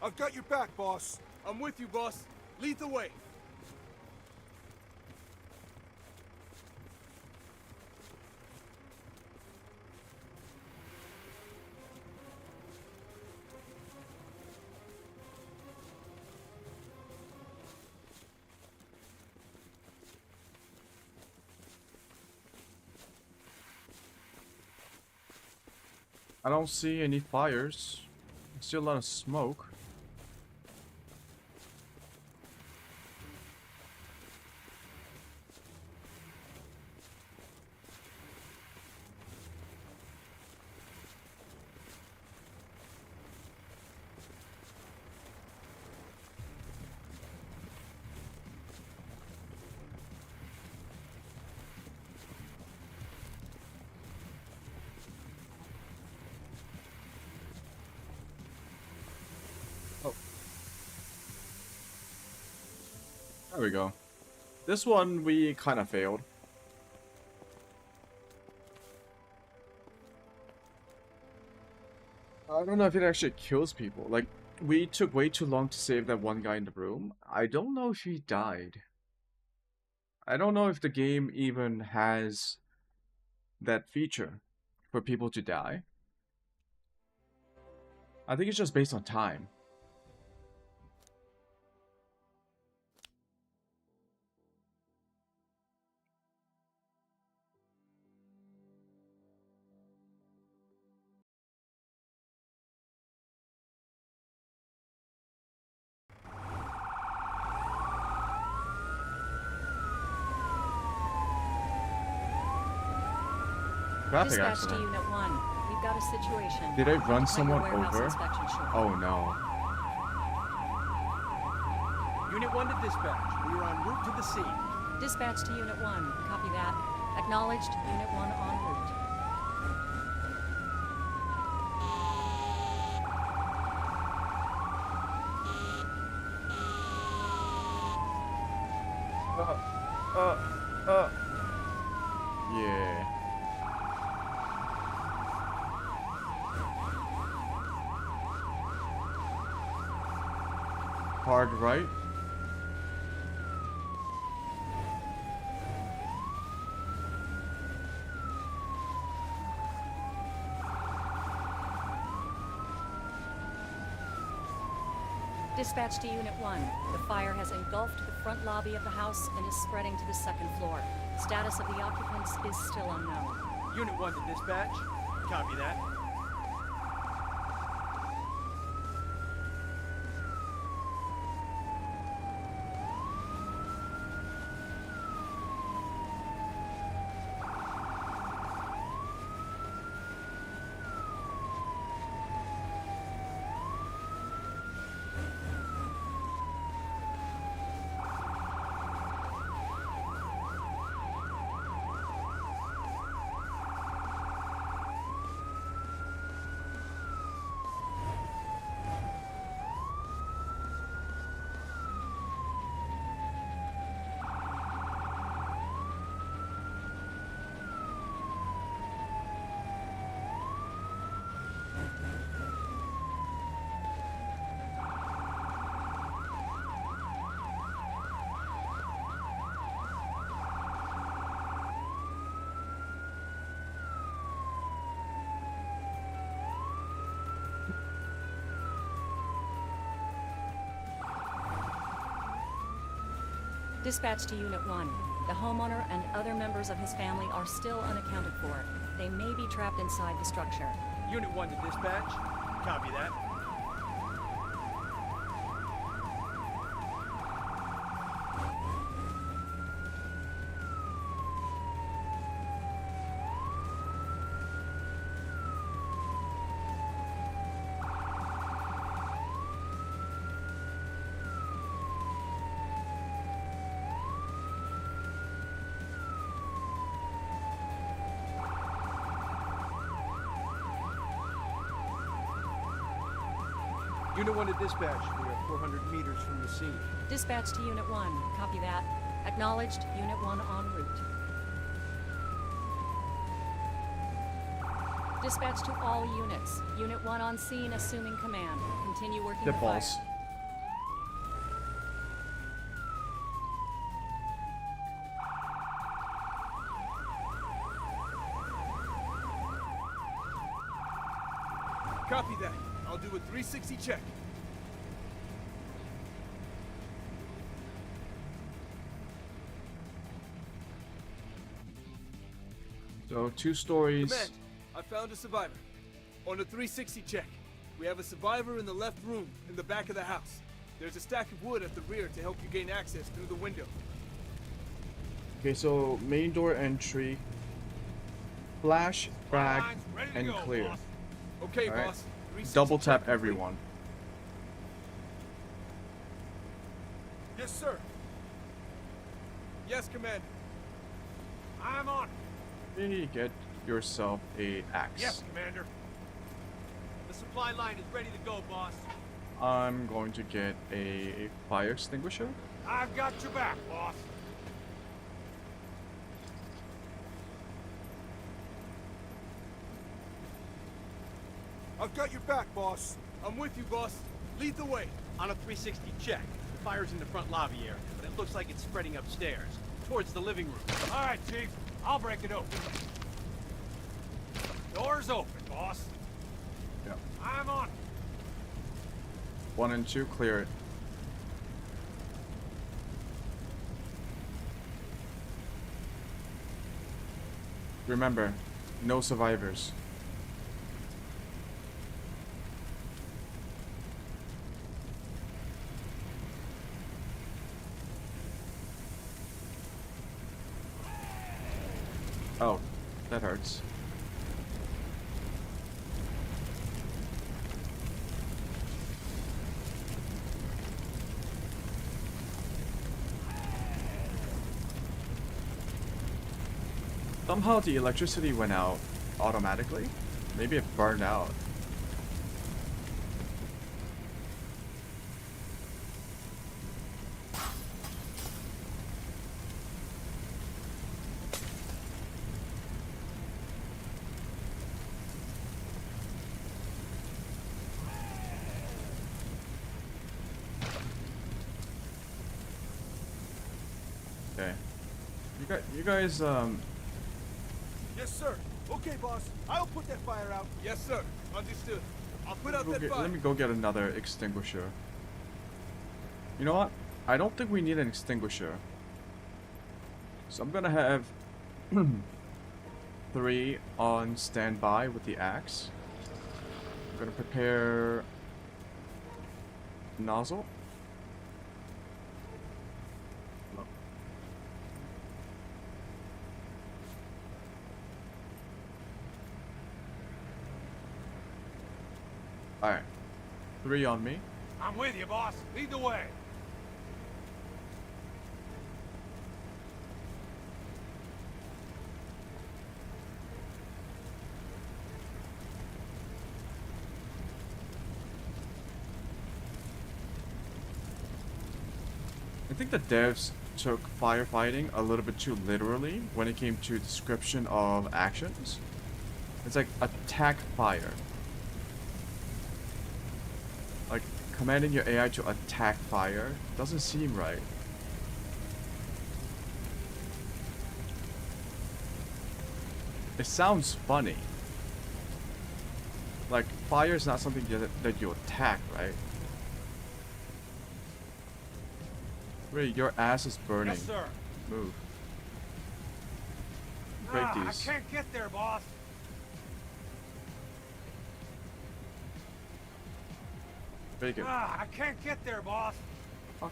I've got your back, boss. I'm with you, boss. Lead the way. I don't see any fires. I see a lot of smoke. There we go. This one we kind of failed. I don't know if it actually kills people. Like, we took way too long to save that one guy in the room. I don't know if he died. I don't know if the game even has that feature for people to die. I think it's just based on time. Traffic Dispatch accident. to Unit 1. We've got a situation. Did I run At your someone warehouse over? inspection shortly. Oh no. Unit 1 to dispatch. We are en route to the scene. Dispatch to Unit 1. Copy that. Acknowledged. Unit 1 en route. Yeah. Hard right. Dispatch to Unit 1. The fire has engulfed the front lobby of the house and is spreading to the second floor. Status of the occupants is still unknown. Unit 1 to dispatch. Copy that. Dispatch to Unit 1. The homeowner and other members of his family are still unaccounted for. They may be trapped inside the structure. Unit 1 to dispatch. Copy that. Unit 1 to dispatch. We are 400 meters from the scene. Dispatch to Unit 1. Copy that. Acknowledged. Unit 1 en route. Dispatch to all units. Unit 1 on scene, assuming command. Continue working the Get fire. balls. Copy that. I'll do a 360 check. So 2 stories. Command, I found a survivor. On a 360 check, we have a survivor in the left room in the back of the house. There's a stack of wood at the rear to help you gain access through the window. Okay, so main door entry. Flash, frag, Lines ready to and go, clear. boss. Okay, All right. boss. 360 Double check tap complete. everyone. Yes, sir. Yes, Commander. I'm on. Hey, get yourself a axe. Yes, Commander. The supply line is ready to go, boss. I'm going to get a fire extinguisher. I've got your back, boss. I've got your back, boss. I'm with you, boss. Lead the way. On a 360 check. The fire's in the front lobby area, but it looks like it's spreading upstairs, towards the living room. All right, Chief. I'll break it open. Door's open, boss. Yeah. I'm on. 1 and 2, clear it. Remember, no survivors. Oh, that hurts. Somehow the electricity went out automatically. Maybe it burned out. Okay. You guys, Yes, sir. Okay, boss. I'll put that fire out. Yes, sir. Understood. I'll put out that fire. let me go get another extinguisher. You know what? I don't think we need an extinguisher. So I'm gonna have 3 on standby with the axe. I'm gonna prepare nozzle. Alright. 3 on me. I'm with you, boss. Lead the way. I think the devs took firefighting a little bit too literally when it came to description of actions. It's like attack fire. Like commanding your AI to attack fire doesn't seem right. It sounds funny. Like fire is not something that you attack, right? Wait, your ass is burning. Yes, sir. Move. Break I these. can't get there, boss. Bacon. I can't get there, boss. Fuck.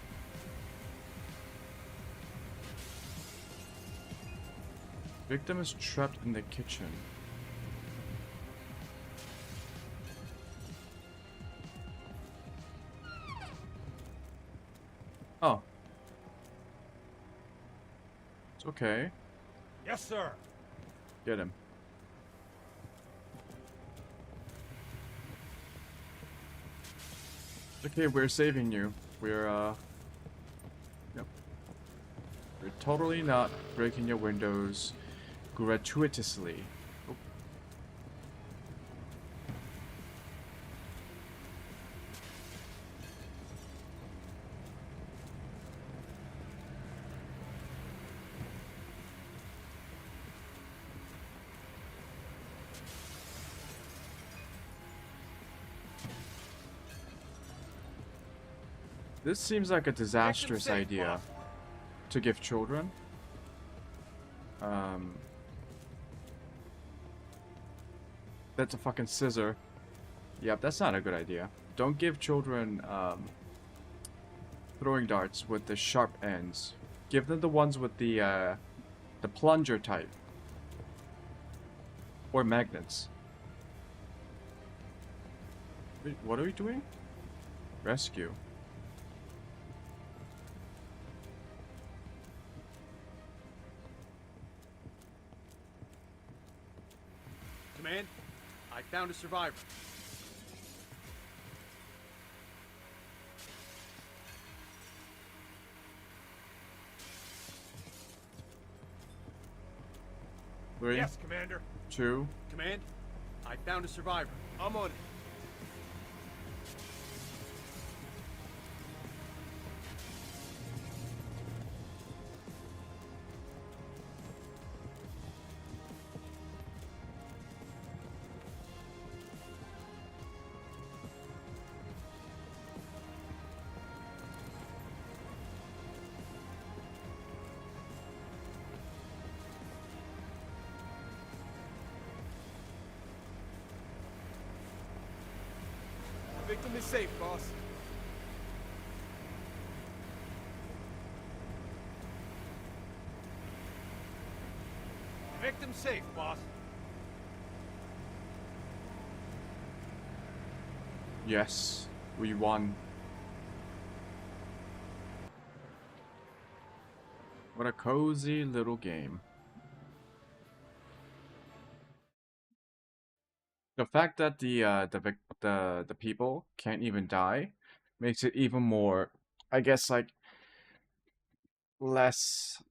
Victim is trapped in the kitchen. Oh. It's okay. Yes, sir. Get him. Okay, we're saving you. We're, Yep. We're totally not breaking your windows gratuitously. Oh. This seems like a disastrous safe, idea boss. to give children. That's a fucking scissor. Yep, that's not a good idea. Don't give children throwing darts with the sharp ends. Give them the ones with the plunger type. Or magnets. Wait, what are we doing? Rescue. Command, I found a survivor. Three, Yes, Commander. 2. Command, I found a survivor. I'm on it. The victim is safe, boss. Victim safe, boss. Yes, we won. What a cozy little game. The fact that the people can't even die makes it even more, I guess, like less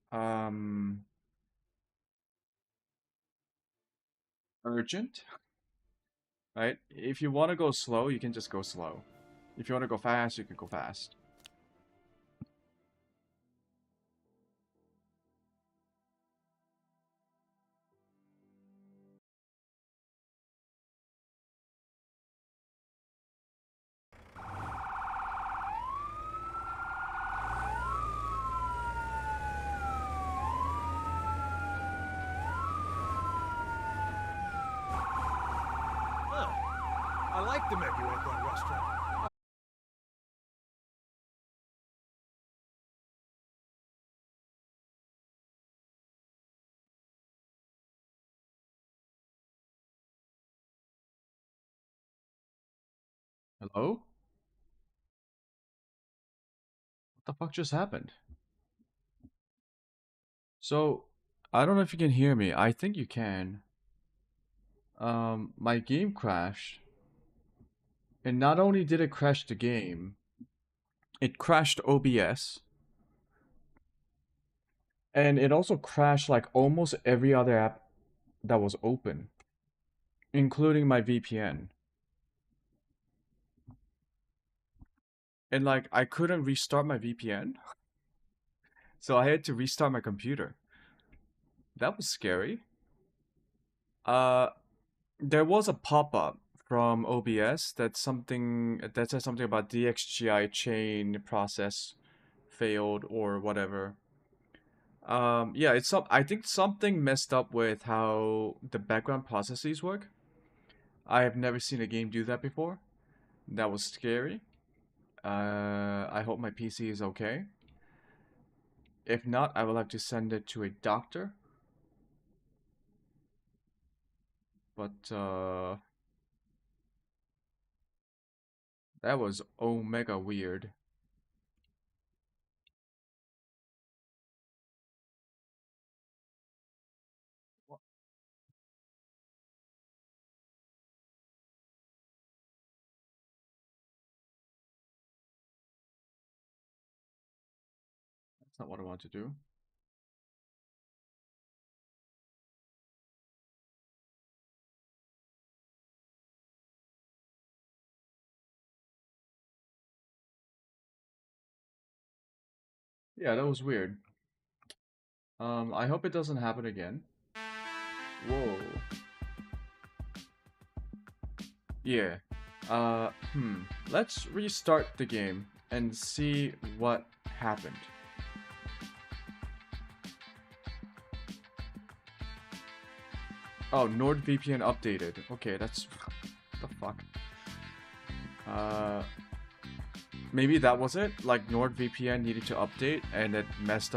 urgent, right? If you want to go slow, you can just go slow. If you want to go fast, you can go fast. I like the menu at that restaurant. Hello? What the fuck just happened? So, I don't know if you can hear me. I think you can. My game crashed. And not only did it crash the game, it crashed OBS. And it also crashed like almost every other app that was open, including my VPN. And like I couldn't restart my VPN, so I had to restart my computer. That was scary. There was a pop-up from OBS that said something about DXGI chain process failed or whatever. Yeah, I think something messed up with how the background processes work. I have never seen a game do that before. That was scary. I hope my PC is okay. If not, I will have to send it to a doctor. But that was omega weird. That's not what I want to do. Yeah, that was weird. I hope it doesn't happen again. Whoa. Yeah. Let's restart the game and see what happened. Oh, NordVPN updated. Okay, that's... what the fuck? Maybe that was it? Like, NordVPN needed to update and it messed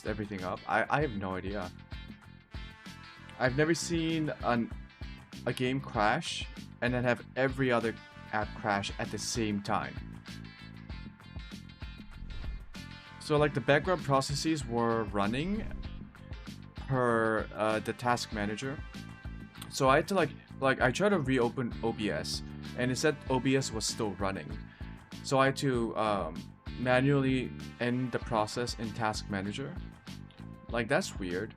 everything up? I have no idea. I've never seen a game crash and then have every other app crash at the same time. So like the background processes were running per the task manager. So I had to like I tried to reopen OBS and it said OBS was still running. So I had to manually end the process in task manager. Like that's weird.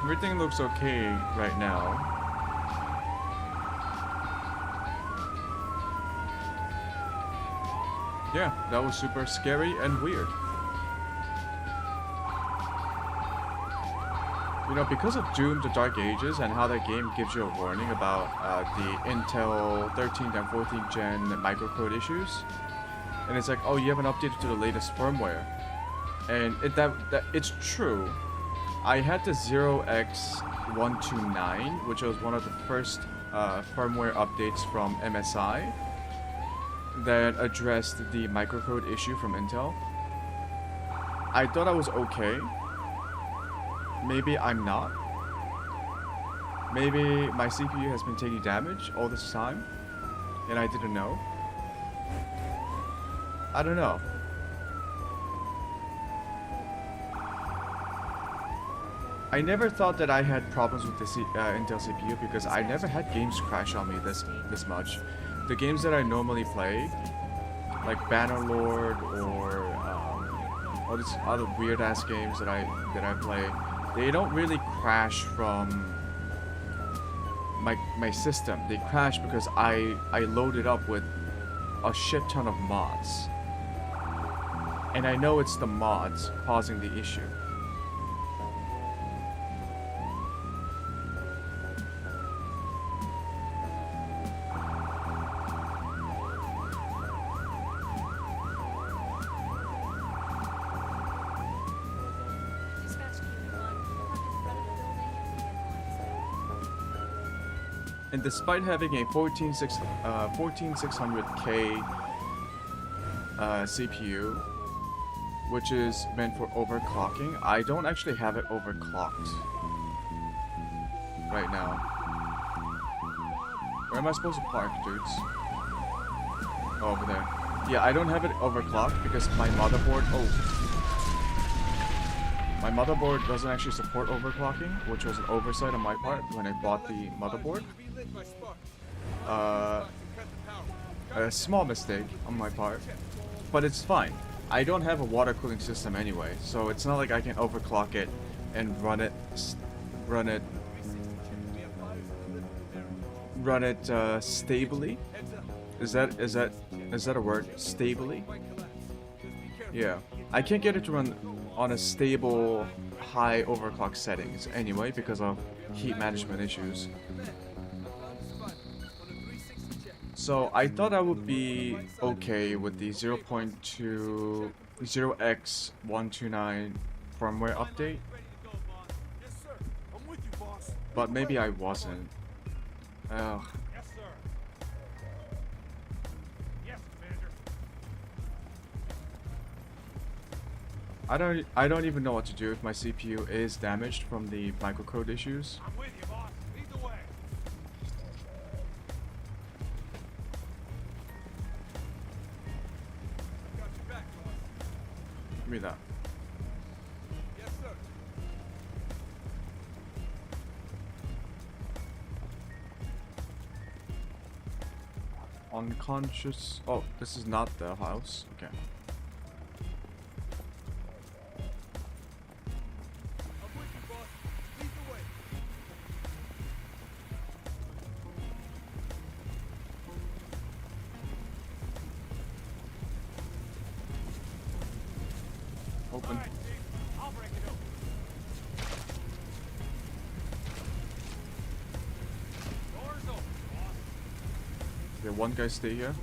Everything looks okay right now. Yeah, that was super scary and weird. You know, because of Doom The Dark Ages and how that game gives you a warning about the Intel 13th and 14th gen microcode issues. And it's like, oh, you haven't updated to the latest firmware. And it's true. I had the 0x129, which was one of the first firmware updates from MSI that addressed the microcode issue from Intel. I thought I was okay. Maybe I'm not. Maybe my CPU has been taking damage all this time and I didn't know. I don't know. I never thought that I had problems with the Intel CPU because I never had games crash on me this much. The games that I normally play, like Bannerlord or all these other weird ass games that I play, they don't really crash from my system. They crash because I load it up with a shit ton of mods, and I know it's the mods causing the issue. And despite having a 14600K CPU, which is meant for overclocking, I don't actually have it overclocked right now. Where am I supposed to park, dudes? Oh, over there. Yeah, I don't have it overclocked because my motherboard... Oh. my motherboard doesn't actually support overclocking, which was an oversight on my part when I bought the motherboard. A small mistake on my part, but it's fine. I don't have a water cooling system anyway, so it's not like I can overclock it and run it stably. Is that a word? Stably? Yeah. I can't get it to run on a stable high overclock settings anyway because of heat management issues. So I thought I would be okay with the 0.2 0x129 firmware update, but maybe I wasn't. Ugh. Yes, sir. Yes, Commander. I don't even know what to do if my CPU is damaged from the microcode issues. I'm with you, boss. Lead the way. Got your back, boss. Give me that. Yes, sir. Unconscious. Oh, this is not the house. Okay. I'm with you, boss. Lead the way. Open. All right, Chief. I'll break it open. Doors open, boss. Okay, one guy stay here.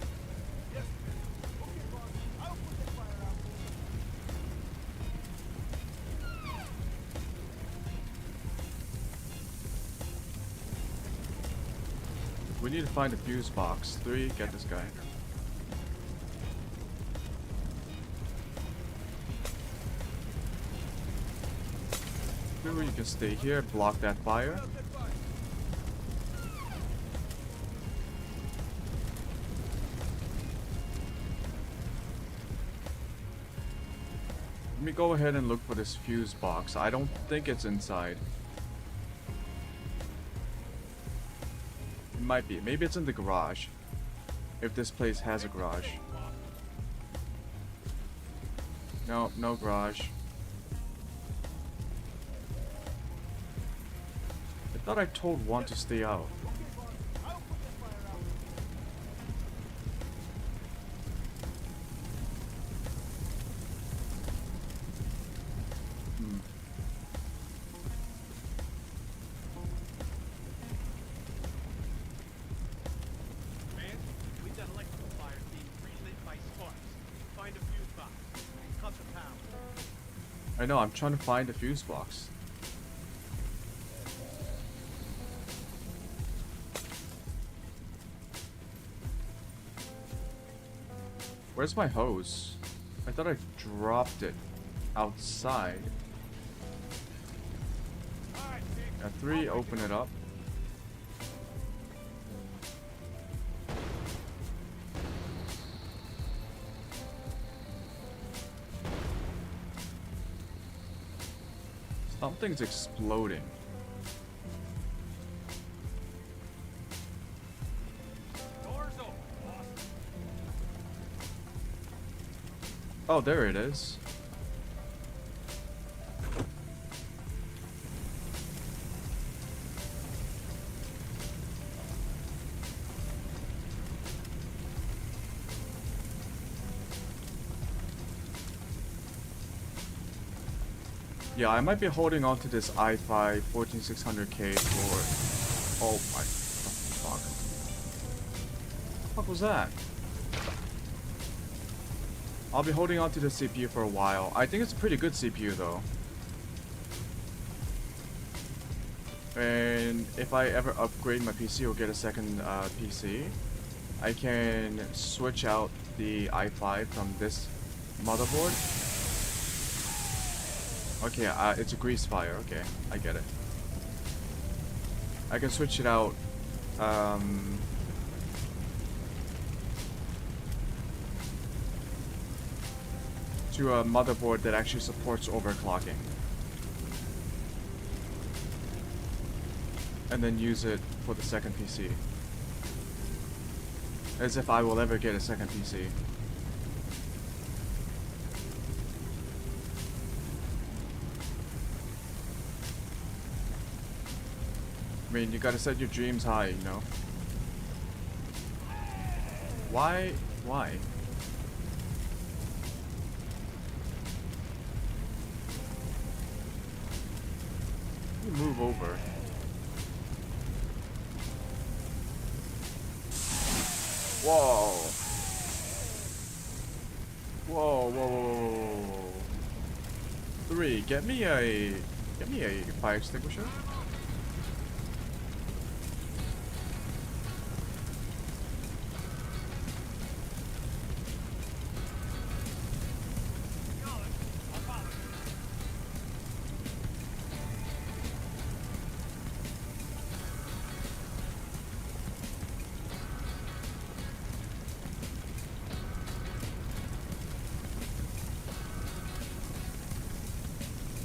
We need to find a fuse box. 3, get this guy. Maybe you can stay here, block that fire. Let me go ahead and look for this fuse box. I don't think it's inside. It might be. Maybe it's in the garage. If this place has a garage. No, no garage. I thought I told one to stay out. Man, we've got electrical fires being relit by sparks. Find a fuse box. Cut the power. I know, I'm trying to find a fuse box. Where's my hose? I thought I dropped it outside. All right, Chief. At 3, open it up. Something's exploding. Doors open, boss. Oh, there it is. Yeah, I might be holding on to this i5 14600K for... Oh my fuck. What was that? I'll be holding on to the CPU for a while. I think it's a pretty good CPU though. And if I ever upgrade my PC or get a second PC, I can switch out the i5 from this motherboard. Okay, it's a grease fire. Okay, I get it. I can switch it out. To a motherboard that actually supports overclocking. and then use it for the second PC. As if I will ever get a second PC. I mean, you gotta set your dreams high, you know? Why? Why? You move over. Whoa. Whoa, whoa, whoa, whoa, whoa. 3, get me a fire extinguisher.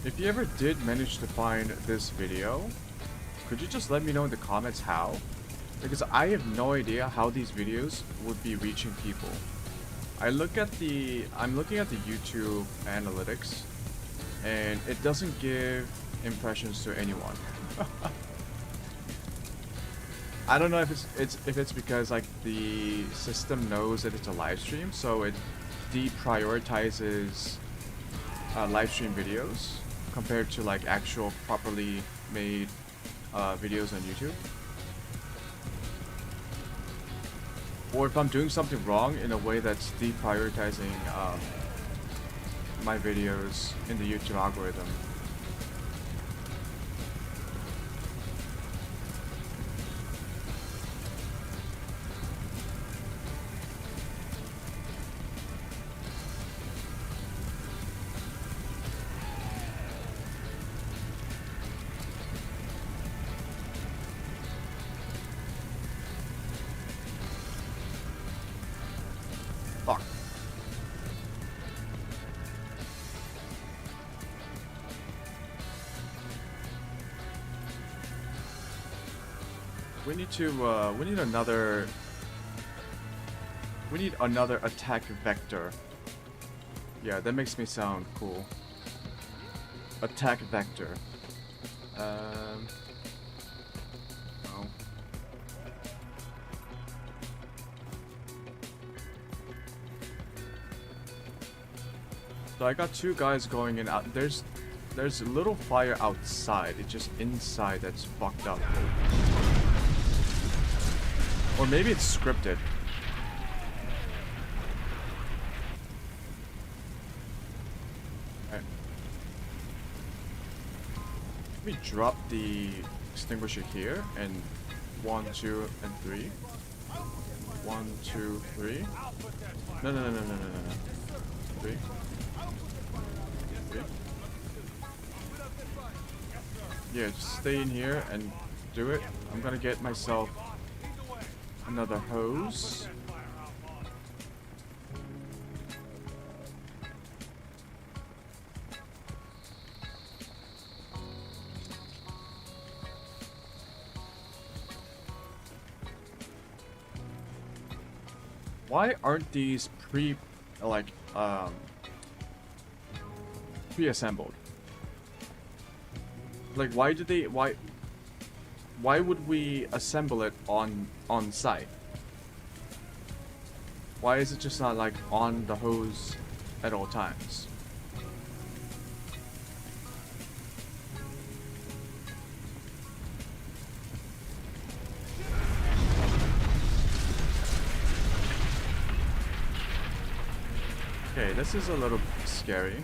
If you ever did manage to find this video, could you just let me know in the comments how? Because I have no idea how these videos would be reaching people. I'm looking at the YouTube analytics, and it doesn't give impressions to anyone. I don't know if it's because like the system knows that it's a live stream, so it deprioritizes live stream videos compared to like actual properly made videos on YouTube. Or if I'm doing something wrong in a way that's deprioritizing my videos in the YouTube algorithm. Fuck. We need another attack vector. Yeah, that makes me sound cool. Attack vector. Oh. So I got 2 guys going in out. There's a little fire outside. It's just inside that's fucked up. Or maybe it's scripted. Alright. Let me drop the extinguisher here and 1, 2, and 3. 1, 2, 3. No. 3. Yeah, just stay in here and do it. I'm gonna get myself another hose. Why aren't these pre-assembled? Like, why would we assemble it on site? Why is it just not like on the hose at all times? Okay, this is a little scary.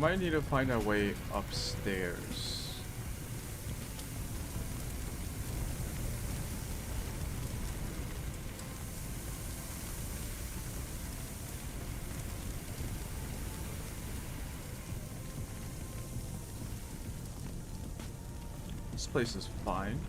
Might need to find a way upstairs. This place is fine.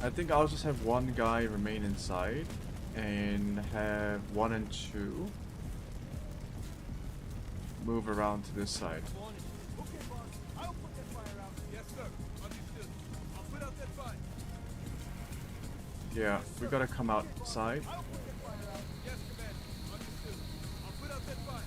I think I'll just have one guy remain inside and have 1 and 2 move around to this side. Okay, boss. I'll put that fire out. Yes, sir. Understood. I'll put out that fire. Yeah, we gotta come outside. I'll put that fire out. Yes, Commander. Understood. I'll put out that fire.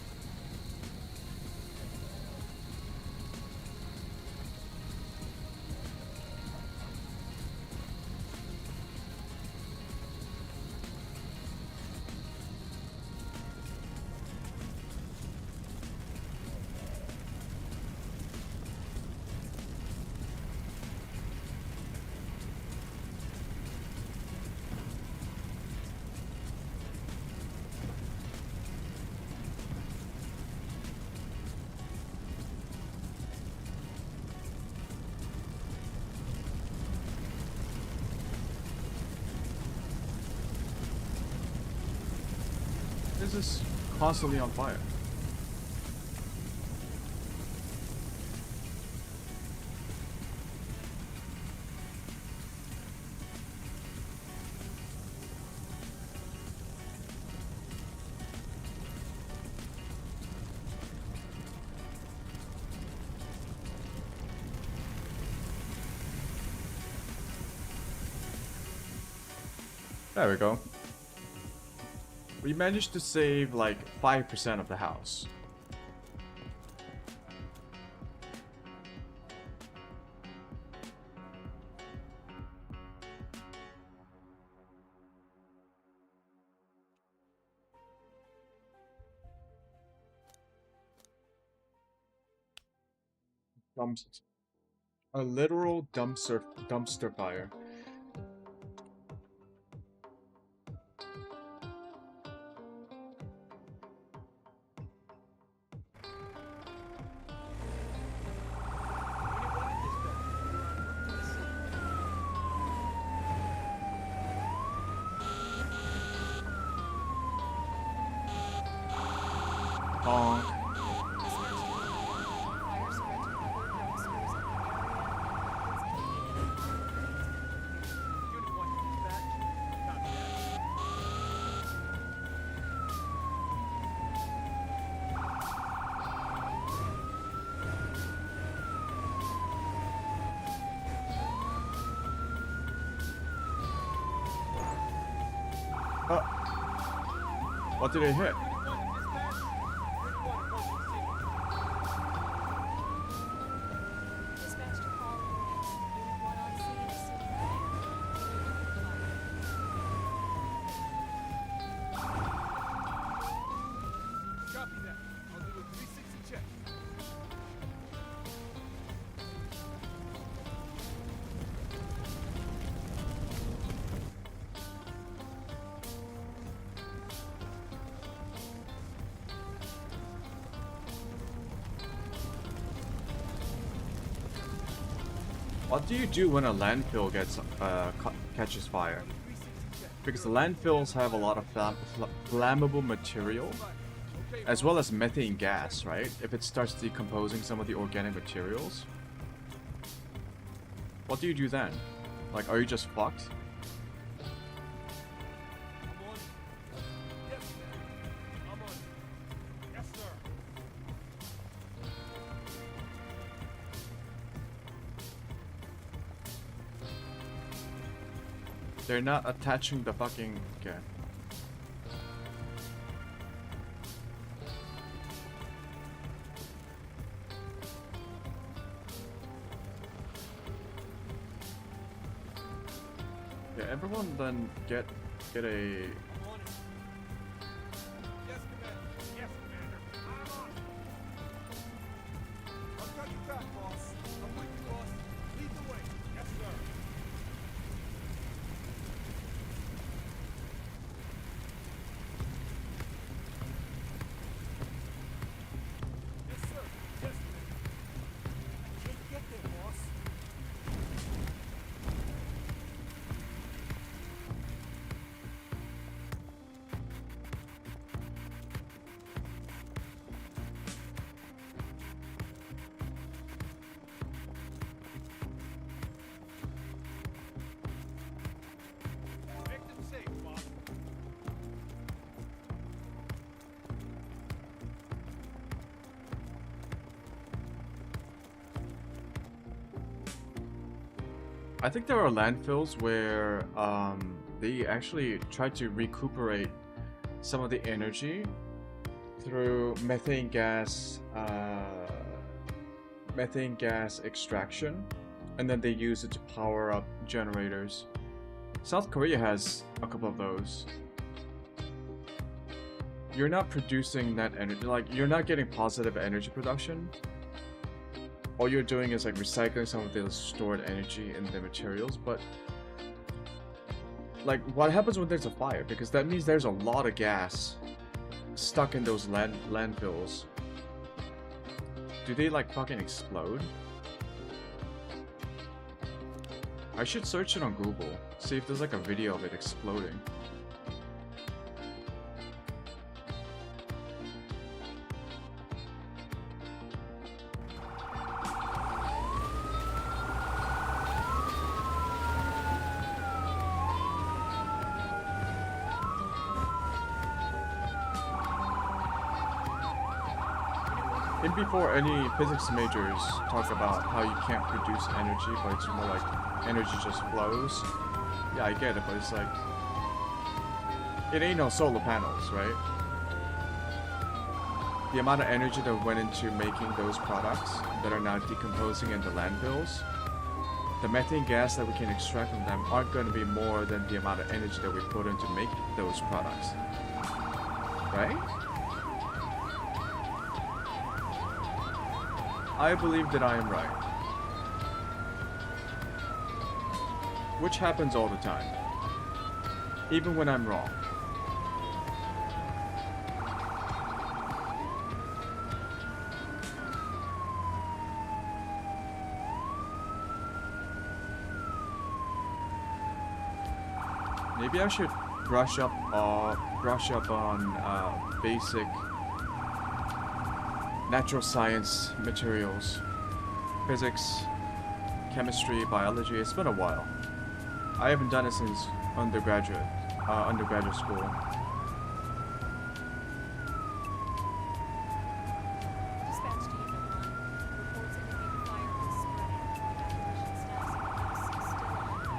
This is constantly on fire. There we go. We managed to save like 5% of the house. A literal dumpster fire. Honk. Fire spread to other dumpsters in the area. Unit 1 dispatch. Copy that. What did it hit? Unit 1 dispatch. Unit 1 approaching scene. Dispatch to call unit. Unit 1 on scene as soon as Copy that. I'll do a 360 check. What do you do when a landfill gets catches fire? Because the landfills have a lot of flammable material, as well as methane gas, right? If it starts decomposing some of the organic materials. What do you do then? Like, are you just fucked? I'm on it. Yes, man. I'm on it. Yes, sir. They're not attaching the fucking... Okay. Okay, everyone then get a I'm on it. Yes, Commander. Yes, Commander. I'm on it. I've got your back, boss. I'm with you, boss. Lead the way. Yes, sir. Yes, sir. Yes, Commander. Let's get there, boss. Make them safe, boss. I think there are landfills where they actually try to recuperate some of the energy through methane gas extraction, and then they use it to power up generators. South Korea has a couple of those. You're not producing that energy, like you're not getting positive energy production. All you're doing is like recycling some of the stored energy in the materials, but like what happens when there's a fire? Because that means there's a lot of gas stuck in those landfills. Do they like fucking explode? I should search it on Google, see if there's like a video of it exploding. And before, any physics majors talk about how you can't produce energy, but it's more like energy just flows. Yeah, I get it, but it's like it ain't no solar panels, right? The amount of energy that went into making those products that are now decomposing in the landfills, the methane gas that we can extract from them aren't going to be more than the amount of energy that we put in to make those products, right? I believe that I am right. Which happens all the time. Even when I'm wrong. Maybe I should brush up on basic natural science materials, physics, chemistry, biology. It's been a while. I haven't done it since undergraduate school. Dispatch to Unit 1. Reports indicate fire is spreading. Evacuation status of the house is still on.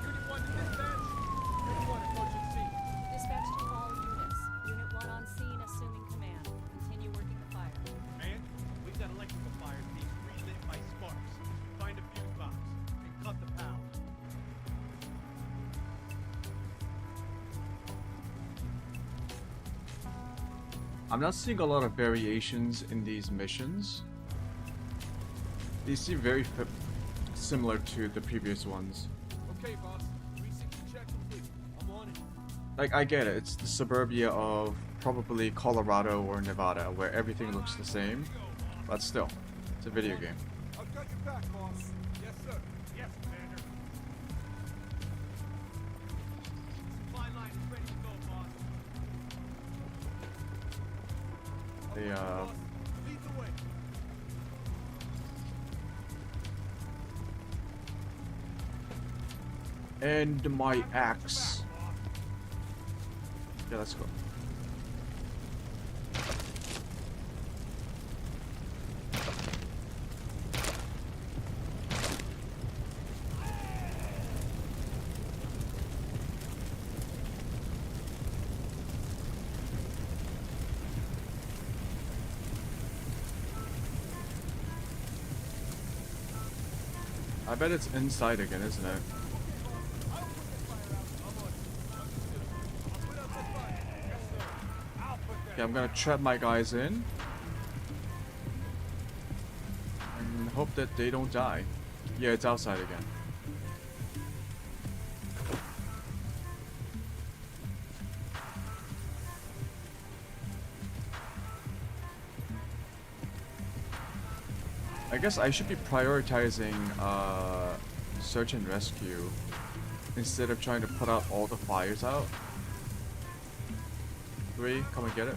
Unit 1 to dispatch. Unit 1 approaching scene. Dispatch to all units. Unit 1 on scene, assuming command. Continue working the fire. Man, we've got electrical fires being relit by sparks. Find a fuse box and cut the power. I'm not seeing a lot of variations in these missions. They seem very similar to the previous ones. Okay, boss. 360 check complete. I'm on it. Like, I get it, it's the suburbia of probably Colorado or Nevada where everything looks the same, but still, it's a video game. I've got your back, boss. Yes, sir. Yes, Commander. Supply Lead the way. and my axe. Yeah, let's go. I bet it's inside again, isn't it? Okay, I'm gonna trap my guys in and hope that they don't die. Yeah, it's outside again. I guess I should be prioritizing search and rescue instead of trying to put out all the fires out. 3, come and get it.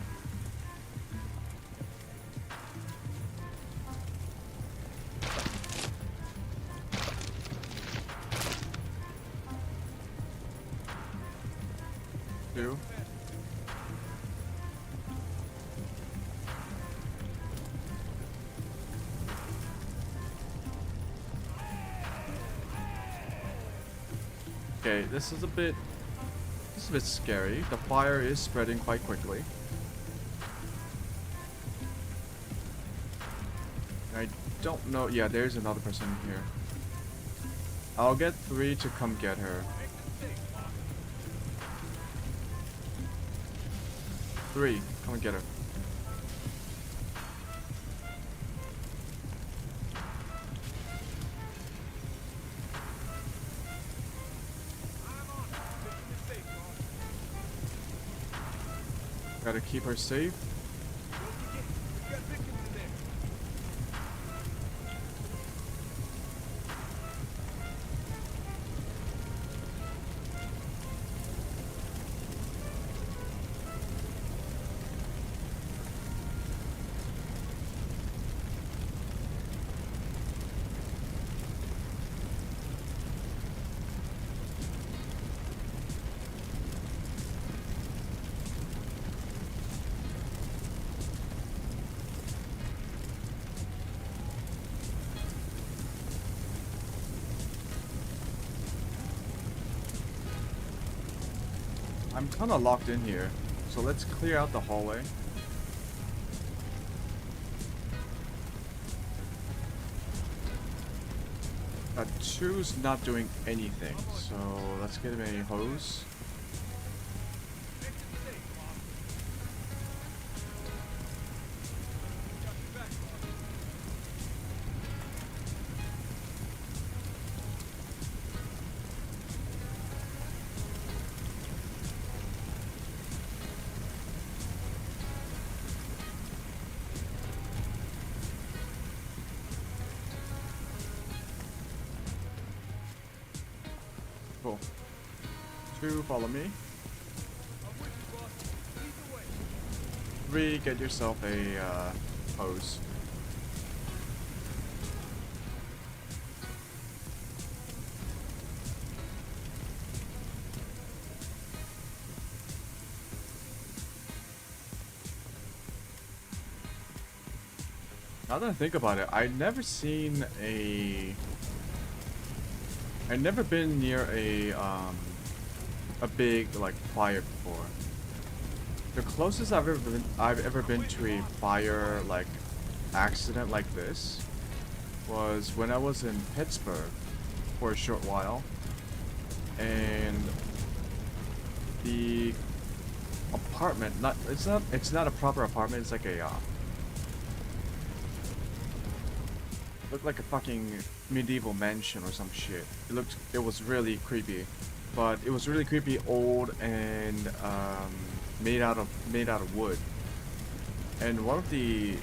Two. Okay, this is a bit scary. The fire is spreading quite quickly. I don't know. Yeah, there's another person here. I'll get 3 to come get her. 3, come and get her. Gotta keep her safe. We've got victims in there. I'm kind of locked in here, so let's clear out the hallway. That 2's not doing anything, so let's get him a hose. Cool. 2, follow me. 3, get yourself a hose. Now that I think about it, I've never been near a big like fire before. The closest I've ever been to a fire like accident like this was when I was in Pittsburgh for a short while, and the apartment it's not a proper apartment, it's like a looked like a fucking medieval mansion or some shit. It was really creepy, but it was really creepy, old, and made out of wood. And one of the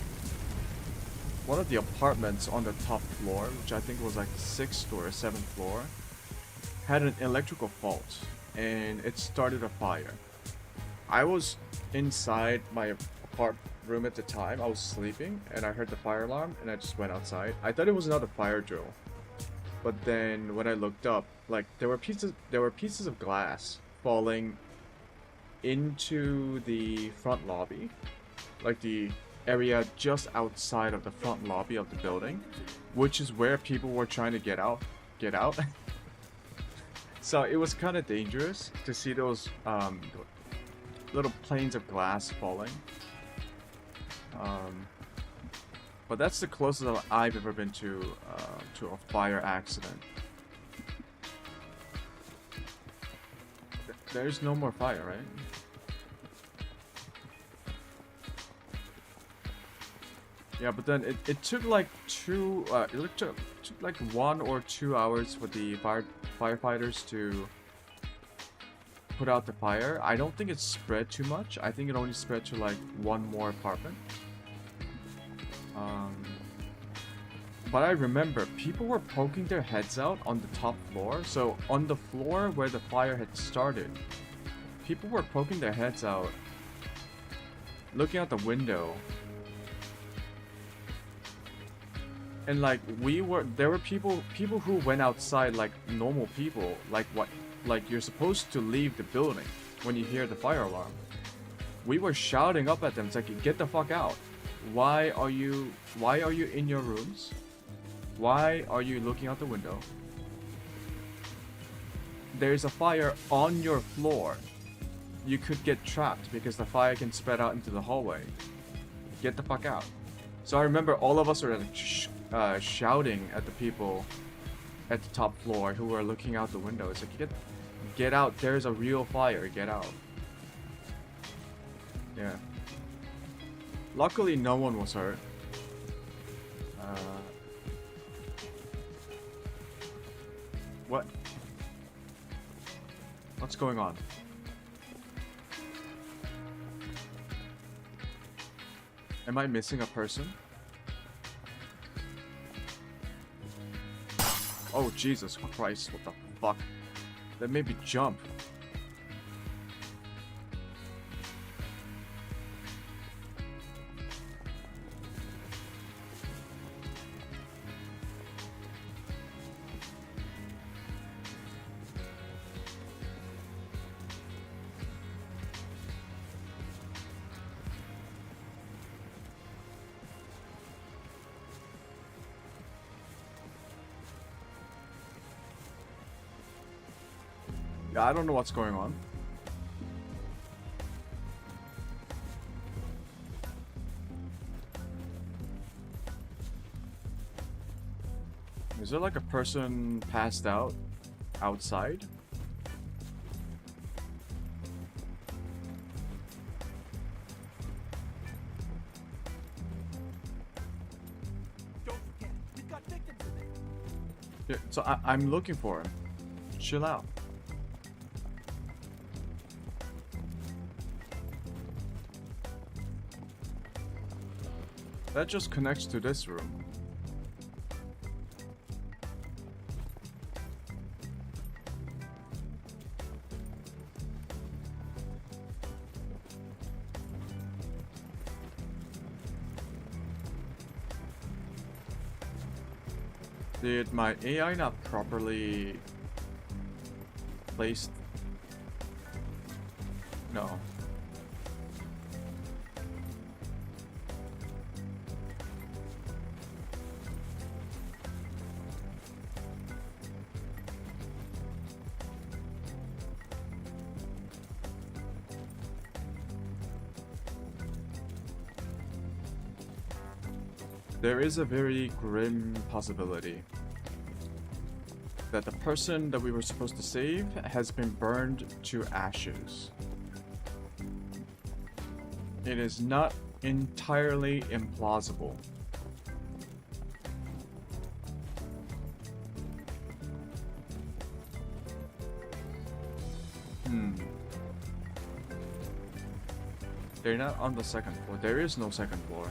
apartments on the top floor, which I think was like the 6th or 7th floor, had an electrical fault, and it started a fire. I was inside my room at the time. I was sleeping and I heard the fire alarm and I just went outside. I thought it was another fire drill. But then when I looked up, like there were pieces of glass falling into the front lobby, like the area just outside of the front lobby of the building, which is where people were trying to get out. So it was kind of dangerous to see those little planes of glass falling. But that's the closest I've ever been to a fire accident. There's no more fire, right? Yeah, but then it took like it took like 1 or 2 hours for the firefighters to put out the fire. I don't think it spread too much. I think it only spread to like one more apartment. But I remember people were poking their heads out on the top floor. So on the floor where the fire had started, people were poking their heads out, looking out the window. And like there were people who went outside like normal people, like you're supposed to leave the building when you hear the fire alarm. We were shouting up at them, it's like, get the fuck out. Why are you in your rooms? Why are you looking out the window? There's a fire on your floor. You could get trapped because the fire can spread out into the hallway. Get the fuck out. So I remember all of us were like shouting at the people at the top floor who were looking out the window. It's like, get out, there's a real fire, get out. Yeah. Luckily no one was hurt. What? What's going on? Am I missing a person? Oh, Jesus Christ, what the fuck? That made me jump. Yeah, I don't know what's going on. Is there like a person passed out outside? Don't forget, we've got victims in there. Yeah, so I'm looking for him. Chill out. That just connects to this room. Did my AI not properly place? No. There is a very grim possibility that the person that we were supposed to save has been burned to ashes. It is not entirely implausible. They're not on the second floor. There is no second floor.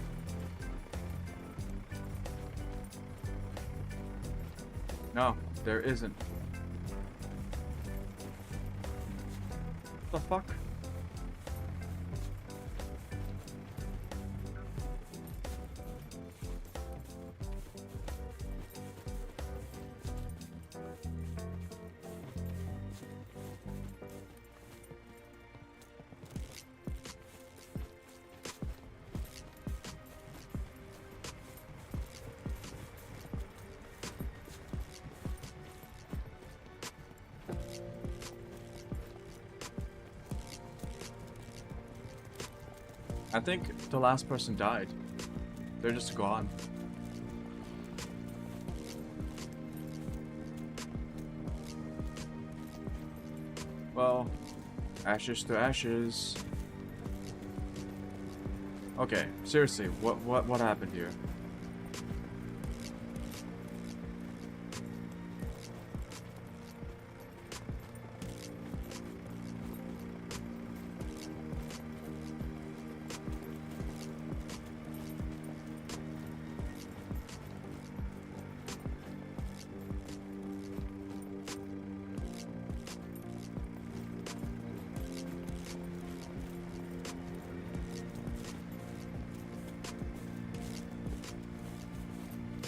No, there isn't. What the fuck? I think the last person died. They're just gone. Well, ashes to ashes. Okay, seriously, what happened here?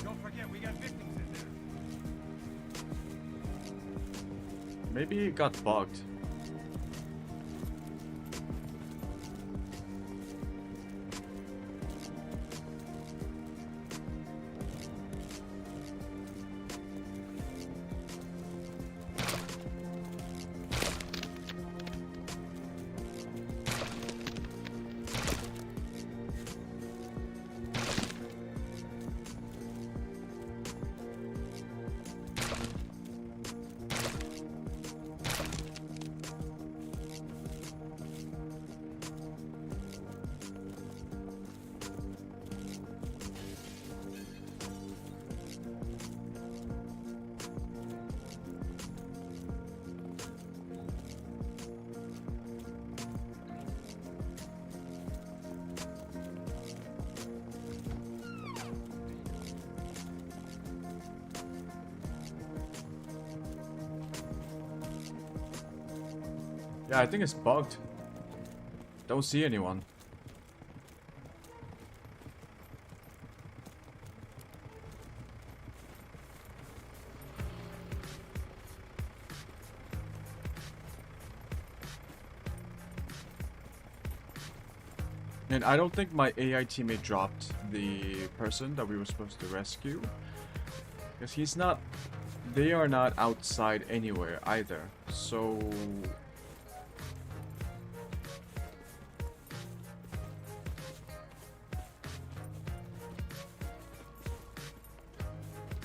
Don't forget, we got victims in there. Maybe it got bugged. Yeah, I think it's bugged. Don't see anyone. And I don't think my AI teammate dropped the person that we were supposed to rescue. Because he's not... They are not outside anywhere either. So...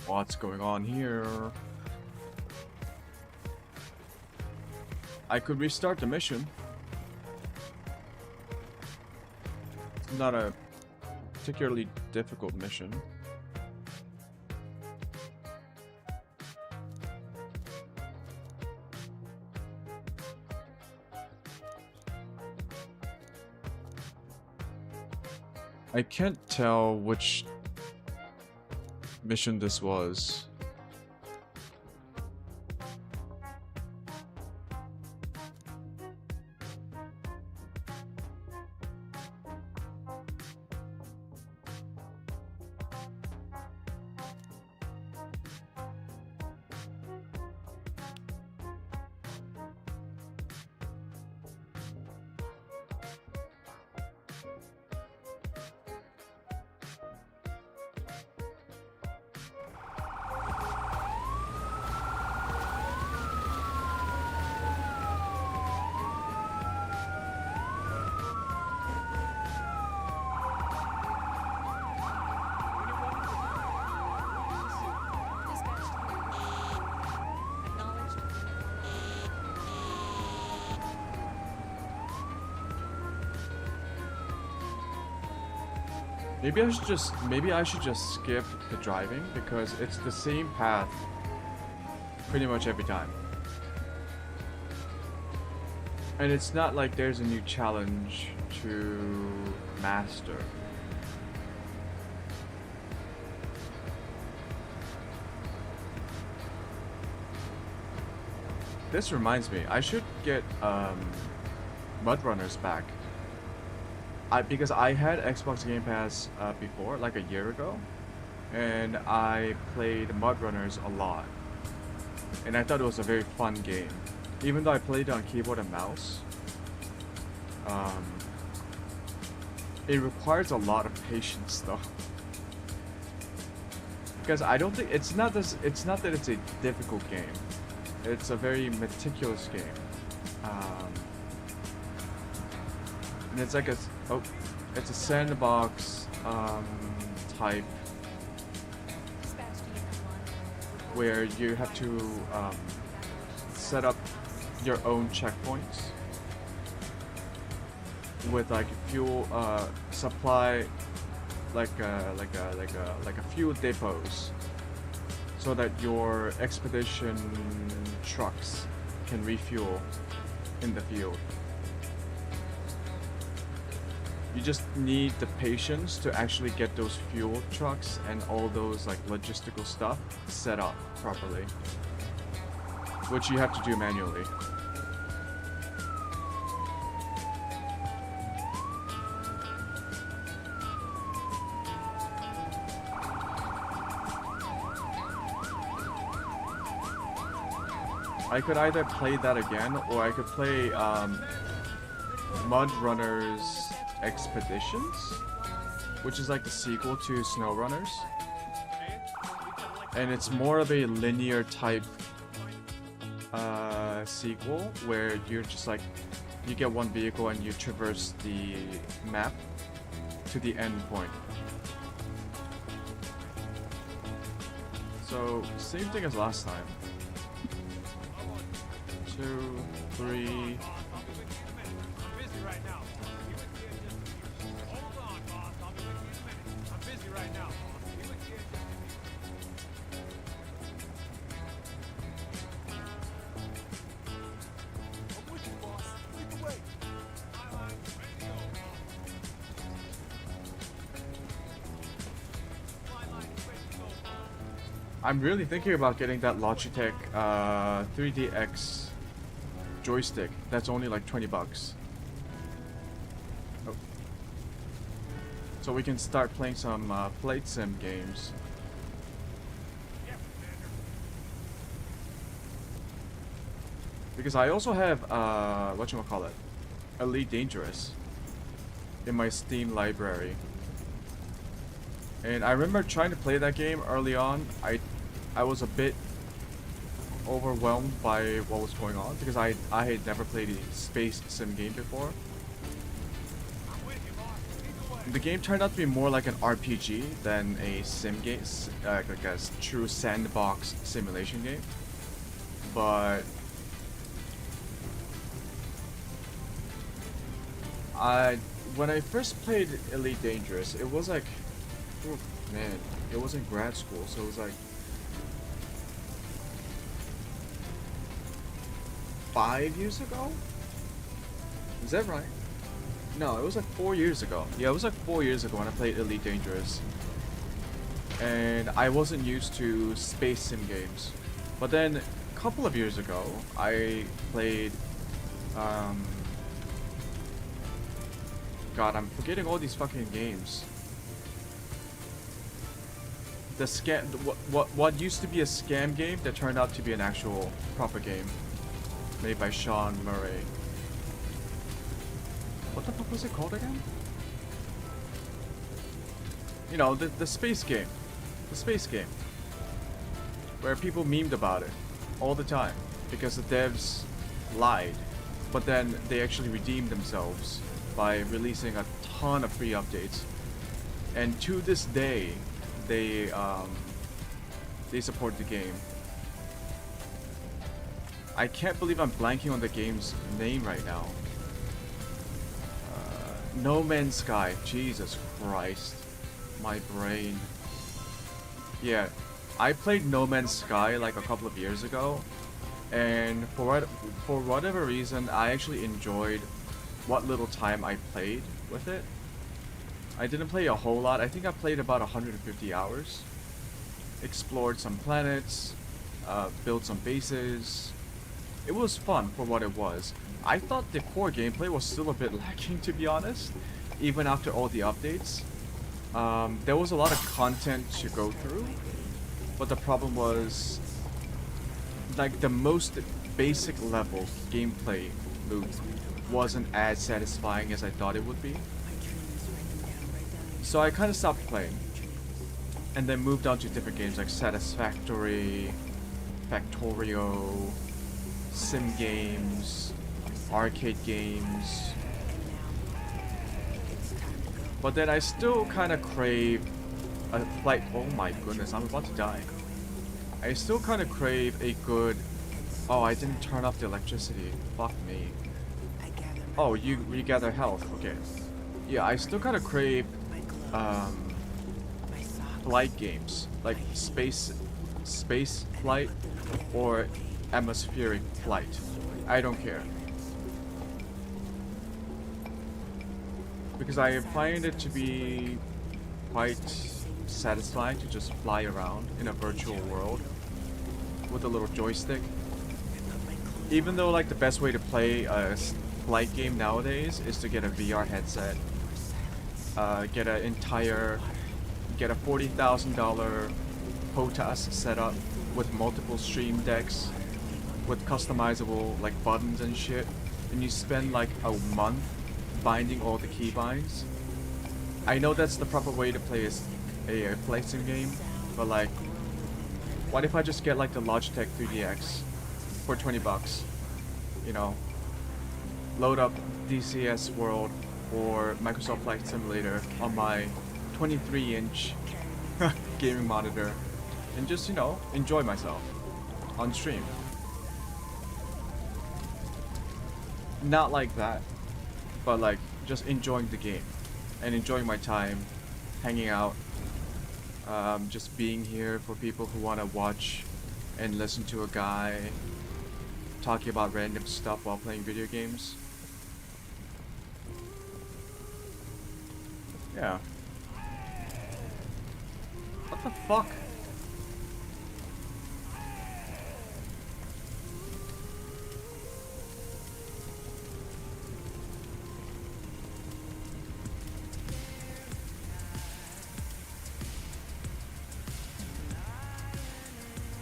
What's going on here? I could restart the mission. It's not a particularly difficult mission. I can't tell which mission this was. Dispatched to unit. Acknowledged. Maybe I should just skip the driving because it's the same path pretty much every time. And it's not like there's a new challenge to master. This reminds me, I should get Mud Runners back. Because I had Xbox Game Pass before, like a year ago, and I played Mud Runners a lot. And I thought it was a very fun game. Even though I played it on keyboard and mouse, it requires a lot of patience though. Because I don't think it's not that it's a difficult game. It's a very meticulous game. And it's like a it's a sandbox type Dispatch to Unit 1. where you have to set up your own checkpoints with like fuel supply, like a fuel depots, so that your expedition trucks can refuel in the field. You just need the patience to actually get those fuel trucks and all those like logistical stuff set up properly, which you have to do manually. I could either play that again, or I could play Mud Runners Expeditions, which is like the sequel to Snow Runners, and it's more of a linear type sequel where you're just like, you get one vehicle and you traverse the map to the end point. So same thing as last time. 2, 3. I'm busy right now. Be with you in just a few. Hold on, boss. I'll be with you in a minute. I'm busy right now, boss. Be with you in just a few. I'm with you, boss. Lead the way. My line, ready to go, boss. My line is ready to go, boss. I'm really thinking about getting that Logitech 3DX joystick. That's only like 20 bucks. Oh. So we can start playing some flight sim games. Because I also have whatchamacallit, Elite Dangerous in my Steam library. And I remember trying to play that game early on. I was a bit overwhelmed by what was going on because I had never played a space sim game before. The game turned out to be more like an RPG than a sim game, like a true sandbox simulation game. But when I first played Elite Dangerous, it was like, oh man, it was in grad school, so it was like 5 years ago? Is that right? No, it was like 4 years ago. Yeah, it was like 4 years ago when I played Elite Dangerous. And I wasn't used to space sim games. But then, a couple of years ago, I played... God, I'm forgetting all these fucking games. The scam... What used to be a scam game that turned out to be an actual proper game. Made by Sean Murray. What the fuck was it called again? You know, the space game. The space game. Where people memed about it all the time because the devs lied. But then they actually redeemed themselves by releasing a ton of free updates. And to this day, they support the game. I can't believe I'm blanking on the game's name right now. No Man's Sky. Jesus Christ. My brain. Yeah. I played No Man's Sky like a couple of years ago. And for whatever reason, I actually enjoyed what little time I played with it. I didn't play a whole lot. I think I played about 150 hours. Explored some planets. Built some bases. It was fun for what it was. I thought the core gameplay was still a bit lacking, to be honest, even after all the updates. There was a lot of content to go through, but the problem was, like, the most basic level gameplay loop wasn't as satisfying as I thought it would be. So I kind of stopped playing, and then moved on to different games like Satisfactory, Factorio, sim games, arcade games. But then I still kind of crave a flight. Oh my goodness, I'm about to die. I still kind of crave a good. Oh, I didn't turn off the electricity. Fuck me. Oh, you regather health. Okay. Yeah, I still kind of crave flight games like space flight or atmospheric flight. I don't care. Because I find it to be quite satisfying to just fly around in a virtual world with a little joystick. Even though like the best way to play a flight game nowadays is to get a VR headset, get a $40,000 POTAS setup with multiple stream decks, with customizable like buttons and shit, and you spend like a month binding all the keybinds. I know that's the proper way to play a flight sim game, but like, what if I just get like the Logitech 3DX for 20 bucks? You know, load up DCS World or Microsoft Flight Simulator on my 23-inch gaming monitor and just, you know, enjoy myself on stream. Not like that, but like just enjoying the game and enjoying my time hanging out, just being here for people who want to watch and listen to a guy talking about random stuff while playing video games. Yeah. What the fuck?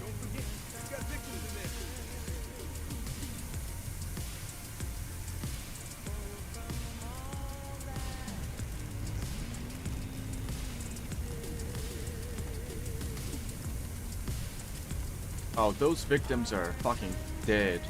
Don't forget, we got victims in there. Oh, those victims are fucking dead.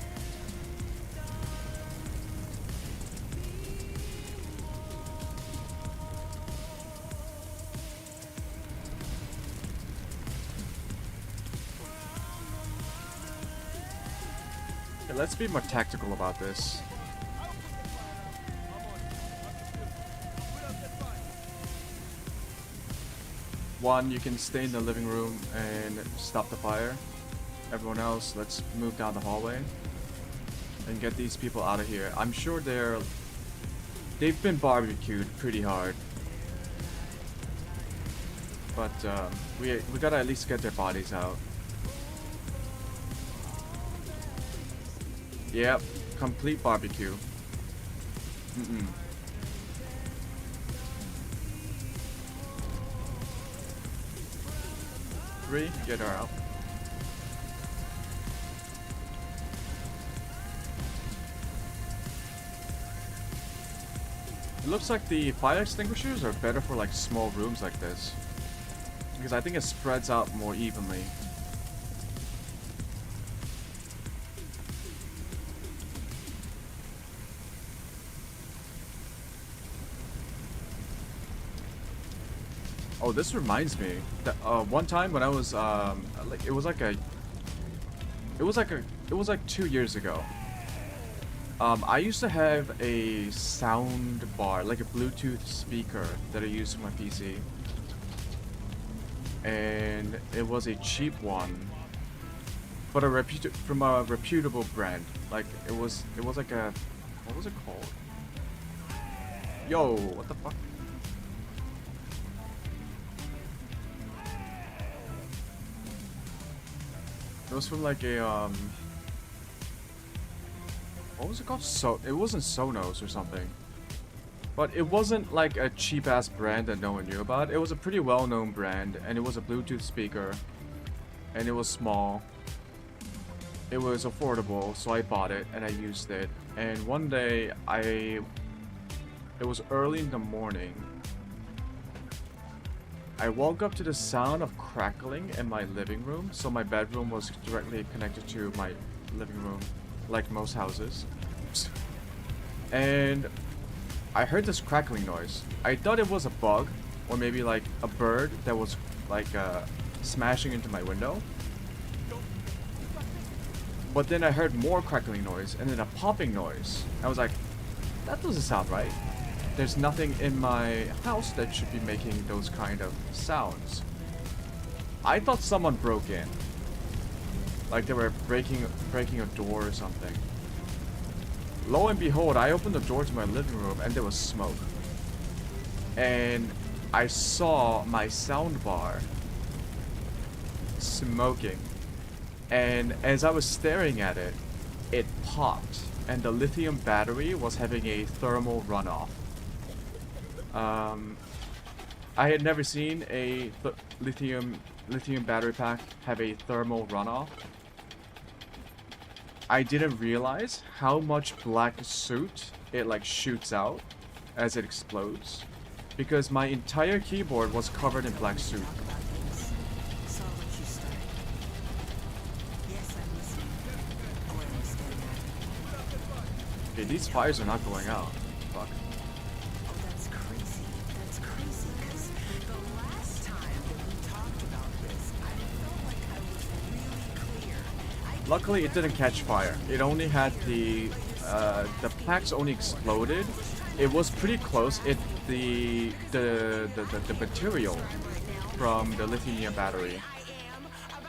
Okay, let's be more tactical about this. One, you can stay in the living room and stop the fire. Everyone else, let's move down the hallway and get these people out of here. I'm sure they've been barbecued pretty hard, but we gotta at least get their bodies out. Yep, complete barbecue. Three, get her out. It looks like the fire extinguishers are better for like small rooms like this, because I think it spreads out more evenly. Oh, this reminds me that one time when I was like it was like 2 years ago. I used to have a sound bar, like a Bluetooth speaker that I used for my PC, and it was a cheap one, but from a reputable brand. Like it was like a, what was it called? Yo, what the fuck? It was from like a what was it called? It wasn't Sonos or something, but it wasn't like a cheap ass brand that no one knew about. It was a pretty well known brand, and it was a Bluetooth speaker, and it was small. It was affordable, so I bought it and I used it. And one day it was early in the morning. I woke up to the sound of crackling in my living room. So my bedroom was directly connected to my living room, like most houses. And I heard this crackling noise. I thought it was a bug, or maybe like a bird that was like smashing into my window. But then I heard more crackling noise and then a popping noise. I was like, that doesn't sound right. There's nothing in my house that should be making those kind of sounds. I thought someone broke in. Like they were breaking a door or something. Lo and behold, I opened the door to my living room and there was smoke. And I saw my soundbar smoking. And as I was staring at it, it popped. And the lithium battery was having a thermal runoff. I had never seen a lithium battery pack have a thermal runoff. I didn't realize how much black soot it like shoots out as it explodes, because my entire keyboard was covered in black soot. Okay, these fires are not going out. Fuck. That's crazy. That's crazy, because the last time that we talked about this, I felt like I was really clear. Luckily, it didn't catch fire. It only had the plaques only exploded. It was pretty close. The material from the lithium battery,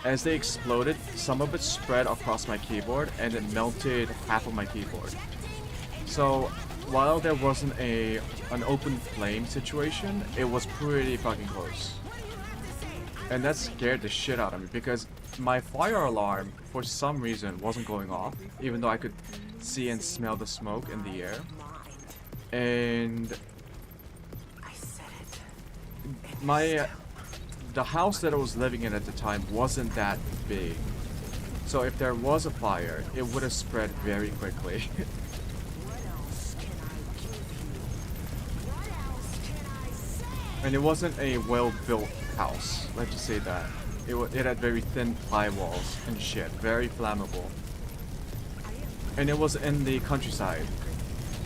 as they exploded, some of it spread across my keyboard and it melted half of my keyboard. So while there wasn't an open flame situation, it was pretty fucking close. And that scared the shit out of me because my fire alarm for some reason wasn't going off, even though I could see and smell the smoke in the air. And the house that I was living in at the time wasn't that big. So if there was a fire, it would have spread very quickly. And it wasn't a well-built house, let's just say that. It had very thin ply walls and shit, very flammable. And it was in the countryside,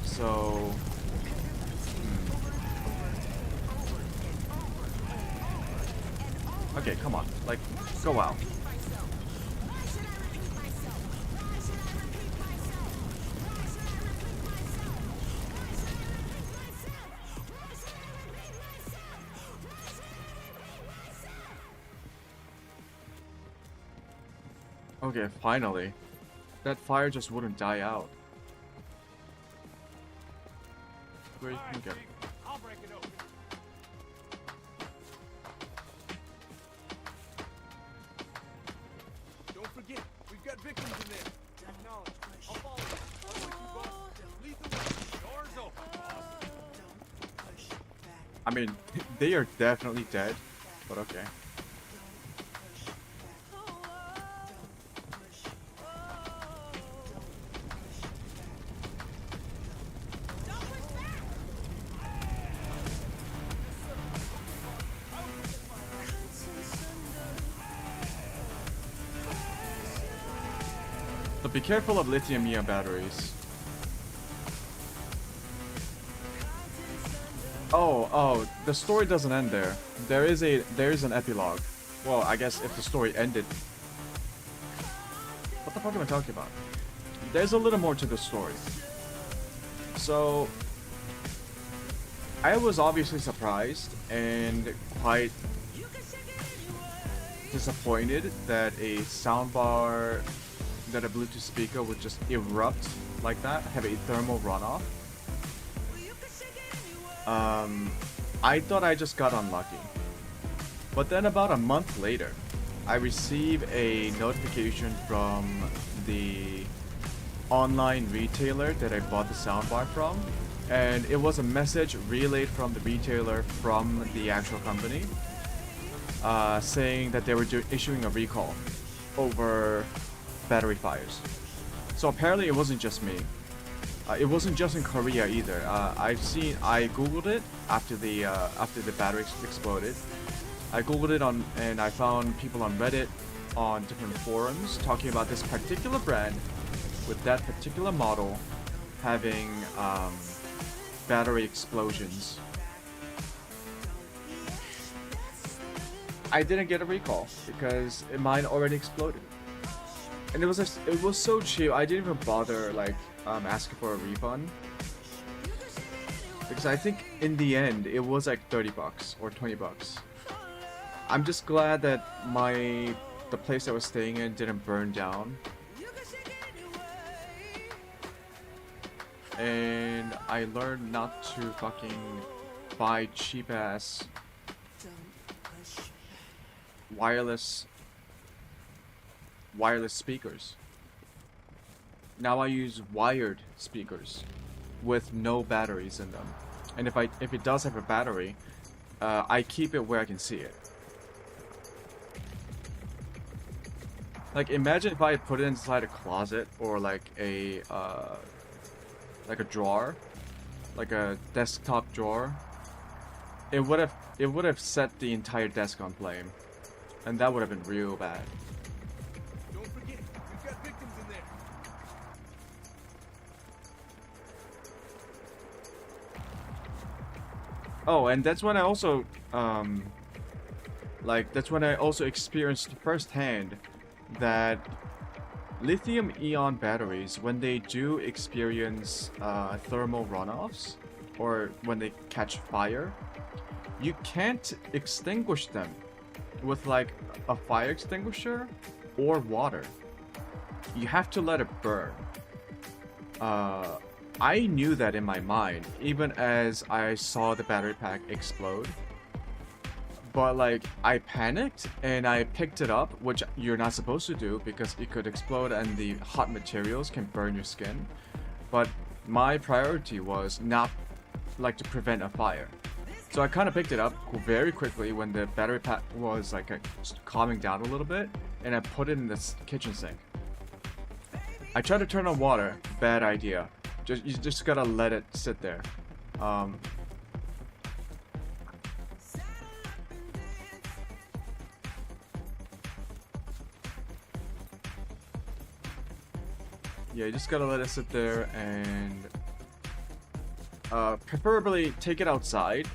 so... Okay, come on, like, go out. Okay, finally. That fire just wouldn't die out. Where you can go? I'll break it open. Don't forget, we've got victims in there. Acknowledge. I'll follow you. I'll wait you, boss. Lethal. Doors open, boss. I mean, they are definitely dead, but okay. But be careful of lithium-ion batteries. Oh, the story doesn't end there. There is an epilogue. Well, I guess if the story ended. What the fuck am I talking about? There's a little more to the story. So, I was obviously surprised and quite disappointed that a soundbar, that a Bluetooth speaker would just erupt like that, have a thermal runoff. I thought I just got unlucky. But then about a month later, I received a notification from the online retailer that I bought the soundbar from, and it was a message relayed from the retailer from the actual company, saying that they were issuing a recall over battery fires. So apparently it wasn't just me. It wasn't just in Korea either. I googled it after the battery exploded. I googled it and I found people on Reddit, on different forums, talking about this particular brand with that particular model having battery explosions. I didn't get a recall because mine already exploded, and it was so cheap. I didn't even bother like asking for a refund because I think in the end it was like 30 bucks or 20 bucks. I'm just glad that the place I was staying in didn't burn down. And I learned not to fucking buy cheap ass wireless speakers. Now I use wired speakers with no batteries in them. And if it does have a battery, I keep it where I can see it. Like, imagine if I put it inside a closet or like a drawer, like a desktop drawer. It would have set the entire desk on flame, and that would have been real bad. Don't forget, we've got victims in there. Oh, and that's when I also experienced firsthand that lithium-ion batteries, when they do experience thermal runoffs, or when they catch fire, you can't extinguish them with like a fire extinguisher or water. You have to let it burn. I knew that in my mind, even as I saw the battery pack explode. But like, I panicked and I picked it up, which you're not supposed to do because it could explode and the hot materials can burn your skin. But my priority was not like to prevent a fire. So I kind of picked it up very quickly when the battery pack was like calming down a little bit, and I put it in this kitchen sink. I tried to turn on water, bad idea. You just gotta let it sit there. Yeah, you just gotta let it sit there and preferably take it outside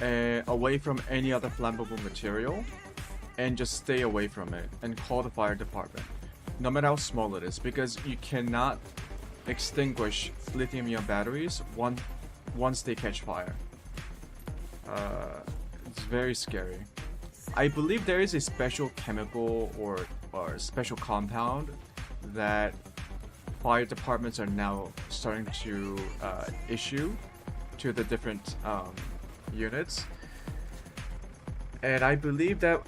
and away from any other flammable material, and just stay away from it and call the fire department, no matter how small it is, because you cannot extinguish lithium-ion batteries once they catch fire. It's very scary. I believe there is a special chemical or special compound that fire departments are now starting to issue to the different units, and I believe that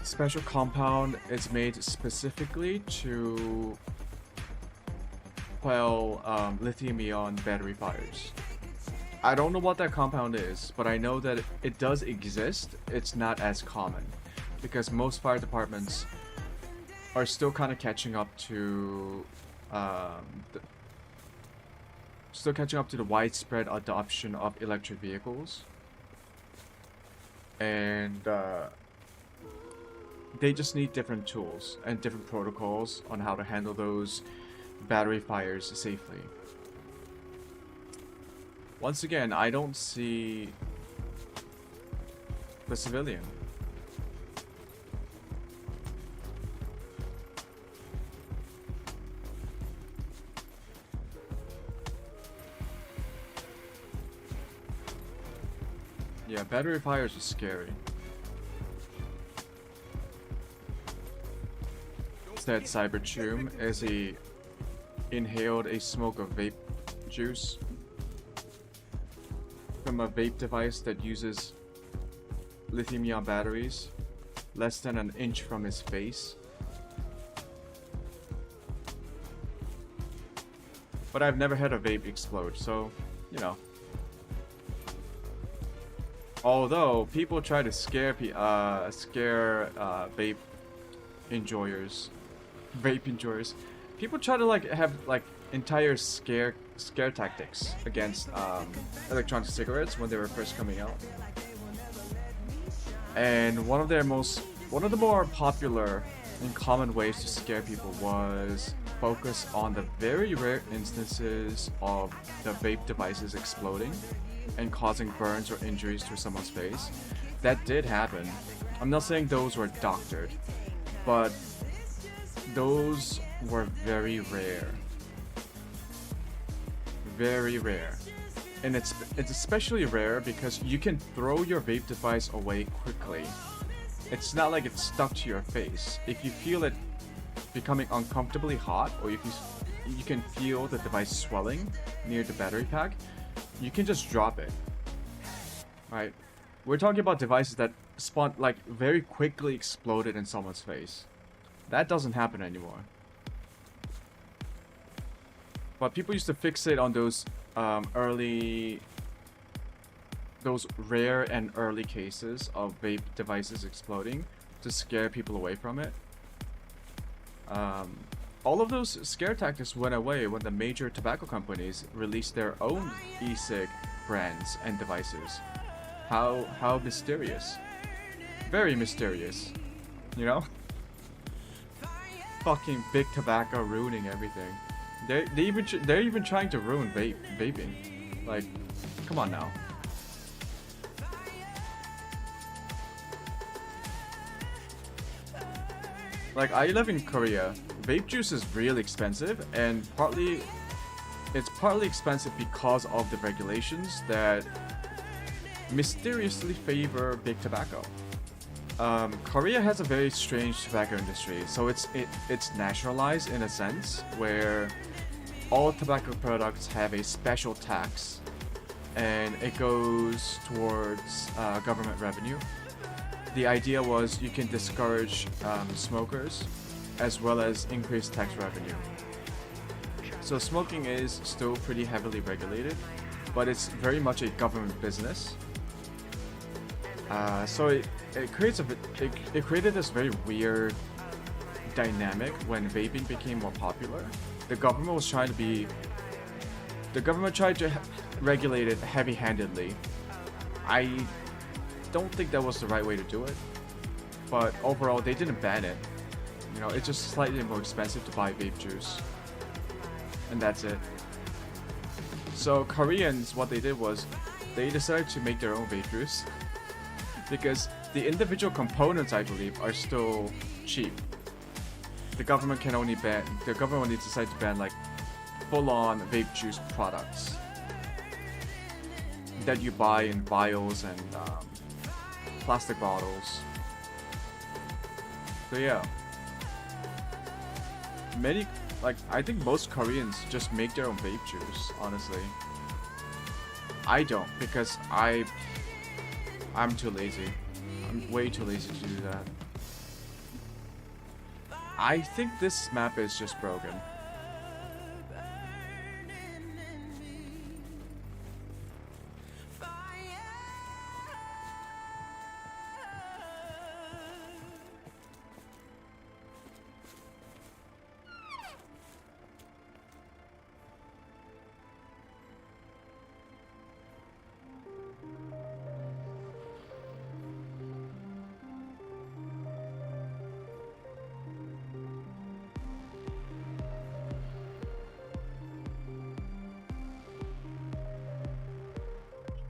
special compound is made specifically to quell lithium-ion battery fires. I don't know what that compound is, but I know that it does exist. It's not as common because most fire departments are still kind of catching up to the widespread adoption of electric vehicles, and they just need different tools and different protocols on how to handle those battery fires safely. Once again, I don't see the civilian. Yeah, battery fires are scary. Said Cybertube as he inhaled a smoke of vape juice from a vape device that uses lithium-ion batteries less than an inch from his face. But I've never had a vape explode, so, you know. Although people try to scare vape enjoyers. People try to like have like entire scare tactics against electronic cigarettes when they were first coming out. And one of the more popular and common ways to scare people was focus on the very rare instances of the vape devices exploding and causing burns or injuries to someone's face. That did happen. I'm not saying those were doctored, but those were very rare. Very rare. And it's especially rare because you can throw your vape device away quickly. It's not like it's stuck to your face. If you feel it becoming uncomfortably hot, or if you can feel the device swelling near the battery pack, you can just drop it. Right? We're talking about devices that spawn like very quickly exploded in someone's face. That doesn't happen anymore. But people used to fixate on those those rare and early cases of vape devices exploding to scare people away from it. All of those scare tactics went away when the major tobacco companies released their own e-cig brands and devices. How mysterious. Very mysterious. You know? Fucking big tobacco ruining everything. They're even trying to ruin vaping. Like, come on now. Like, I live in Korea. Vape juice is really expensive, and it's partly expensive because of the regulations that mysteriously favor big tobacco. Korea has a very strange tobacco industry, so it's nationalized in a sense where all tobacco products have a special tax, and it goes towards government revenue. The idea was you can discourage smokers as well as increase tax revenue. So smoking is still pretty heavily regulated, but it's very much a government business. So it created this very weird dynamic when vaping became more popular. The government tried to regulate it heavy-handedly. I don't think that was the right way to do it, but overall they didn't ban it. You know, it's just slightly more expensive to buy vape juice, and that's it. So Koreans, what they did was they decided to make their own vape juice because the individual components, I believe, are still cheap. The government only decided to ban like full-on vape juice products that you buy in vials and plastic bottles. So yeah, I think most Koreans just make their own vape juice, honestly. I don't, because I'm too lazy. I'm way too lazy to do that. I think this map is just broken.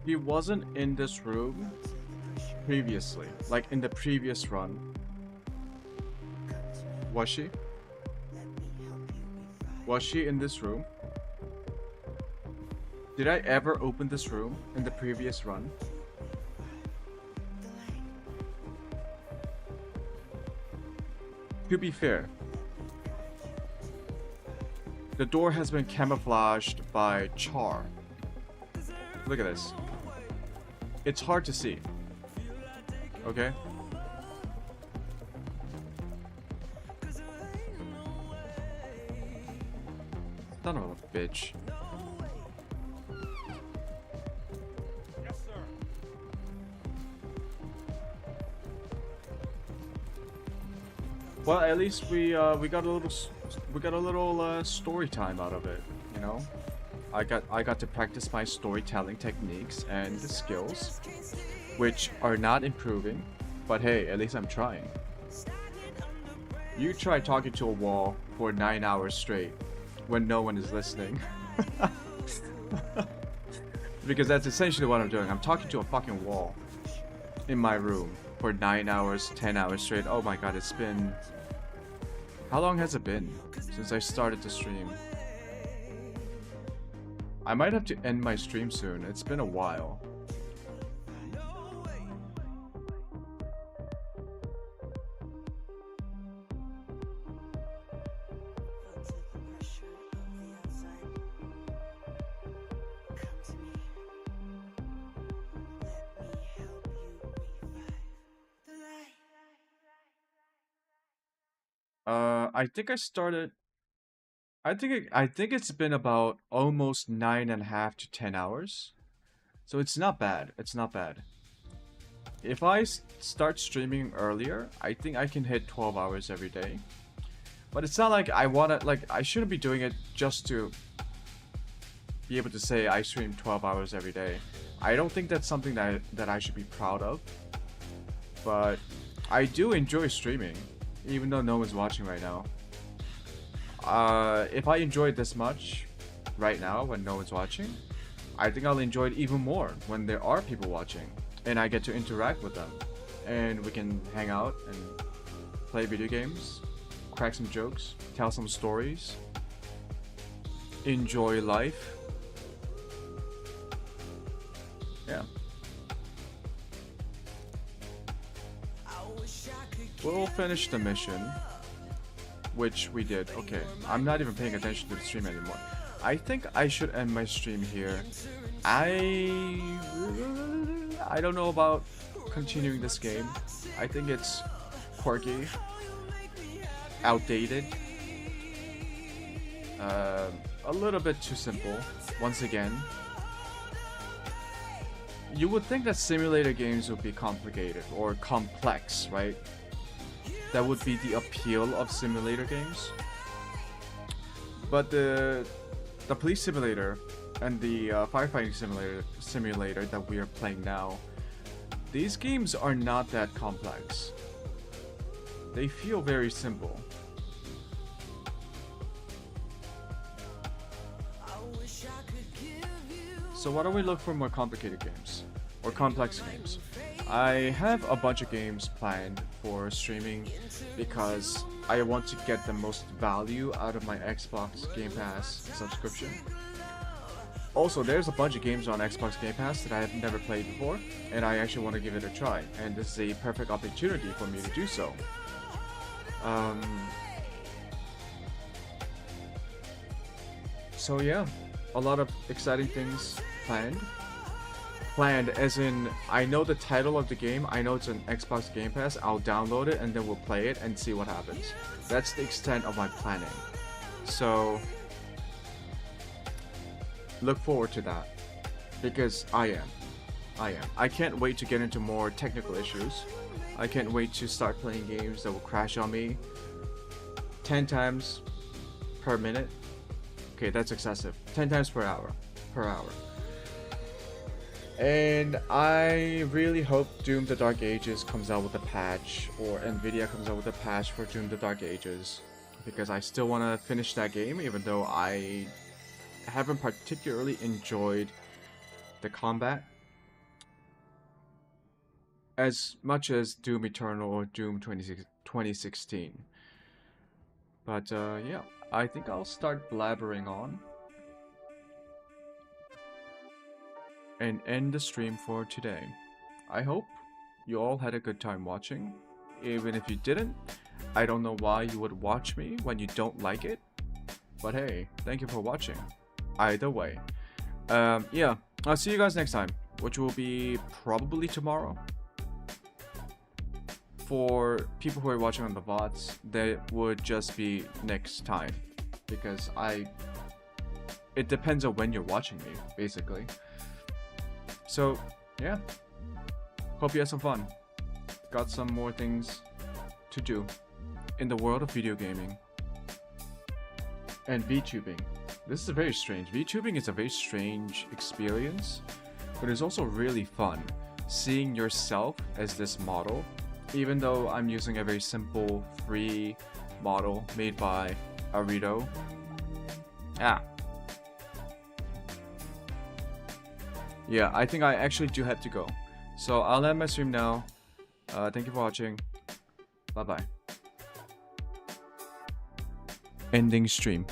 He wasn't in this room previously, like in the previous run. Was she? Was she in this room? Did I ever open this room in the previous run? To be fair, the door has been camouflaged by char. Look at this. It's hard to see. Okay? Son of a bitch. Yes, sir. Well, at least we got a little story time out of it, you know? I got to practice my storytelling techniques and the skills, which are not improving, but hey, at least I'm trying. You try talking to a wall for 9 hours straight when no one is listening. Because that's essentially what I'm doing. I'm talking to a fucking wall in my room for 9 hours, 10 hours straight. Oh my god, it's been... How long has it been since I started to stream? I might have to end my stream soon. It's been a while. I think I started... I think it's been about almost 9.5 to 10 hours. So it's not bad. It's not bad. If I start streaming earlier, I think I can hit 12 hours every day. But it's not like I wanna... Like, I shouldn't be doing it just to be able to say I stream 12 hours every day. I don't think that's something that I should be proud of. But I do enjoy streaming, even though no one's watching right now. If I enjoy it this much right now when no one's watching, I think I'll enjoy it even more when there are people watching and I get to interact with them and we can hang out and play video games, crack some jokes, tell some stories, enjoy life. Yeah. We'll finish the mission, which we did. Okay, I'm not even paying attention to the stream anymore. I think I should end my stream here. I don't know about continuing this game. I think it's quirky, outdated, a little bit too simple. Once again, you would think that simulator games would be complicated or complex, right? That would be the appeal of simulator games. But the police simulator and the firefighting simulator that we are playing now, these games are not that complex. They feel very simple. So why don't we look for more complicated games or complex games? I have a bunch of games planned for streaming because I want to get the most value out of my Xbox Game Pass subscription. Also, there's a bunch of games on Xbox Game Pass that I have never played before, and I actually want to give it a try, and this is a perfect opportunity for me to do so. So yeah, a lot of exciting things planned. Planned as in, I know the title of the game, I know it's an Xbox Game Pass, I'll download it and then we'll play it and see what happens. That's the extent of my planning. So, look forward to that. Because I am. I can't wait to get into more technical issues. I can't wait to start playing games that will crash on me 10 times per minute. Okay, that's excessive. 10 times per hour. And I really hope Doom the Dark Ages comes out with a patch, or Nvidia comes out with a patch for Doom the Dark Ages, because I still want to finish that game, even though I haven't particularly enjoyed the combat as much as Doom Eternal or Doom 2016. But yeah, I think I'll start blabbering on and end the stream for today. I hope you all had a good time watching. Even if you didn't, I don't know why you would watch me when you don't like it. But hey, thank you for watching. Either way. Yeah, I'll see you guys next time, which will be probably tomorrow. For people who are watching on the VODs, that would just be next time. Because it depends on when you're watching me, basically. So, yeah. Hope you had some fun. Got some more things to do in the world of video gaming. And VTubing. This is very strange. VTubing is a very strange experience, but it's also really fun. Seeing yourself as this model, even though I'm using a very simple, free model made by AriTo. Ah. Yeah, I think I actually do have to go. So I'll end my stream now. Thank you for watching. Bye bye. Ending stream.